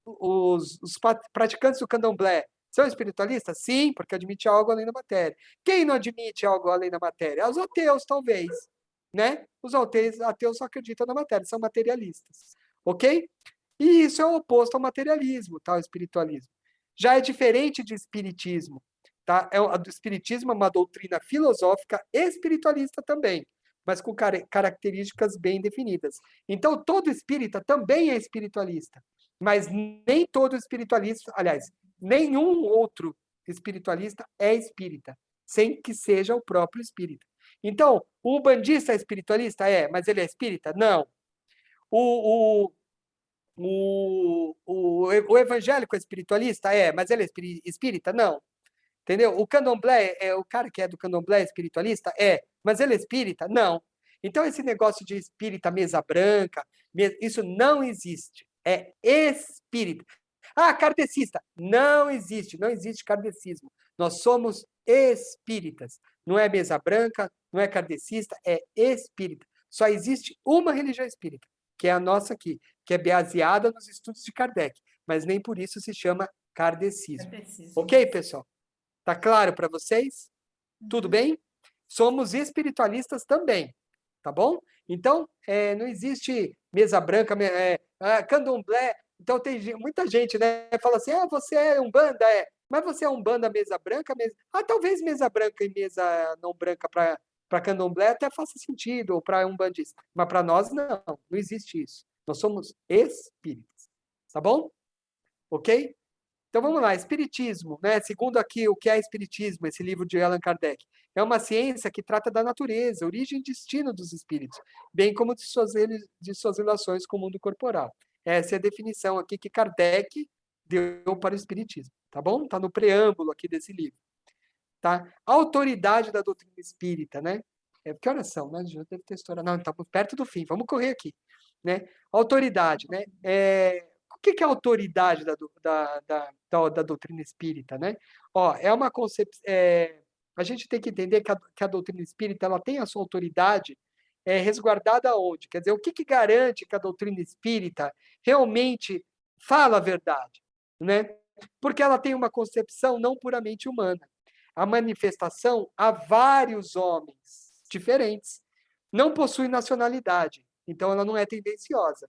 Os praticantes do candomblé são espiritualistas? Sim, porque admite algo além da matéria. Quem não admite algo além da matéria? Os ateus, talvez. Né? Os ateus só acreditam na matéria, são materialistas. Ok? E isso é o oposto ao materialismo, tá? O espiritualismo. Já é diferente de espiritismo. Tá? O espiritismo é uma doutrina filosófica espiritualista também, mas com características bem definidas. Então, todo espírita também é espiritualista, mas nem todo espiritualista, aliás, nenhum outro espiritualista é espírita, sem que seja o próprio espírita. Então, o umbandista é espiritualista? É, mas ele é espírita? Não. O evangélico é espiritualista? É, mas ele é espírita? Não. Entendeu? O candomblé, o cara que é do candomblé é espiritualista? É, mas ele é espírita? Não. Então, esse negócio de espírita mesa branca, isso não existe. É espírita. Ah, kardecista. Não existe kardecismo. Nós somos espíritas. Não é mesa branca, não é kardecista, é espírita. Só existe uma religião espírita, que é a nossa aqui, que é baseada nos estudos de Kardec, mas nem por isso se chama kardecismo. Ok, pessoal? Tá claro para vocês? Tudo bem? Somos espiritualistas também, tá bom? Então, não existe mesa branca, candomblé. Então, tem muita gente, né? Fala assim, você é umbanda, mas você é umbanda mesa branca? Talvez mesa branca e mesa não branca para candomblé até faça sentido, ou para umbandista. Mas para nós, não existe isso. Nós somos espíritas, tá bom? Ok? Então vamos lá, espiritismo, né? Segundo aqui o que é espiritismo, esse livro de Allan Kardec, é uma ciência que trata da natureza, origem e destino dos espíritos, bem como de suas relações com o mundo corporal. Essa é a definição aqui que Kardec deu para o espiritismo, tá bom? Está no preâmbulo aqui desse livro, tá? A autoridade da doutrina espírita, né? Que horas são, né? Já deve ter estourado. Não, estamos perto do fim, vamos correr aqui, né? Autoridade, né? O que é a autoridade da doutrina espírita, né? É uma concepção. A gente tem que entender que a doutrina espírita ela tem a sua autoridade resguardada onde? Quer dizer, o que garante que a doutrina espírita realmente fala a verdade, né? Porque ela tem uma concepção não puramente humana. A manifestação há vários homens diferentes. Não possui nacionalidade, então ela não é tendenciosa.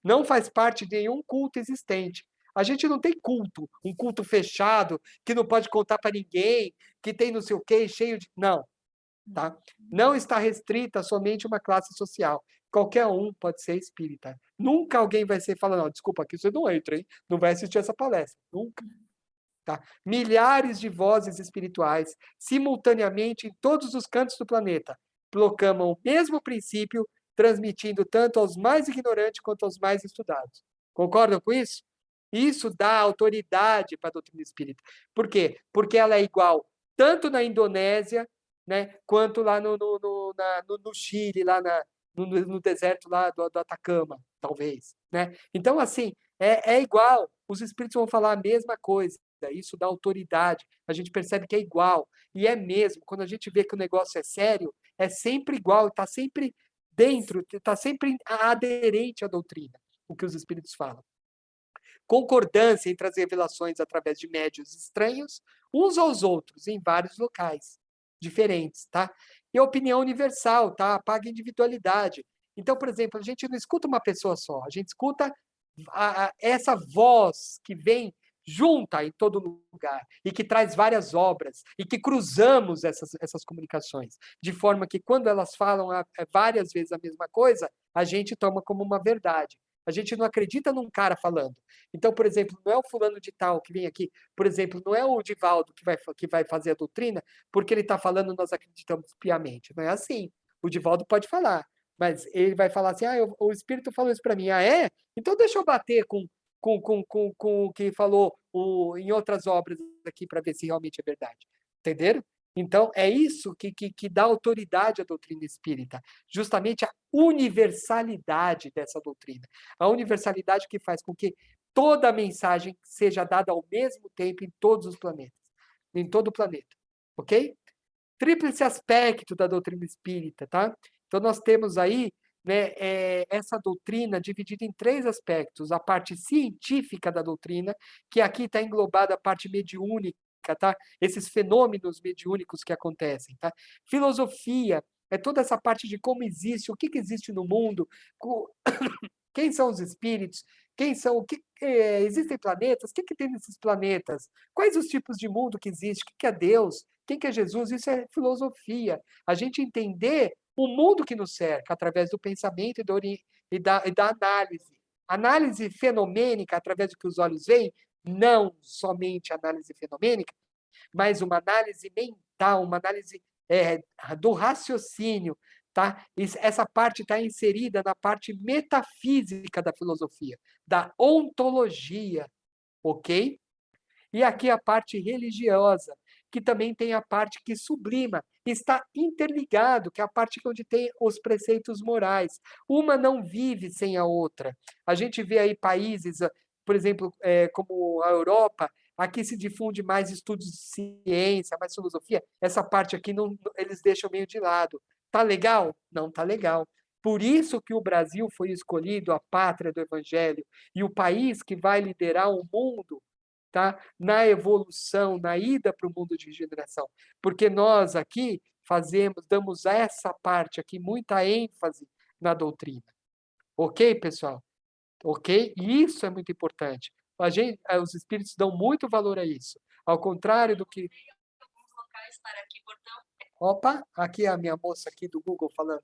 Não faz parte de nenhum culto existente. A gente não tem culto, um culto fechado, que não pode contar para ninguém, que tem não sei o quê, cheio de... Não, tá? Não está restrita a somente uma classe social. Qualquer um pode ser espírita. Nunca alguém vai ser falando, não, desculpa, aqui você não entra, hein? Não vai assistir essa palestra. Nunca. Tá? Milhares de vozes espirituais, simultaneamente em todos os cantos do planeta, proclamam o mesmo princípio, transmitindo tanto aos mais ignorantes quanto aos mais estudados. Concordam com isso? Isso dá autoridade para a doutrina espírita. Por quê? Porque ela é igual tanto na Indonésia, né, quanto lá no Chile, lá no deserto lá do Atacama, talvez. Né? Então, assim, é igual. Os espíritos vão falar a mesma coisa. Isso dá autoridade. A gente percebe que é igual. E é mesmo. Quando a gente vê que o negócio é sério, é sempre igual. Está sempre dentro, está sempre aderente à doutrina, o que os espíritos falam. Concordância entre as revelações através de médiuns estranhos, uns aos outros, em vários locais diferentes, tá? E a opinião universal, tá? Apaga a individualidade. Então, por exemplo, a gente não escuta uma pessoa só, a gente escuta essa voz que vem junta em todo lugar e que traz várias obras e que cruzamos essas comunicações, de forma que quando elas falam várias vezes a mesma coisa, a gente toma como uma verdade. A gente não acredita num cara falando. Então, por exemplo, não é o fulano de tal que vem aqui, por exemplo, não é o Divaldo que vai fazer a doutrina, porque ele está falando, nós acreditamos piamente. Não é assim. O Divaldo pode falar, mas ele vai falar assim, o Espírito falou isso para mim. Ah, é? Então deixa eu bater com o que falou em outras obras aqui para ver se realmente é verdade. Entenderam? Então, é isso que dá autoridade à doutrina espírita, justamente a universalidade dessa doutrina. A universalidade que faz com que toda a mensagem seja dada ao mesmo tempo em todos os planetas, em todo o planeta. Ok? Tríplice aspecto da doutrina espírita, tá? Então, nós temos aí, né, essa doutrina dividida em 3 aspectos. A parte científica da doutrina, que aqui está englobada a parte mediúnica, tá? Esses fenômenos mediúnicos que acontecem, tá? Filosofia é toda essa parte de como existe, o que existe no mundo, quem são os espíritos, existem planetas, o que tem nesses planetas, quais os tipos de mundo que existe, o que é Deus, quem que é Jesus, isso é filosofia. A gente entender o mundo que nos cerca através do pensamento e da análise. Análise fenomênica através do que os olhos veem, não somente análise fenomênica, mas uma análise mental, uma análise do raciocínio. Tá? Essa parte está inserida na parte metafísica da filosofia, da ontologia, ok? E aqui a parte religiosa, que também tem a parte que sublima, está interligado, que é a parte onde tem os preceitos morais. Uma não vive sem a outra. A gente vê aí países, por exemplo, como a Europa, aqui se difunde mais estudos de ciência, mais filosofia. Essa parte aqui eles deixam meio de lado. Tá legal? Não tá legal. Por isso que o Brasil foi escolhido a pátria do Evangelho e o país que vai liderar o mundo, tá? Na evolução, na ida para o mundo de regeneração. Porque nós aqui damos a essa parte aqui muita ênfase na doutrina. Ok, pessoal? Ok? E isso é muito importante. Os espíritos dão muito valor a isso. Ao contrário do que... Opa, aqui é a minha moça aqui do Google falando.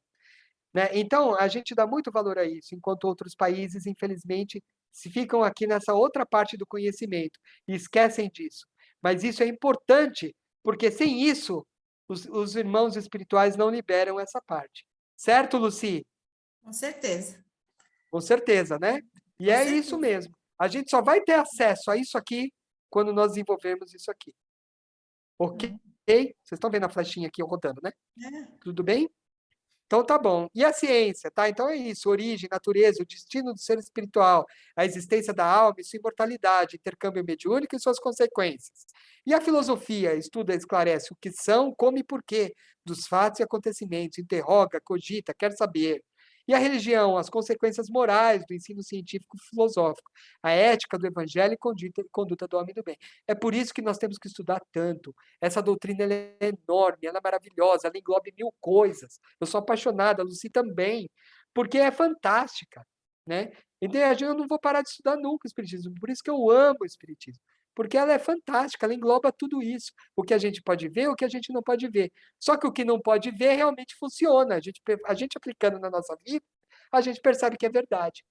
Né? Então, a gente dá muito valor a isso, enquanto outros países, infelizmente, se ficam aqui nessa outra parte do conhecimento e esquecem disso. Mas isso é importante, porque sem isso, os irmãos espirituais não liberam essa parte. Certo, Lucy? Com certeza. Com certeza, né? E é isso mesmo. A gente só vai ter acesso a isso aqui quando nós desenvolvermos isso aqui. Ok? Vocês estão vendo a flechinha aqui rodando, né? Tudo bem? Então tá bom. E a ciência, tá? Então é isso, origem, natureza, o destino do ser espiritual, a existência da alma e sua imortalidade, intercâmbio mediúnico e suas consequências. E a filosofia estuda e esclarece o que são, como e porquê dos fatos e acontecimentos, interroga, cogita, quer saber. E a religião, as consequências morais do ensino científico e filosófico, a ética do evangelho e conduta do homem do bem. É por isso que nós temos que estudar tanto. Essa doutrina ela é enorme, ela é maravilhosa, ela engloba 1000 coisas. Eu sou apaixonada, a Lucy também, porque é fantástica. né? Então, eu não vou parar de estudar nunca o Espiritismo, por isso que eu amo o Espiritismo, porque ela é fantástica, ela engloba tudo isso, o que a gente pode ver, o que a gente não pode ver. Só que o que não pode ver realmente funciona, a gente aplicando na nossa vida, a gente percebe que é verdade.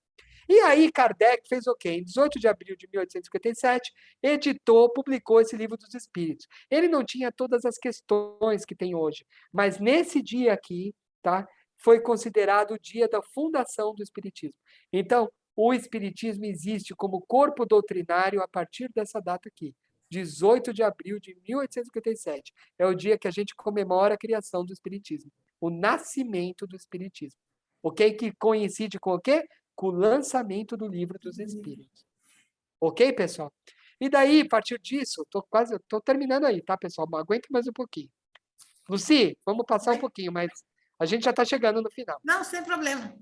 E aí Kardec fez o quê? Em 18 de abril de 1857, publicou esse Livro dos Espíritos. Ele não tinha todas as questões que tem hoje, mas nesse dia aqui, tá, foi considerado o dia da fundação do Espiritismo. Então, o Espiritismo existe como corpo doutrinário a partir dessa data aqui, 18 de abril de 1857. É o dia que a gente comemora a criação do Espiritismo, o nascimento do Espiritismo. Ok? Que coincide com o quê? Com o lançamento do Livro dos Espíritos. Ok, pessoal? E daí, a partir disso, estou terminando aí, tá, pessoal? Aguenta mais um pouquinho. Lucy, vamos passar um pouquinho, mas a gente já está chegando no final. Não, sem problema.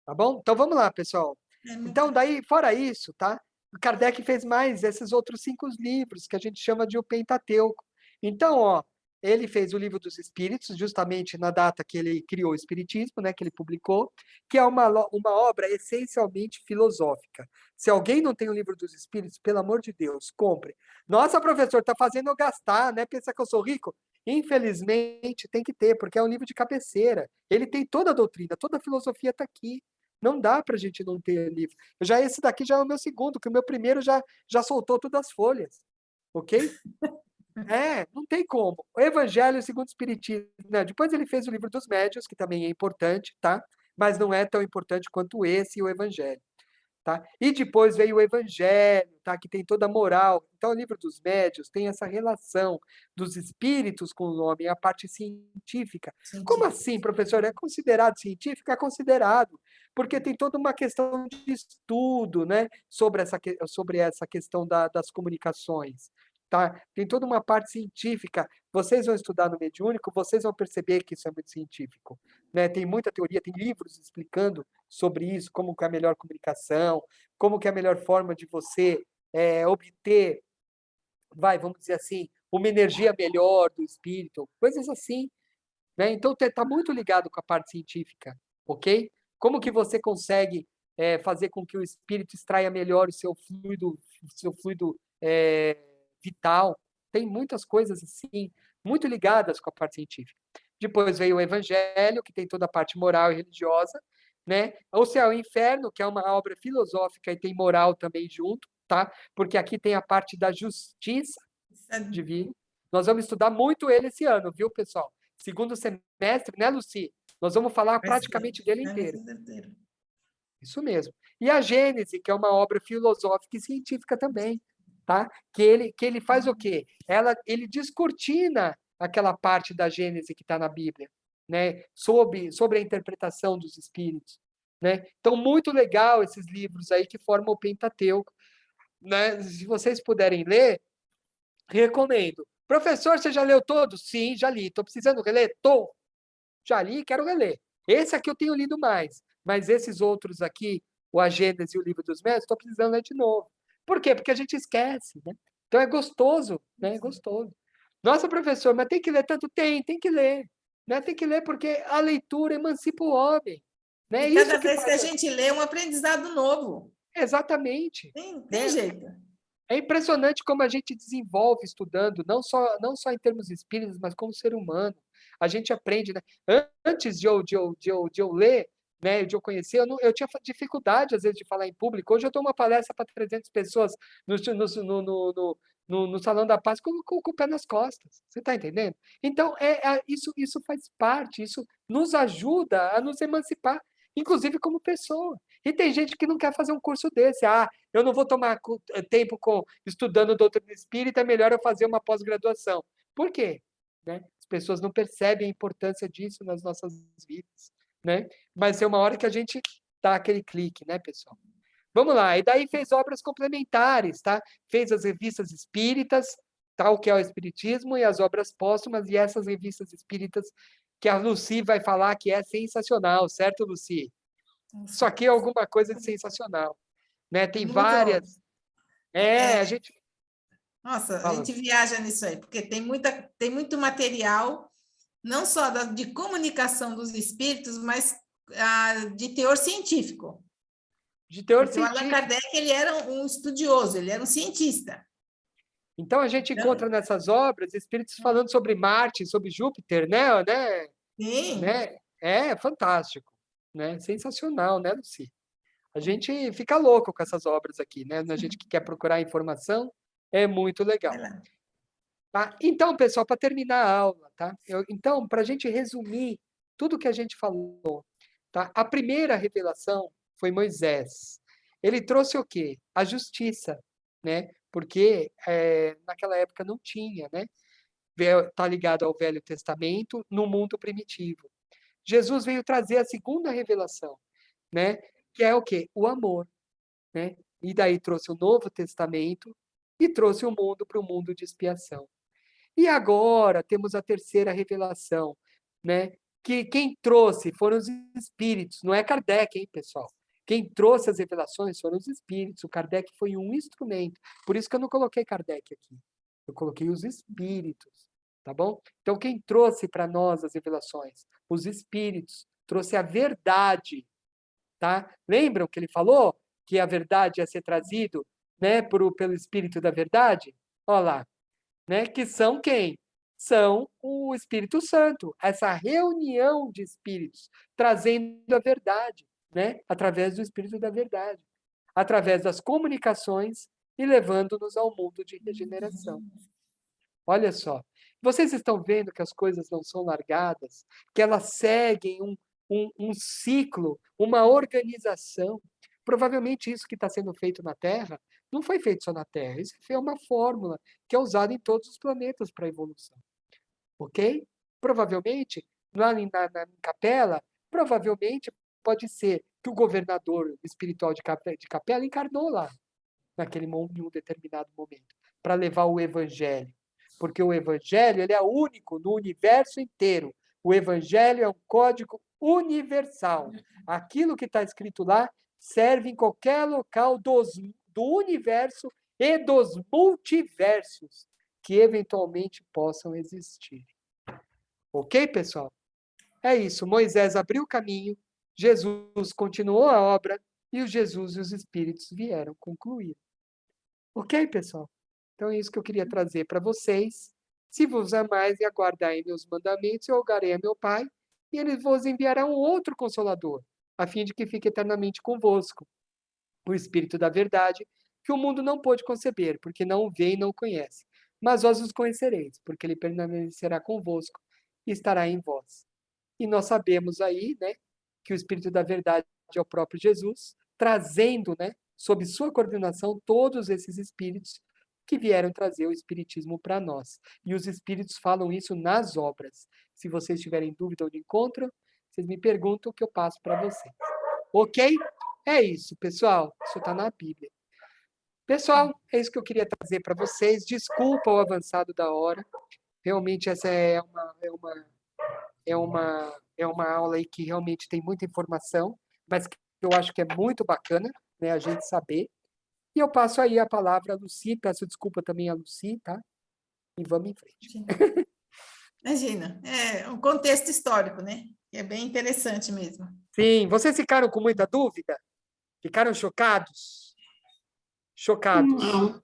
Tá bom? Então, vamos lá, pessoal. Então, daí, fora isso, tá? O Kardec fez mais esses outros 5 livros, que a gente chama de o Pentateuco. Então, ó, ele fez o Livro dos Espíritos, justamente na data que ele criou o Espiritismo, né, que ele publicou, que é uma obra essencialmente filosófica. Se alguém não tem o Livro dos Espíritos, pelo amor de Deus, compre. Nossa, professor, está fazendo eu gastar, né? Pensa que eu sou rico? Infelizmente, tem que ter, porque é um livro de cabeceira. Ele tem toda a doutrina, toda a filosofia está aqui. Não dá para a gente não ter livro. Esse daqui já é o meu segundo, que o meu primeiro já soltou todas as folhas. Ok? Não tem como. O Evangelho segundo o Espiritismo. Né? Depois ele fez o Livro dos Médiuns, que também é importante, tá? Mas não é tão importante quanto esse e o Evangelho. Tá? E depois veio o Evangelho, tá? Que tem toda a moral. Então, o Livro dos Médiuns tem essa relação dos espíritos com o homem, a parte científica. Como assim, professor? É considerado científico? É considerado, porque tem toda uma questão de estudo, né? sobre essa questão das comunicações. Tá? Tem toda uma parte científica. Vocês vão estudar no mediúnico, vocês vão perceber que isso é muito científico. Né? Tem muita teoria, tem livros explicando sobre isso, como que é a melhor comunicação, como que é a melhor forma de você obter, vamos dizer assim, uma energia melhor do espírito, coisas assim. Né? Então, está muito ligado com a parte científica, ok? Como que você consegue fazer com que o espírito extraia melhor o seu fluido vital? Tem muitas coisas assim, muito ligadas com a parte científica. Depois veio o Evangelho, que tem toda a parte moral e religiosa, né? O Céu e o Inferno, que é uma obra filosófica e tem moral também junto, tá? Porque aqui tem a parte da justiça divina. Nós vamos estudar muito ele esse ano, viu, pessoal? Segundo semestre, né, Lucy? Nós vamos falar praticamente dele inteiro. Isso mesmo. E a Gênese, que é uma obra filosófica e científica também, tá? Que ele faz o quê? Ele descortina aquela parte da Gênese que está na Bíblia, né? Sobre a interpretação dos espíritos, né? Então, muito legal esses livros aí que formam o Pentateuco, né? Se vocês puderem ler, recomendo. Professor, você já leu todos? Sim, já li. Estou precisando reler? Tô. Já li e quero reler. Esse aqui eu tenho lido mais, mas esses outros aqui, o A Gênese e o Livro dos Médiuns, estou precisando ler de novo. Por quê? Porque a gente esquece, né? Então é gostoso, né? É gostoso. Nossa, professor, mas tem que ler tanto? Tem que ler. Né? Tem que ler porque a leitura emancipa o homem. Né? E cada vez que a gente lê, é um aprendizado novo. Exatamente. Tem jeito. É impressionante como a gente desenvolve estudando, não só em termos espíritas, mas como ser humano. A gente aprende, né? Antes de eu ler, né, de eu conhecer, eu tinha dificuldade, às vezes, de falar em público. Hoje eu dou uma palestra para 300 pessoas no Salão da Paz com o pé nas costas. Você está entendendo? Então, isso faz parte, isso nos ajuda a nos emancipar, inclusive como pessoa. E tem gente que não quer fazer um curso desse. Eu não vou tomar tempo estudando doutrina espírita, é melhor eu fazer uma pós-graduação. Por quê? Né? As pessoas não percebem a importância disso nas nossas vidas. Né? Mas é uma hora que a gente dá aquele clique, né, pessoal? Vamos lá. E daí fez obras complementares, tá? Fez as revistas espíritas, tal que é o Espiritismo, e as obras póstumas, e essas revistas espíritas que a Lucy vai falar que é sensacional, certo, Lucy? Isso aqui é alguma coisa de sensacional. Né? Tem várias. A gente... Nossa, a gente viaja nisso aí, porque tem muito material, não só de comunicação dos espíritos, mas de teor científico. De teor Porque o Allan científico. Kardec, ele era um estudioso, ele era um cientista. Então, a gente encontra nessas obras espíritos falando sobre Marte, sobre Júpiter, né? Sim. É fantástico, né? Sensacional, né, Lucy? A gente fica louco com essas obras aqui, né? A gente que quer procurar informação, é muito legal. Tá? Então, pessoal, para terminar a aula, tá? Então, para a gente resumir tudo que a gente falou, tá? A primeira revelação foi Moisés. Ele trouxe o quê? A justiça, né? Porque naquela época não tinha, né? Está ligado ao Velho Testamento no mundo primitivo. Jesus veio trazer a segunda revelação, né? Que é o quê? O amor, né? E daí trouxe o Novo Testamento e trouxe o mundo para o mundo de expiação. E agora temos a terceira revelação, né? Que quem trouxe foram os espíritos, não é Kardec, hein, pessoal? Quem trouxe as revelações foram os espíritos. O Kardec foi um instrumento. Por isso que eu não coloquei Kardec aqui. Eu coloquei os espíritos, tá bom? Então, quem trouxe para nós as revelações? Os espíritos. Trouxe a verdade, tá? Lembram que ele falou que a verdade ia ser trazido, né, pelo espírito da verdade? Olha lá, né? Que são quem? São o Espírito Santo. Essa reunião de espíritos trazendo a verdade, né? Através do Espírito da verdade, através das comunicações e levando-nos ao mundo de regeneração. Olha só, vocês estão vendo que as coisas não são largadas, que elas seguem um ciclo, uma organização. Provavelmente isso que está sendo feito na Terra não foi feito só na Terra, isso foi uma fórmula que é usada em todos os planetas para a evolução. Ok? Provavelmente, lá na Capela, provavelmente pode ser que o governador espiritual de Capela encarnou lá, em um determinado momento, para levar o Evangelho. Porque o Evangelho ele é único no universo inteiro. O Evangelho é um código universal. Aquilo que está escrito lá serve em qualquer local do universo e dos multiversos que eventualmente possam existir. Ok, pessoal? É isso. Moisés abriu o caminho, Jesus continuou a obra e o Jesus e os Espíritos vieram concluir. Ok, pessoal? Então é isso que eu queria trazer para vocês. Se vos amais e aguardai meus mandamentos, eu rogarei a meu Pai, e ele vos enviará um outro Consolador, a fim de que fique eternamente convosco. O Espírito da verdade, que o mundo não pôde conceber, porque não o vê e não o conhece. Mas vós os conhecereis, porque ele permanecerá convosco e estará em vós. E nós sabemos aí, né, que o Espírito da verdade é o próprio Jesus, trazendo, né, sob sua coordenação, todos esses espíritos que vieram trazer o Espiritismo para nós. E os espíritos falam isso nas obras. Se vocês tiverem dúvida onde encontram, vocês me perguntam que eu passo para vocês. Ok? É isso, pessoal. Isso está na Bíblia. Pessoal, é isso que eu queria trazer para vocês. Desculpa o avançado da hora. Realmente essa é uma aula aí que realmente tem muita informação, mas que eu acho que é muito bacana, né, a gente saber. E eu passo aí a palavra à Lucy, peço desculpa também à Lucy, tá? E vamos em frente. Imagina, é um contexto histórico, né? É bem interessante mesmo. Sim, vocês ficaram com muita dúvida? Ficaram chocados? Chocados? Não.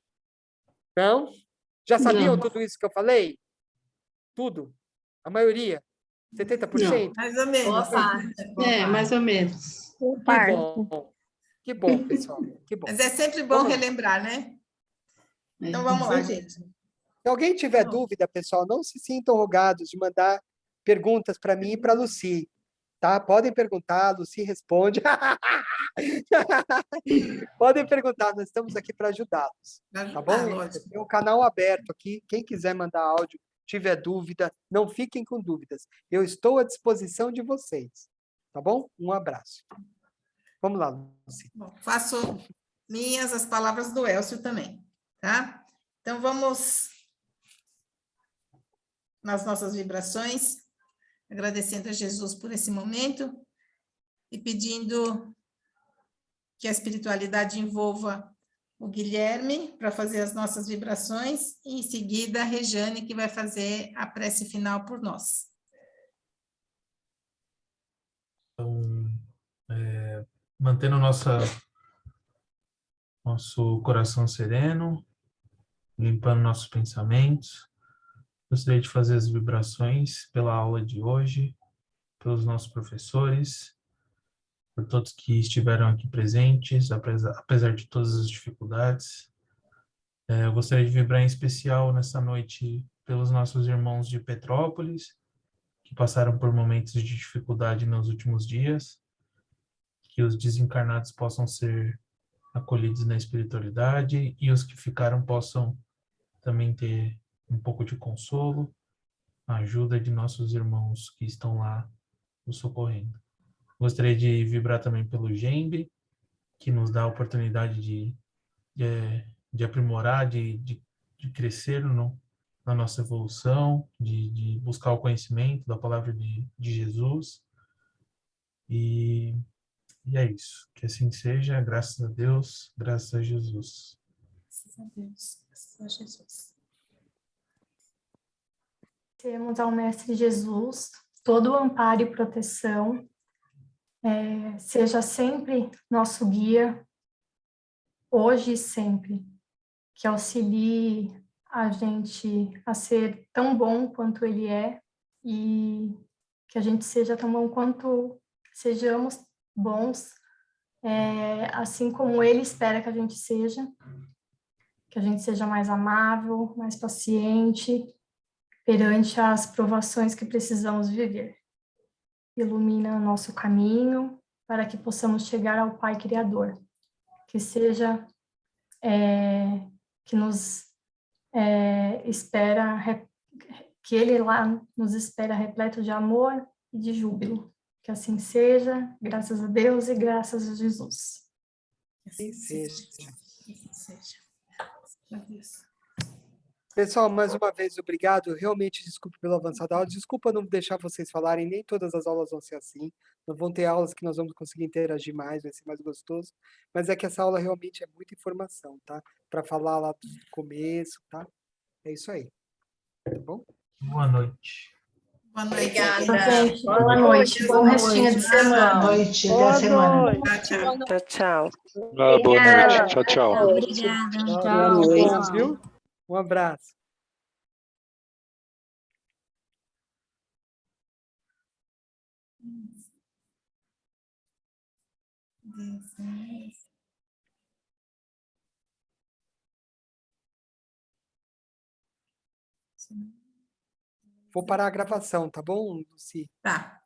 Não? Já sabiam Não. tudo isso que eu falei? Tudo? A maioria? 70%? Mais ou menos. Boa parte. Mais ou menos. Que bom. Que bom, pessoal. Que bom. Mas é sempre bom relembrar, né? Então vamos lá, gente. Se alguém tiver dúvida, pessoal, não se sintam rogados de mandar perguntas para mim e para a Lucy, tá? Podem perguntar, a Lucy responde. Podem perguntar, nós estamos aqui para ajudá-los, tá bom? Tem um canal aberto aqui, quem quiser mandar áudio, tiver dúvida, não fiquem com dúvidas. Eu estou à disposição de vocês, tá bom? Um abraço. Vamos lá, Lucy. Bom, faço minhas as palavras do Elcio também, tá? Então, vamos nas nossas vibrações, agradecendo a Jesus por esse momento e pedindo que a espiritualidade envolva o Guilherme para fazer as nossas vibrações e, em seguida, a Rejane, que vai fazer a prece final por nós. Então, mantendo nossa nosso coração sereno, limpando nossos pensamentos. Gostaria de fazer as vibrações pela aula de hoje, pelos nossos professores, por todos que estiveram aqui presentes, apesar de todas as dificuldades. Eu gostaria de vibrar em especial nessa noite pelos nossos irmãos de Petrópolis, que passaram por momentos de dificuldade nos últimos dias, que os desencarnados possam ser acolhidos na espiritualidade e os que ficaram possam também ter um pouco de consolo, a ajuda de nossos irmãos que estão lá nos socorrendo. Gostaria de vibrar também pelo Gembe, que nos dá a oportunidade de aprimorar, de crescer na nossa evolução, de buscar o conhecimento da palavra de Jesus. E é isso. Que assim seja, graças a Deus, graças a Jesus. Graças a Deus, graças a Jesus. Temos ao Mestre Jesus todo o amparo e proteção, seja sempre nosso guia, hoje e sempre, que auxilie a gente a ser tão bom quanto Ele é e que a gente seja tão bom quanto sejamos bons, assim como Ele espera que a gente seja mais amável, mais paciente perante as provações que precisamos viver. Ilumina o nosso caminho para que possamos chegar ao Pai Criador, que seja, que nos espera, que Ele lá nos espera repleto de amor e de júbilo. Que assim seja, graças a Deus e graças a Jesus. Assim seja. Assim seja. Adeus. Pessoal, mais uma vez, obrigado. Realmente, desculpe pelo avançado da aula. Desculpa não deixar vocês falarem. Nem todas as aulas vão ser assim. Não vão ter aulas que nós vamos conseguir interagir mais, vai ser mais gostoso. Mas é que essa aula realmente é muita informação, tá? Para falar lá do começo, tá? É isso aí. Tá bom? Boa noite. Boa noite. Obrigada. Gente, boa noite. Bom restinho de semana. Boa noite. Até a semana. Tchau, tchau. Tchau. Boa noite. Tchau, tchau. Obrigada. Tchau, beijos, viu? Um abraço. Vou parar a gravação, tá bom, Luci? Tá.